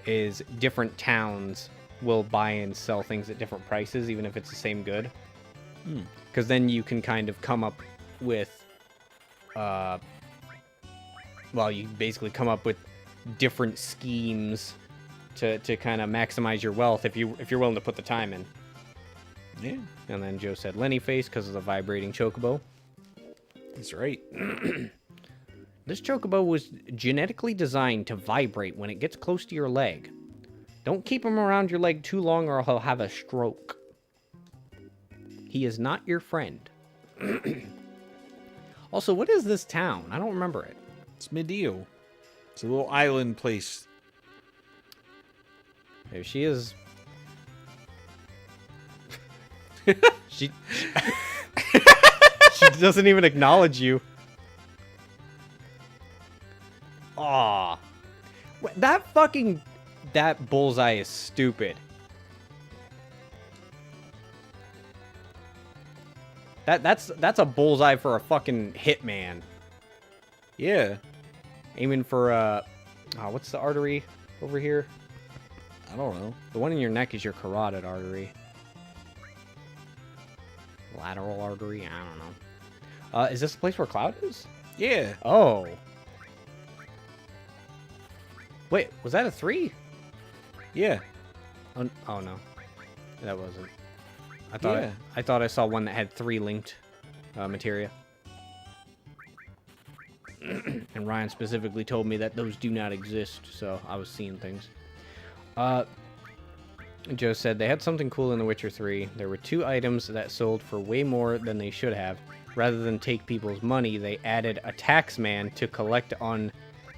is different towns will buy and sell things at different prices, even if it's the same good. Because then you can kind of come up with, well, you basically come up with different schemes to kind of maximize your wealth if you're willing to put the time in. Yeah. And then Joe said Lenny face because of the vibrating chocobo. That's right. This chocobo was genetically designed to vibrate when it gets close to your leg. Don't keep him around your leg too long or he'll have a stroke. He is not your friend. Also, what is this town? I don't remember it. It's Medio. It's a little island place. There she is. She doesn't even acknowledge you. Aw. That bullseye is stupid. That's a bullseye for a fucking hitman. Yeah. Aiming for what's the artery over here? I don't know. The one in your neck is your carotid artery. Lateral artery? I don't know. Is this the place where Cloud is? Yeah. Oh. Wait, was that a 3? Yeah. Oh no. That wasn't. Yeah. I thought I saw one that had 3 linked materia. And Ryan specifically told me that those do not exist, so I was seeing things. Joe said they had something cool in The Witcher 3. There were 2 items that sold for way more than they should have. Rather than take people's money, they added a taxman to collect on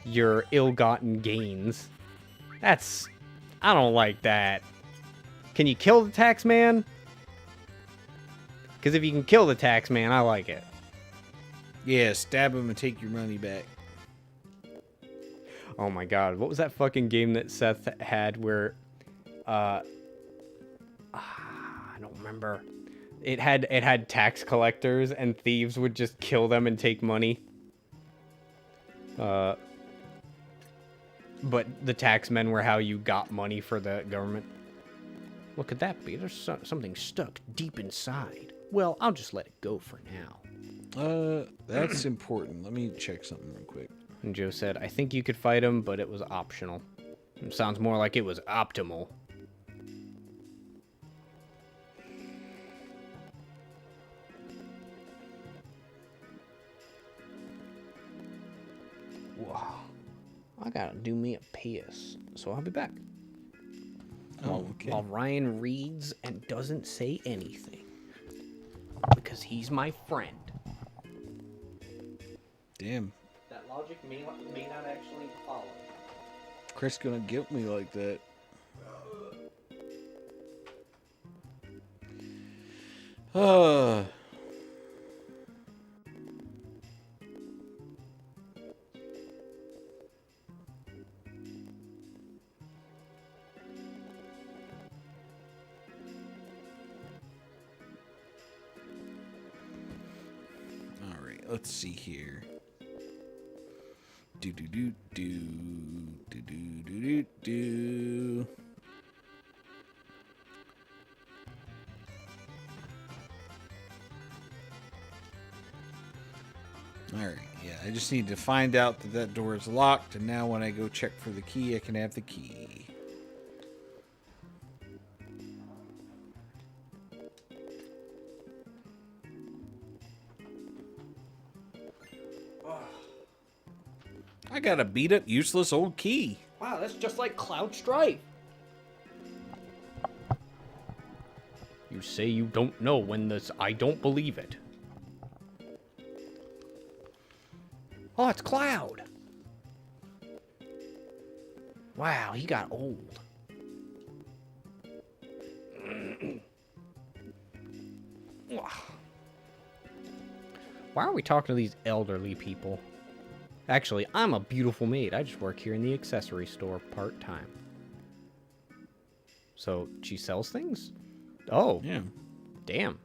your ill-gotten gains. I don't like that. Can you kill the taxman? Because if you can kill the taxman, I like it. Yeah, stab him and take your money back. Oh my god, what was that fucking game that Seth had where I don't remember. It had tax collectors and thieves would just kill them and take money. But the taxmen were how you got money for the government. What could that be? There's something stuck deep inside. Well, I'll just let it go for now. That's important. Let me check something real quick. And Joe said, I think you could fight him, but it was optional. It sounds more like it was optimal. Whoa. I gotta do me a piss, so I'll be back. While Ryan reads and doesn't say anything. Because he's my friend. Damn. That logic may not actually follow. Chris gonna guilt me like that. Alright, let's see here. Do do do do do do do do. Alright, yeah, I just need to find out that that door is locked, and now when I go check for the key, I can have the key. I got a beat up, useless old key. Wow, that's just like Cloud Strife. You say you don't know when this... I don't believe it. Oh, it's Cloud. Wow, he got old. Why are we talking to these elderly people? Actually, I'm a beautiful maid. I just work here in the accessory store part-time. So, she sells things? Oh. Yeah. Damn.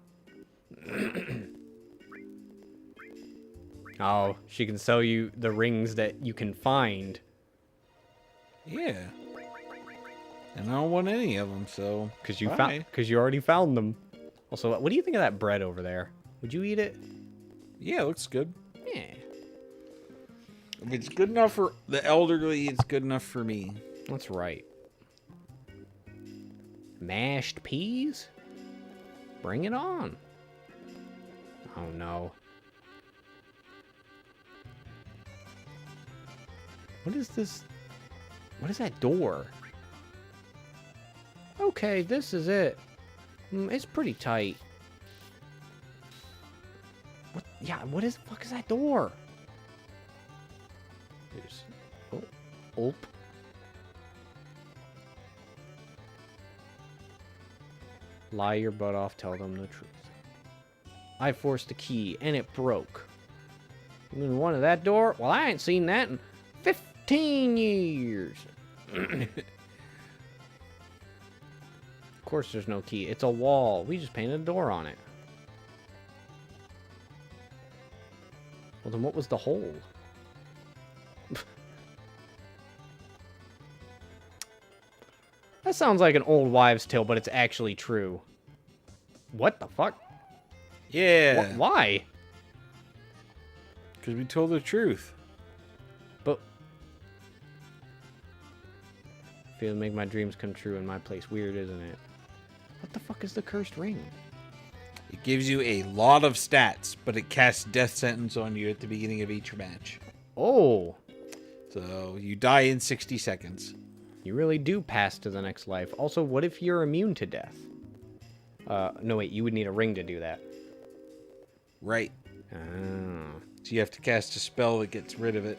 Oh, she can sell you the rings that you can find. Yeah. And I don't want any of them, so... Because you already found them. Also, what do you think of that bread over there? Would you eat it? Yeah, it looks good. Yeah. If it's good enough for the elderly, it's good enough for me. That's right. Mashed peas? Bring it on. Oh, no. What is this? What is that door? Okay, this is it. It's pretty tight. What? Yeah, what is the fuck is that door? There's... Oh. Oop. Lie your butt off, tell them the truth. I forced the key, and it broke. You wanted that door? Well, I ain't seen that in 15 years. Of course there's no key. It's a wall. We just painted a door on it. Well, then what was the hole? That sounds like an old wives' tale, but it's actually true. What the fuck? Yeah. Why? Because we told the truth. But... Feel make my dreams come true in my place. Weird, isn't it? What the fuck is the cursed ring? It gives you a lot of stats, but it casts death sentence on you at the beginning of each match. Oh! So, you die in 60 seconds. You really do pass to the next life. Also, what if you're immune to death? No, wait, you would need a ring to do that. Right. Oh. So you have to cast a spell that gets rid of it.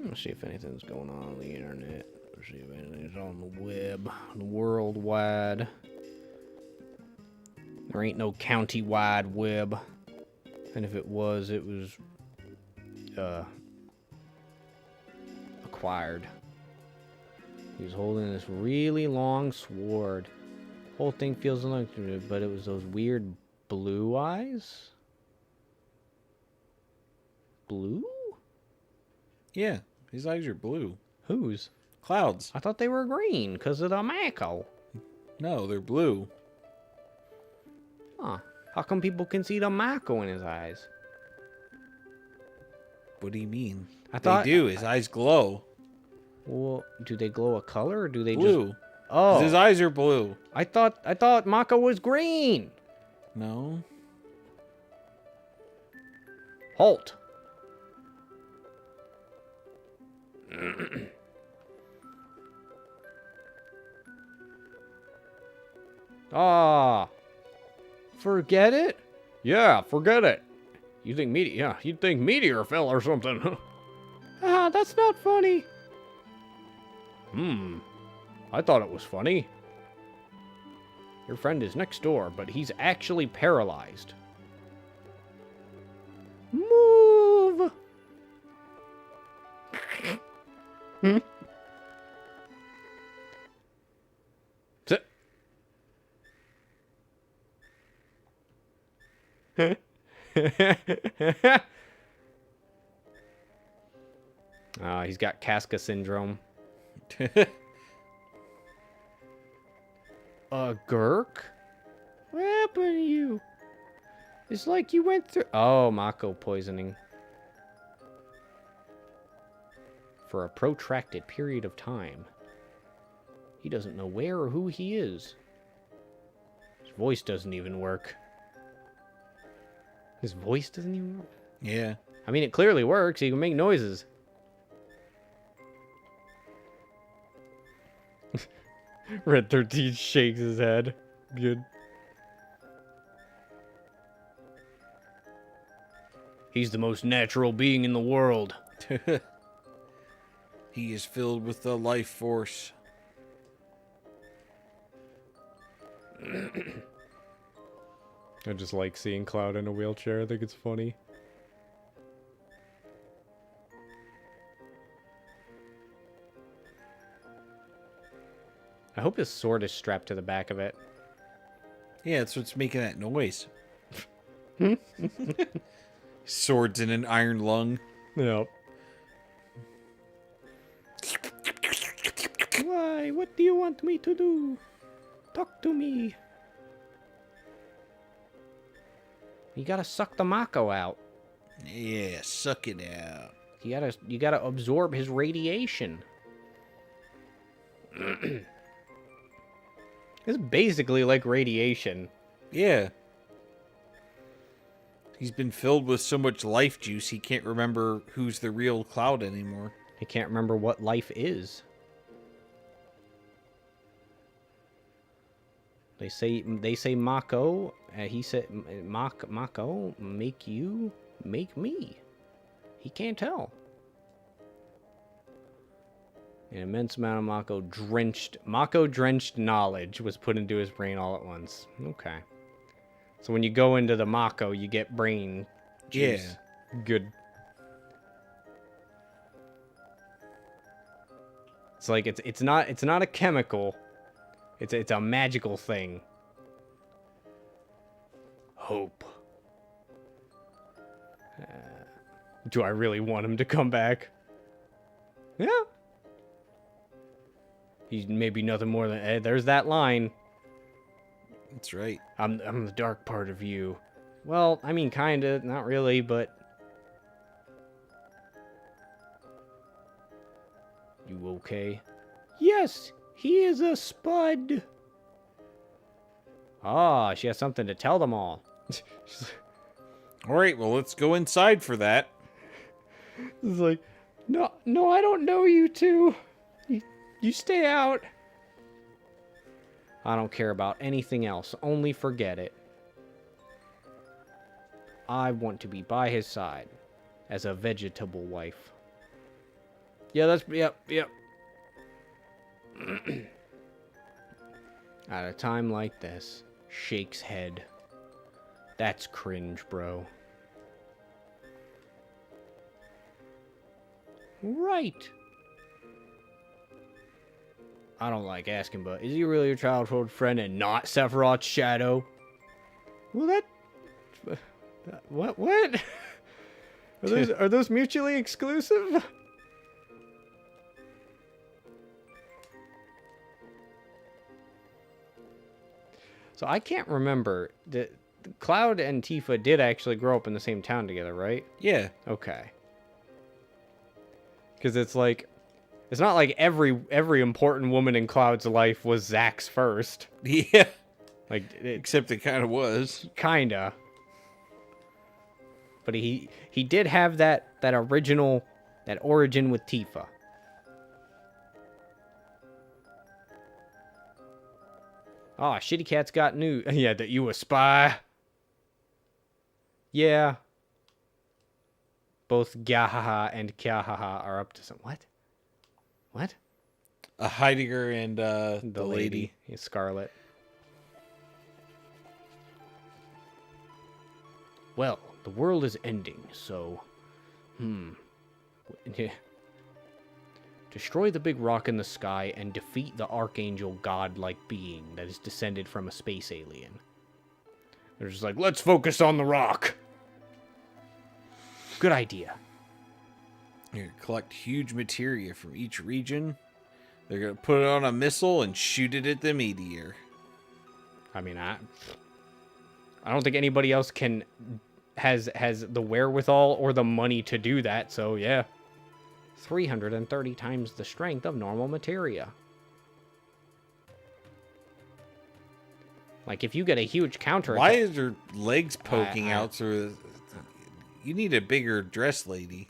Let's see if anything's going on the internet. Let's see if anything's on the web. The worldwide. There ain't no county-wide web. And if it was acquired. He was holding this really long sword. Whole thing feels like, but it was those weird blue eyes? Blue? Yeah, his eyes are blue. Whose? Cloud's. I thought they were green because of the Mako. No, they're blue. Huh. How come people can see the Mako in his eyes? What do you mean? I thought they do. His eyes glow. Well, do they glow a color or do they Blue. just... Oh. 'Cause his eyes are blue. I thought Mako was green. No. Halt. Ah. Forget it? Yeah, forget it. You think you'd think meteor fell or something. Ah, that's not funny. I thought it was funny. Your friend is next door, but he's actually paralyzed. Move! He's got Casca syndrome. A Gurk? What happened to you? It's like you went through... Oh, Mako poisoning. For a protracted period of time. He doesn't know where or who he is. His voice doesn't even work. His voice doesn't even work. Yeah. I mean, it clearly works. He can make noises. Red 13 shakes his head. Good. He's the most natural being in the world. He is filled with the life force. I just like seeing Cloud in a wheelchair. I think it's funny. I hope his sword is strapped to the back of it. Yeah, that's what's making that noise. Swords in an iron lung. Yep. Why? What do you want me to do? Talk to me. You gotta suck the Mako out. Yeah, suck it out. You gotta absorb his radiation. It's basically like radiation. Yeah. He's been filled with so much life juice, he can't remember who's the real Cloud anymore. He can't remember what life is. They say Mako. He said Mako make you make me. He can't tell. An immense amount of Mako drenched knowledge was put into his brain all at once. Okay. So when you go into the Mako, you get brain juice. Yeah. Good. It's like it's not a chemical. It's a magical thing. Hope. Do I really want him to come back? Yeah. He's maybe nothing more than... there's that line. That's right. I'm the dark part of you. Well, I mean, kinda. Not really, but... You okay? Yes, he is a spud. Ah, she has something to tell them all. All right, well, let's go inside for that. It's like, no, I don't know you two. You stay out. I don't care about anything else. Only forget it. I want to be by his side as a vegetable wife. Yeah, yep. At a time like this, shakes head. That's cringe, bro. Right. I don't like asking, but is he really your childhood friend and not Sephiroth's shadow? Well, What? Are those mutually exclusive? So I can't remember. Cloud and Tifa did actually grow up in the same town together, right? Yeah. Okay. Because it's like... It's not like every important woman in Cloud's life was Zack's first. Yeah. Like except it kind of was. Kinda. But he did have that origin with Tifa. Oh, Shitty Cat's got news. Yeah, that you a spy. Yeah. Both Gahaha and Kyahaha are up to some... What? Heidegger and the lady. Scarlet. Well, the world is ending, so... Destroy the big rock in the sky and defeat the archangel god-like being that is descended from a space alien. They're just like, let's focus on the rock! Good idea. You're going to collect huge materia from each region. They're going to put it on a missile and shoot it at the meteor. I mean, I don't think anybody else has the wherewithal or the money to do that, so yeah. 330 times the strength of normal materia. Like, if you get a huge counter... Why is her legs poking out through You need a bigger dress lady.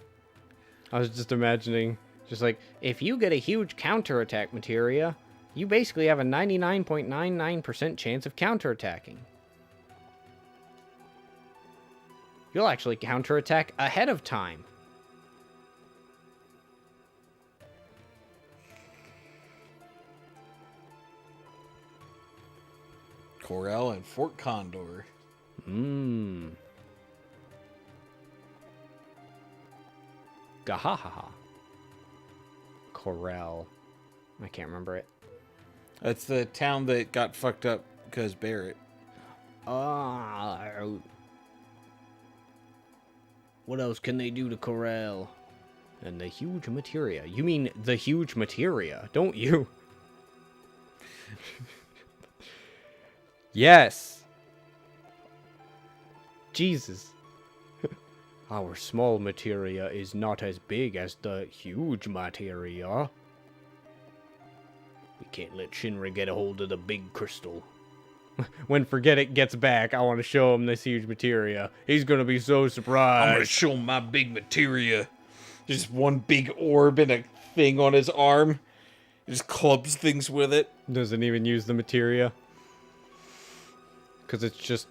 I was just imagining, just like, if you get a huge counterattack materia, you basically have a 99.99% chance of counterattacking. You'll actually counterattack ahead of time. Corel and Fort Condor. Mmm. Gahahaha. Corel. I can't remember it. That's the town that got fucked up because Barrett. What else can they do to Corel? And the huge materia. You mean the huge materia, don't you? Yes. Jesus. Our small materia is not as big as the huge materia. We can't let Shinra get a hold of the big crystal. When Forget It gets back, I want to show him this huge materia. He's going to be so surprised. I'm going to show him my big materia. Just one big orb and a thing on his arm. He just clubs things with it. Doesn't even use the materia. Because it's just...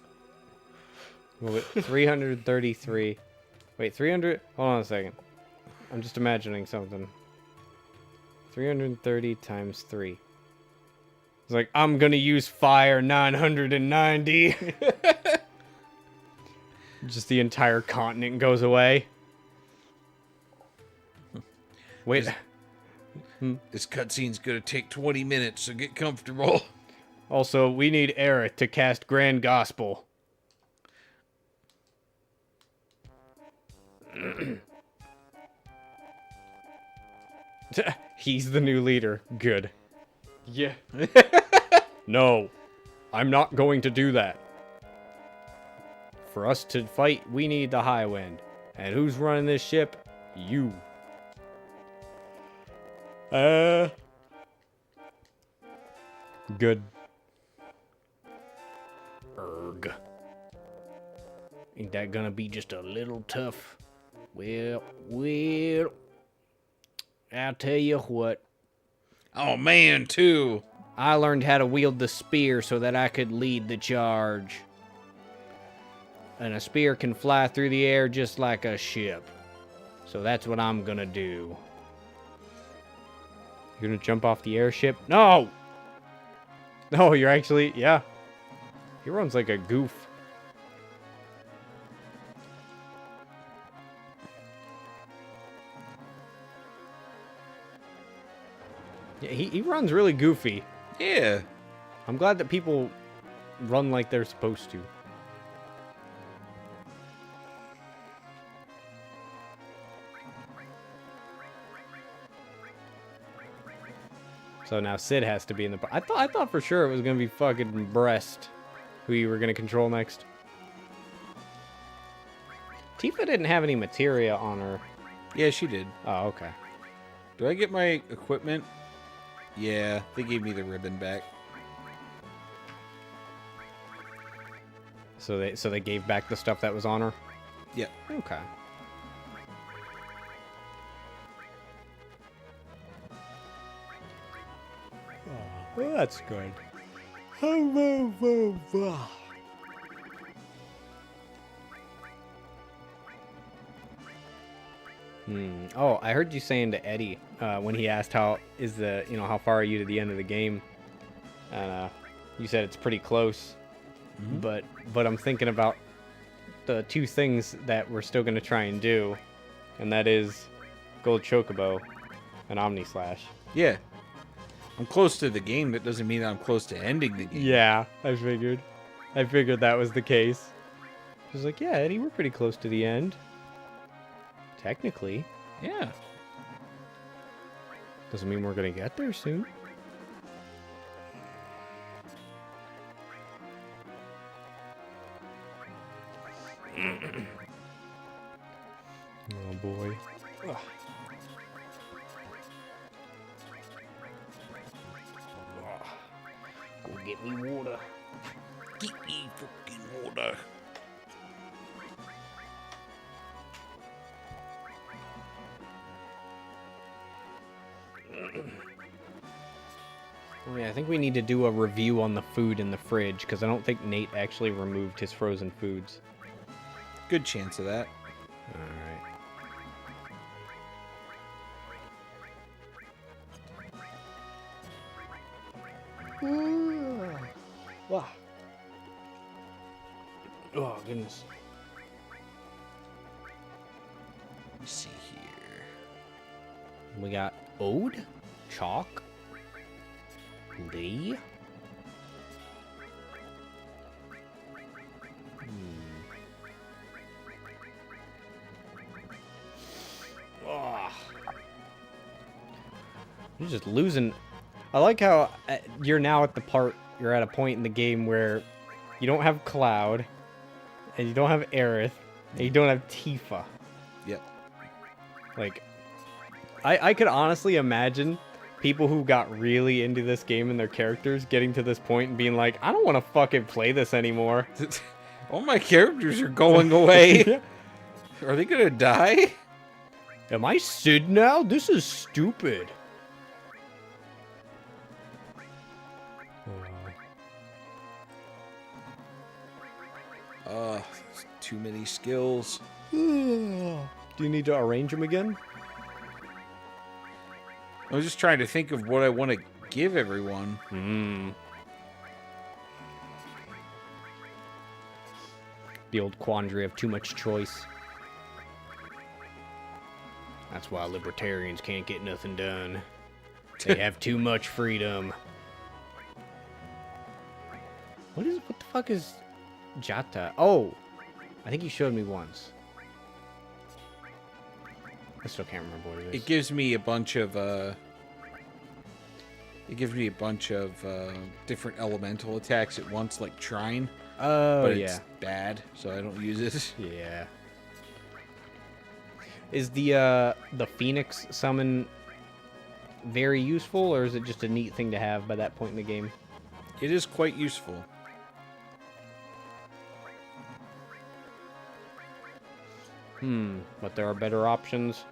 Well, wait, 333... Wait, 300... Hold on a second. I'm just imagining something. 330 times 3. It's like, I'm gonna use fire 990. Just the entire continent goes away. Wait. This cutscene's gonna take 20 minutes, so get comfortable. Also, we need Eric to cast Grand Gospel. He's the new leader. Good. Yeah. No. I'm not going to do that. For us to fight, we need the high wind. And who's running this ship? You. Good. Erg. Ain't that gonna be just a little tough? Well, I'll tell you what. Oh, man, too. I learned how to wield the spear so that I could lead the charge. And a spear can fly through the air just like a ship. So that's what I'm gonna do. You're gonna jump off the airship? No! No, you're actually... Yeah. He runs like a goof. Yeah, he runs really goofy. Yeah. I'm glad that people run like they're supposed to. So now Sid has to be in the... I thought for sure it was going to be fucking Breast who you were going to control next. Tifa didn't have any materia on her. Yeah, she did. Oh, okay. Do I get my equipment? Yeah, they gave me the ribbon back. So they gave back the stuff that was on her? Yeah. Okay. Well, that's good. Oh, I heard you saying to Eddie when he asked how far are you to the end of the game, and you said it's pretty close. Mm-hmm. But I'm thinking about the two things that we're still gonna try and do, and that is Gold Chocobo and Omni Slash. Yeah. I'm close to the game. That doesn't mean I'm close to ending the game. Yeah, I figured that was the case. I was like, yeah, Eddie, we're pretty close to the end. Technically. Yeah. Doesn't mean we're gonna get there soon. Oh boy. Ugh. Go get me water. Get me fucking water. Oh, yeah, I think we need to do a review on the food in the fridge, because I don't think Nate actually removed his frozen foods. Good chance of that. Alright. Wow. Oh, goodness. Let me see here. We got Ode, Chalk, Lee. Oh. You're just losing. I like how you're now at the part, you're at a point in the game where you don't have Cloud, and you don't have Aerith, and you don't have Tifa. Yep. Like, I could honestly imagine people who got really into this game and their characters getting to this point and being like, I don't want to fucking play this anymore. All my characters are going away. Are they gonna die? Am I Sid now? This is stupid. Too many skills. Do you need to arrange them again? I was just trying to think of what I want to give everyone. The old quandary of too much choice. That's why libertarians can't get nothing done. They have too much freedom. What the fuck is Jata? Oh, I think you showed me once. I still can't remember what it is. It gives me a bunch of different elemental attacks at once, like Trine. Oh, but yeah. It's bad, so I don't use it. Yeah. Is the Phoenix summon very useful, or is it just a neat thing to have by that point in the game? It is quite useful. But there are better options?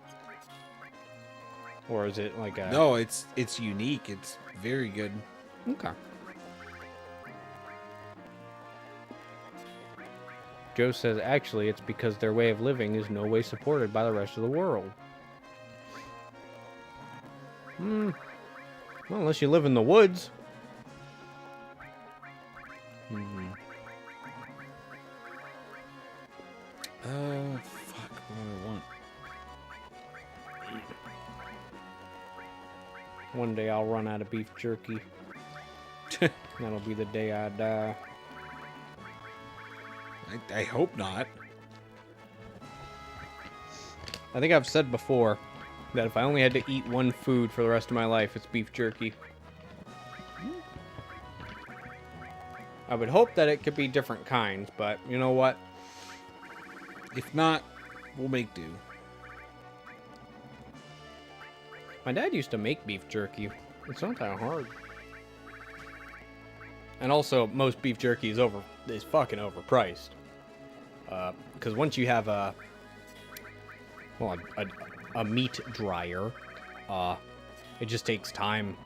Or is it like a... No, it's unique. It's very good. Okay. Joe says, actually, it's because their way of living is no way supported by the rest of the world. Well, unless you live in the woods. Fuck, what do I want? One day I'll run out of beef jerky. That'll be the day I die. I hope not. I think I've said before that if I only had to eat one food for the rest of my life, it's beef jerky. I would hope that it could be different kinds, but you know what? If not, we'll make do. My dad used to make beef jerky. It's not that hard. And also, most beef jerky is fucking overpriced. Because once you have a meat dryer, it just takes time.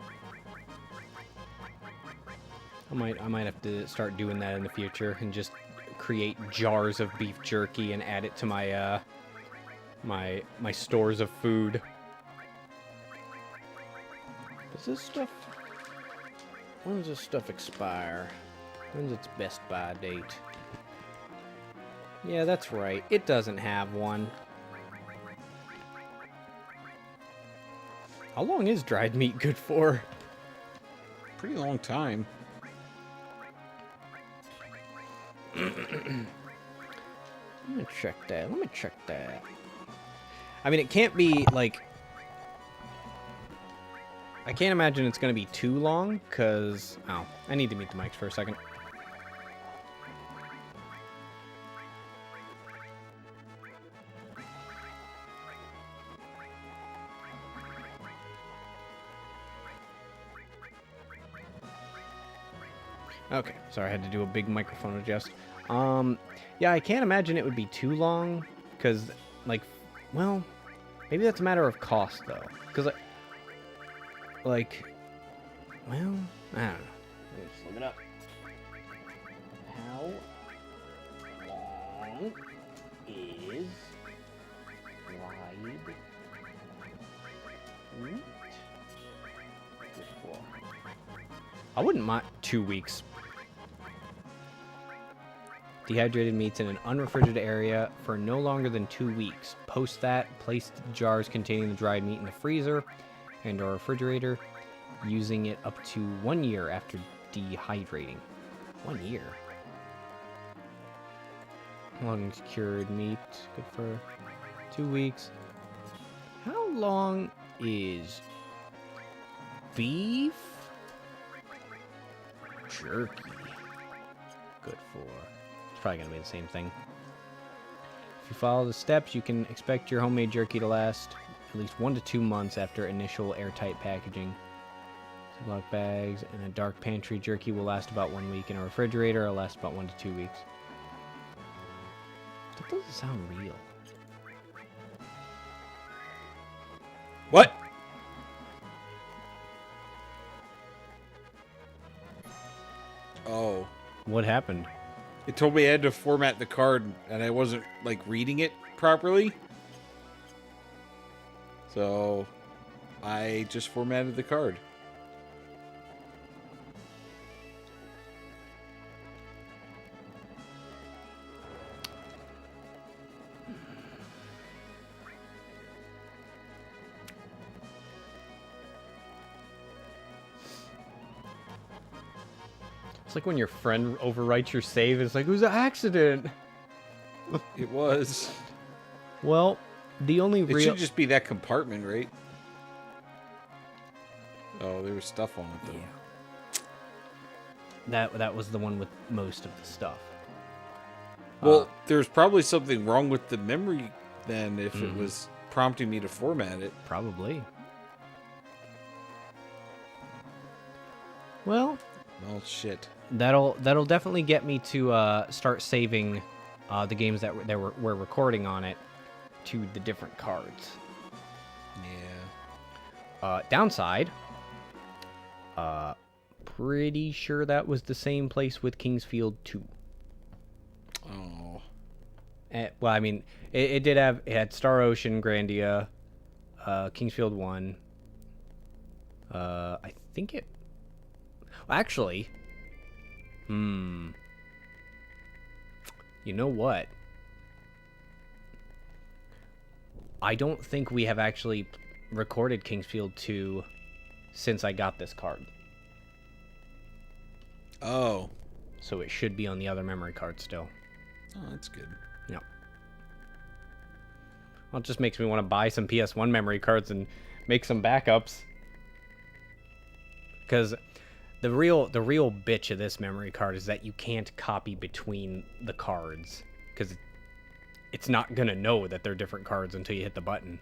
I might have to start doing that in the future and just create jars of beef jerky and add it to my my stores of food. When does this stuff expire? When's its best buy date? Yeah, that's right. It doesn't have one. How long is dried meat good for? Pretty long time. Let me check that. I mean, it can't be, like... I can't imagine it's going to be too long, because... Oh, I need to mute the mics for a second. Okay, sorry, I had to do a big microphone adjust. Yeah, I can't imagine it would be too long, because, like, well, maybe that's a matter of cost, though. Because, like, Well, I don't know. Let's look it up. How long is dried meat good for? I wouldn't mind 2 weeks. Dehydrated meats in an unrefrigerated area for no longer than 2 weeks. Post that, place the jars containing the dried meat in the freezer and or refrigerator, using it up to 1 year after dehydrating. 1 year? Long cured meat, good for 2 weeks. How long is beef jerky good for? It's probably gonna be the same thing. If you follow the steps, you can expect your homemade jerky to last at least 1 to 2 months after initial airtight packaging. Ziploc bags in a dark pantry jerky will last about 1 week. In a refrigerator, it'll last about 1 to 2 weeks. That doesn't sound real. What? Oh. What happened? It told me I had to format the card, and I wasn't, like, reading it properly. So, I just formatted the card. It's like when your friend overwrites your save. It's like, it was an accident. It was. Well, the only It real... should just be that compartment, right? Oh, there was stuff on it, though. That was the one with most of the stuff. Well, there's probably something wrong with the memory then if it was prompting me to format it. Probably. Well, shit. that'll definitely get me to start saving the games that we're recording on it to the different cards. Yeah. Downside, pretty sure that was the same place with Kingsfield 2. Oh. Well, I mean, it had Star Ocean, Grandia, Kingsfield 1. I think it... Actually, you know what? I don't think we have actually recorded Kingsfield 2 since I got this card. Oh. So it should be on the other memory card still. Oh, that's good. Yeah. Well, it just makes me want to buy some PS1 memory cards and make some backups. Because the real bitch of this memory card is that you can't copy between the cards. Because it's not going to know that they're different cards until you hit the button.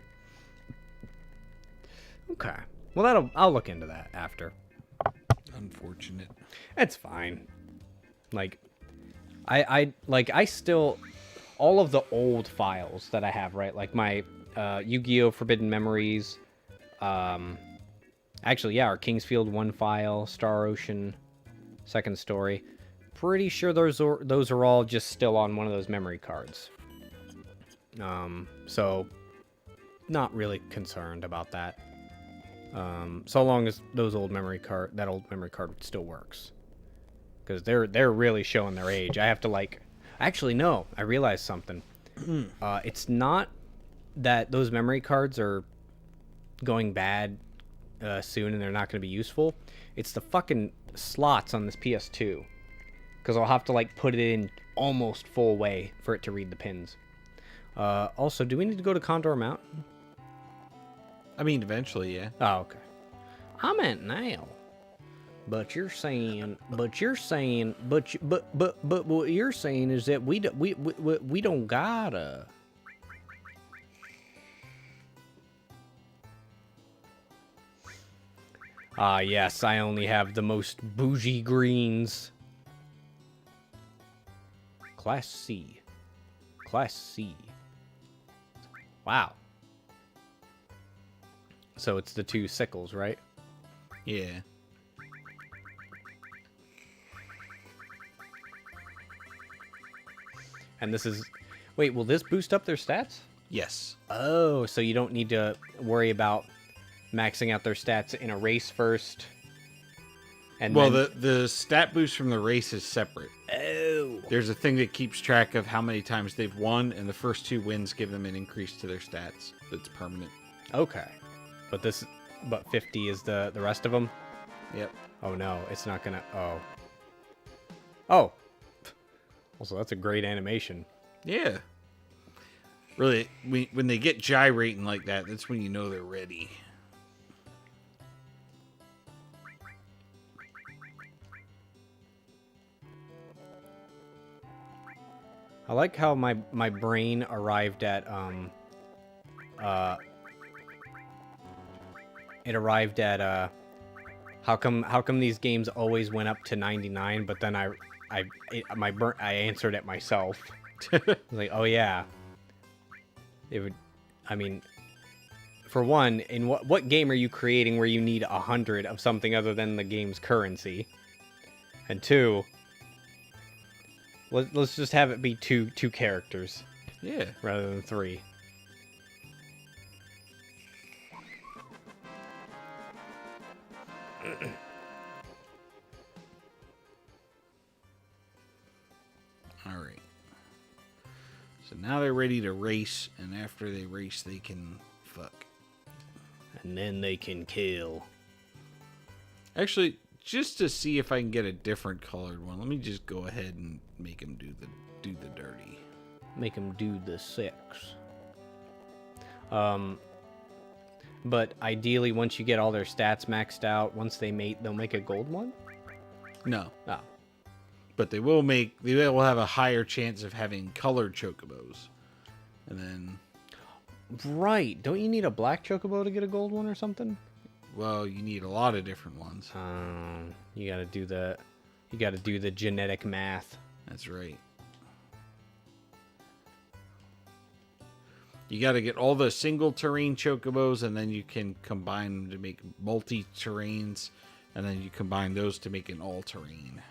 Okay. Well, I'll look into that after. Unfortunate. It's fine. Like, I still, all of the old files that I have, right? Like my Yu-Gi-Oh! Forbidden Memories. Actually, yeah, our Kingsfield 1 file, Star Ocean, Second Story. Pretty sure those are all just still on one of those memory cards. So, not really concerned about that. So long as that old memory card still works. Because they're really showing their age. I have to actually no, I realized something. It's not that those memory cards are going bad soon and they're not going to be useful. It's the fucking slots on this PS2. Because I'll have to put it in almost full way for it to read the pins. Also, do we need to go to Condor Mountain? I mean, eventually, yeah. Oh, okay. I meant now. But you're saying what you're saying is that we don't gotta. Ah, yes, I only have the most bougie greens. Class C. Class C. Wow. So it's the two sickles, right? Yeah. And this is... Wait, will this boost up their stats? Yes. Oh, so you don't need to worry about maxing out their stats in a race first. And Well, then... the stat boost from the race is separate. Oh. There's a thing that keeps track of how many times they've won, and the first 2 wins give them an increase to their stats. That's permanent. Okay. But 50 is the rest of them? Yep. Oh no, it's not gonna... Oh. Oh! Also, that's a great animation. Yeah. Really, when they get gyrating like that, that's when you know they're ready. I like how my brain arrived at how come these games always went up to 99, but then I answered it myself. I was like, oh yeah. It would, I mean, for one, in what game are you creating where you need 100 of something other than the game's currency? And 2, let's just have it be two characters. Yeah. Rather than 3. All right. So now they're ready to race, and after they race, they can fuck. And then they can kill. Actually, just to see if I can get a different colored one, let me just go ahead and make them do the dirty. Make them do the 6. But ideally, once you get all their stats maxed out, once they mate, they'll make a gold one? No. Oh. But they will have a higher chance of having colored chocobos. And then... Right. Don't you need a black chocobo to get a gold one or something? Well, you need a lot of different ones. You gotta do the genetic math. That's right. You got to get all the single terrain chocobos, and then you can combine them to make multi-terrains, and then you combine those to make an all-terrain.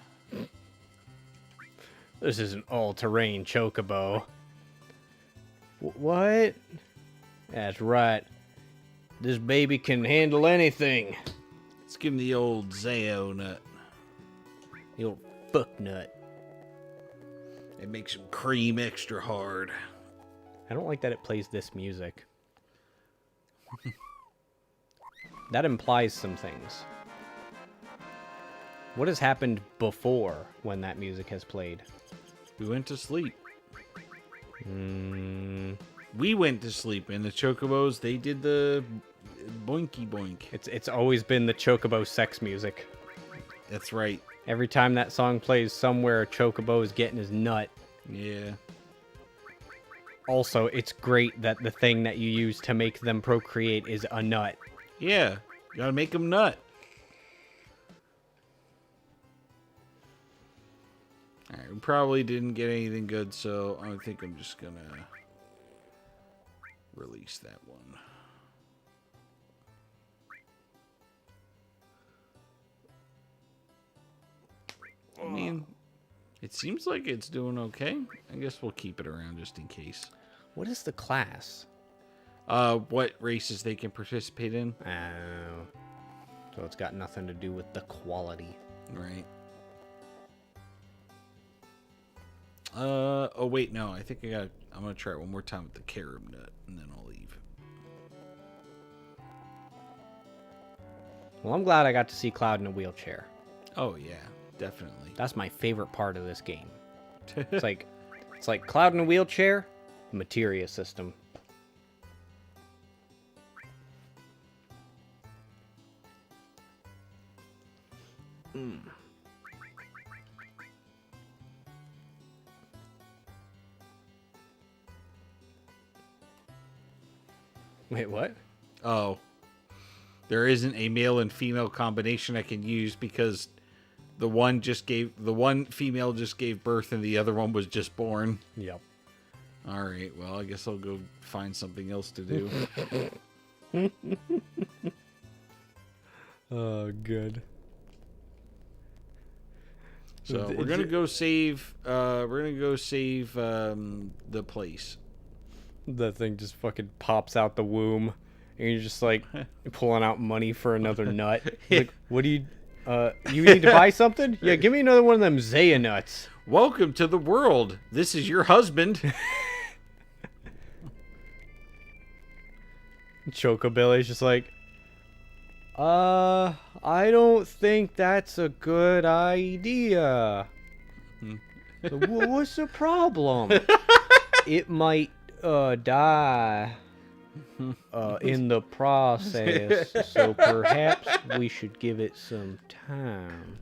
This is an all-terrain chocobo. What? That's right. This baby can handle anything. Let's give him the old Zao nut. The old fuck nut. It makes him cream extra hard. I don't like that it plays this music. That implies some things. What has happened before when that music has played? We went to sleep. We went to sleep, and the chocobos, they did the boinky boink. It's always been the chocobo sex music. That's right. Every time that song plays, somewhere a chocobo is getting his nut. Yeah. Also, it's great that the thing that you use to make them procreate is a nut. Yeah. Gotta make them nut. Alright, we probably didn't get anything good, so I think I'm just gonna release that one. I mean, it seems like it's doing okay. I guess we'll keep it around just in case. What is the class? What races they can participate in. Oh. So it's got nothing to do with the quality. Right. Oh wait, no. I think I'm gonna try it one more time with the carob nut, and then I'll leave. Well, I'm glad I got to see Cloud in a wheelchair. Oh yeah, definitely. That's my favorite part of this game. It's like Cloud in a wheelchair, materia system. Wait, what? Oh. There isn't a male and female combination I can use because the one female just gave birth and the other one was just born. Yep. All right. Well, I guess I'll go find something else to do. Oh, good. So we're gonna go save. The place. The thing just fucking pops out the womb, and you're just like pulling out money for another nut. Like, what do you? You need to buy something? Yeah, give me another one of them Zaya nuts. Welcome to the world. This is your husband. Chocobilly's just like, I don't think that's a good idea. What's the problem? It might die in the process, so perhaps we should give it some time.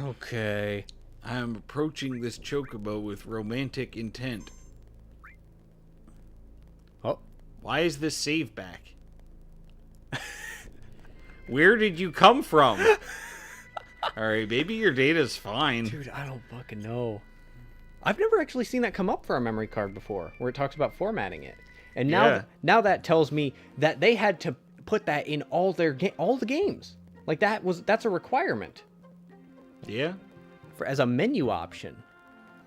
Okay. I'm approaching this chocobo with romantic intent. Oh. Why is this save back? Where did you come from? Alright, maybe your data's fine. Dude, I don't fucking know. I've never actually seen that come up for a memory card before, where it talks about formatting it. And now that tells me that they had to put that in all the games. Like that's a requirement. Yeah. As a menu option.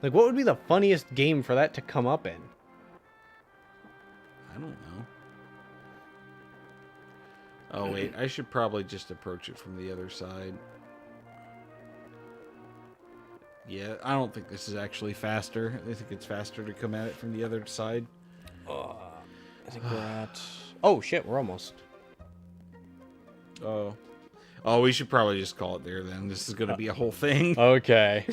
Like, what would be the funniest game for that to come up in? I don't know. Oh wait, I should probably just approach it from the other side. Yeah, I don't think this is actually faster. I think it's faster to come at it from the other side. I think we're at... Oh, shit, we're almost. Oh. Oh, we should probably just call it there then. This is going to be a whole thing. Okay.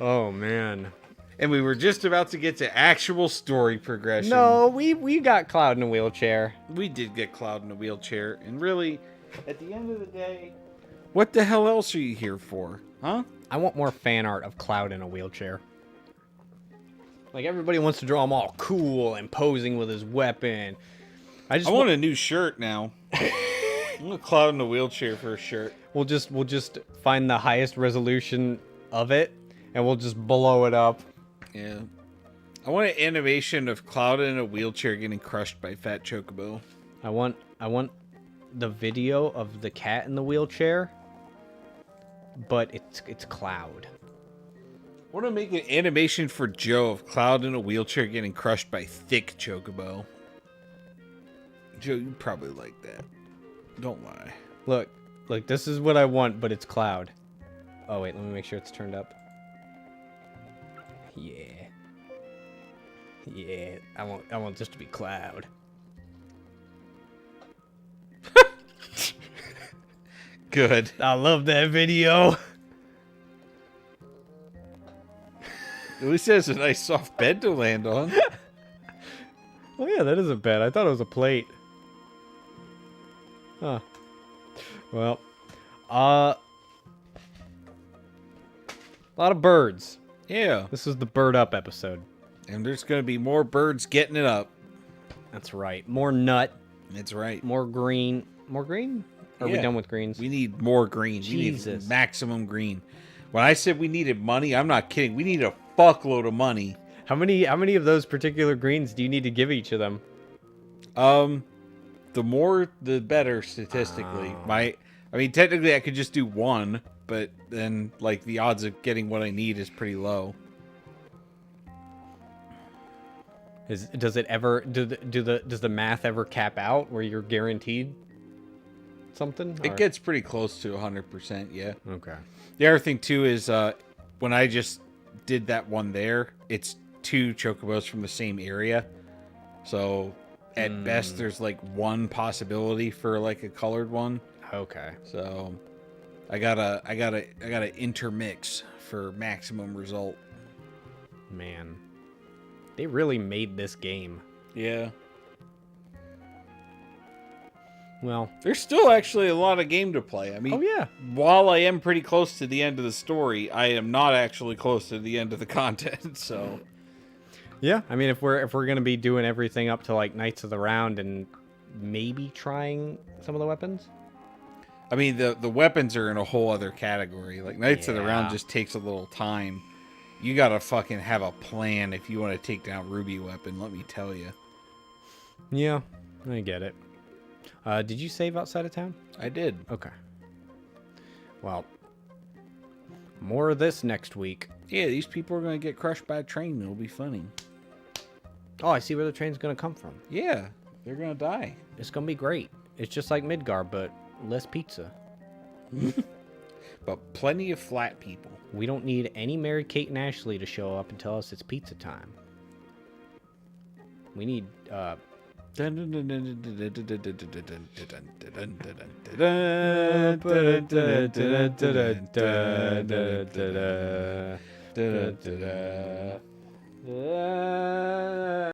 Oh, man. And we were just about to get to actual story progression. No, we got Cloud in a wheelchair. We did get Cloud in a wheelchair. And really, at the end of the day, what the hell else are you here for? Huh? I want more fan art of Cloud in a wheelchair. Like, everybody wants to draw him all cool and posing with his weapon. I want a new shirt now. I'm gonna Cloud in a wheelchair for a shirt. We'll just find the highest resolution of it, and we'll just blow it up. Yeah. I want an animation of Cloud in a wheelchair getting crushed by Fat Chocobo. I want the video of the cat in the wheelchair, but it's Cloud. I want to make an animation for Joe of Cloud in a wheelchair getting crushed by Thick Chocobo. Joe, you probably like that. Don't lie. Look, this is what I want, but it's Cloud. Oh wait, let me make sure it's turned up. Yeah. Yeah, I want this to be Cloud. Good. I love that video. At least it has a nice soft bed to land on. Oh yeah, that is a bed. I thought it was a plate. Huh. Well, a lot of birds. Yeah. This is the bird up episode. And there's going to be more birds getting it up. That's right. More nut. That's right. More green. More green? Or are we done with greens? We need more green. Jesus. We need maximum green. When I said we needed money, I'm not kidding. We need a fuckload of money. How many of those particular greens do you need to give each of them? The more, the better statistically. I mean, technically I could just do one, but then, like, the odds of getting what I need is pretty low. Does it ever does the math ever cap out where you're guaranteed something? It gets pretty close to 100%, yeah. Okay. The other thing too is when I just did that one there, it's 2 chocobos from the same area. So at best there's like one possibility for like a colored one. Okay. So I gotta intermix for maximum result. Man. They really made this game. Yeah. Well, there's still actually a lot of game to play. I mean, oh yeah. While I am pretty close to the end of the story, I am not actually close to the end of the content. So, yeah. I mean, if we're gonna be doing everything up to like Knights of the Round and maybe trying some of the weapons. I mean, the weapons are in a whole other category. Like Knights of the Round just takes a little time. You gotta fucking have a plan if you want to take down Ruby Weapon. Let me tell you. Yeah, I get it. Did you save outside of town? I did. Okay. Well, more of this next week. Yeah, these people are going to get crushed by a train. It'll be funny. Oh, I see where the train's going to come from. Yeah, they're going to die. It's going to be great. It's just like Midgar, but less pizza. But plenty of flat people. We don't need any Mary Kate and Ashley to show up and tell us it's pizza time. We need,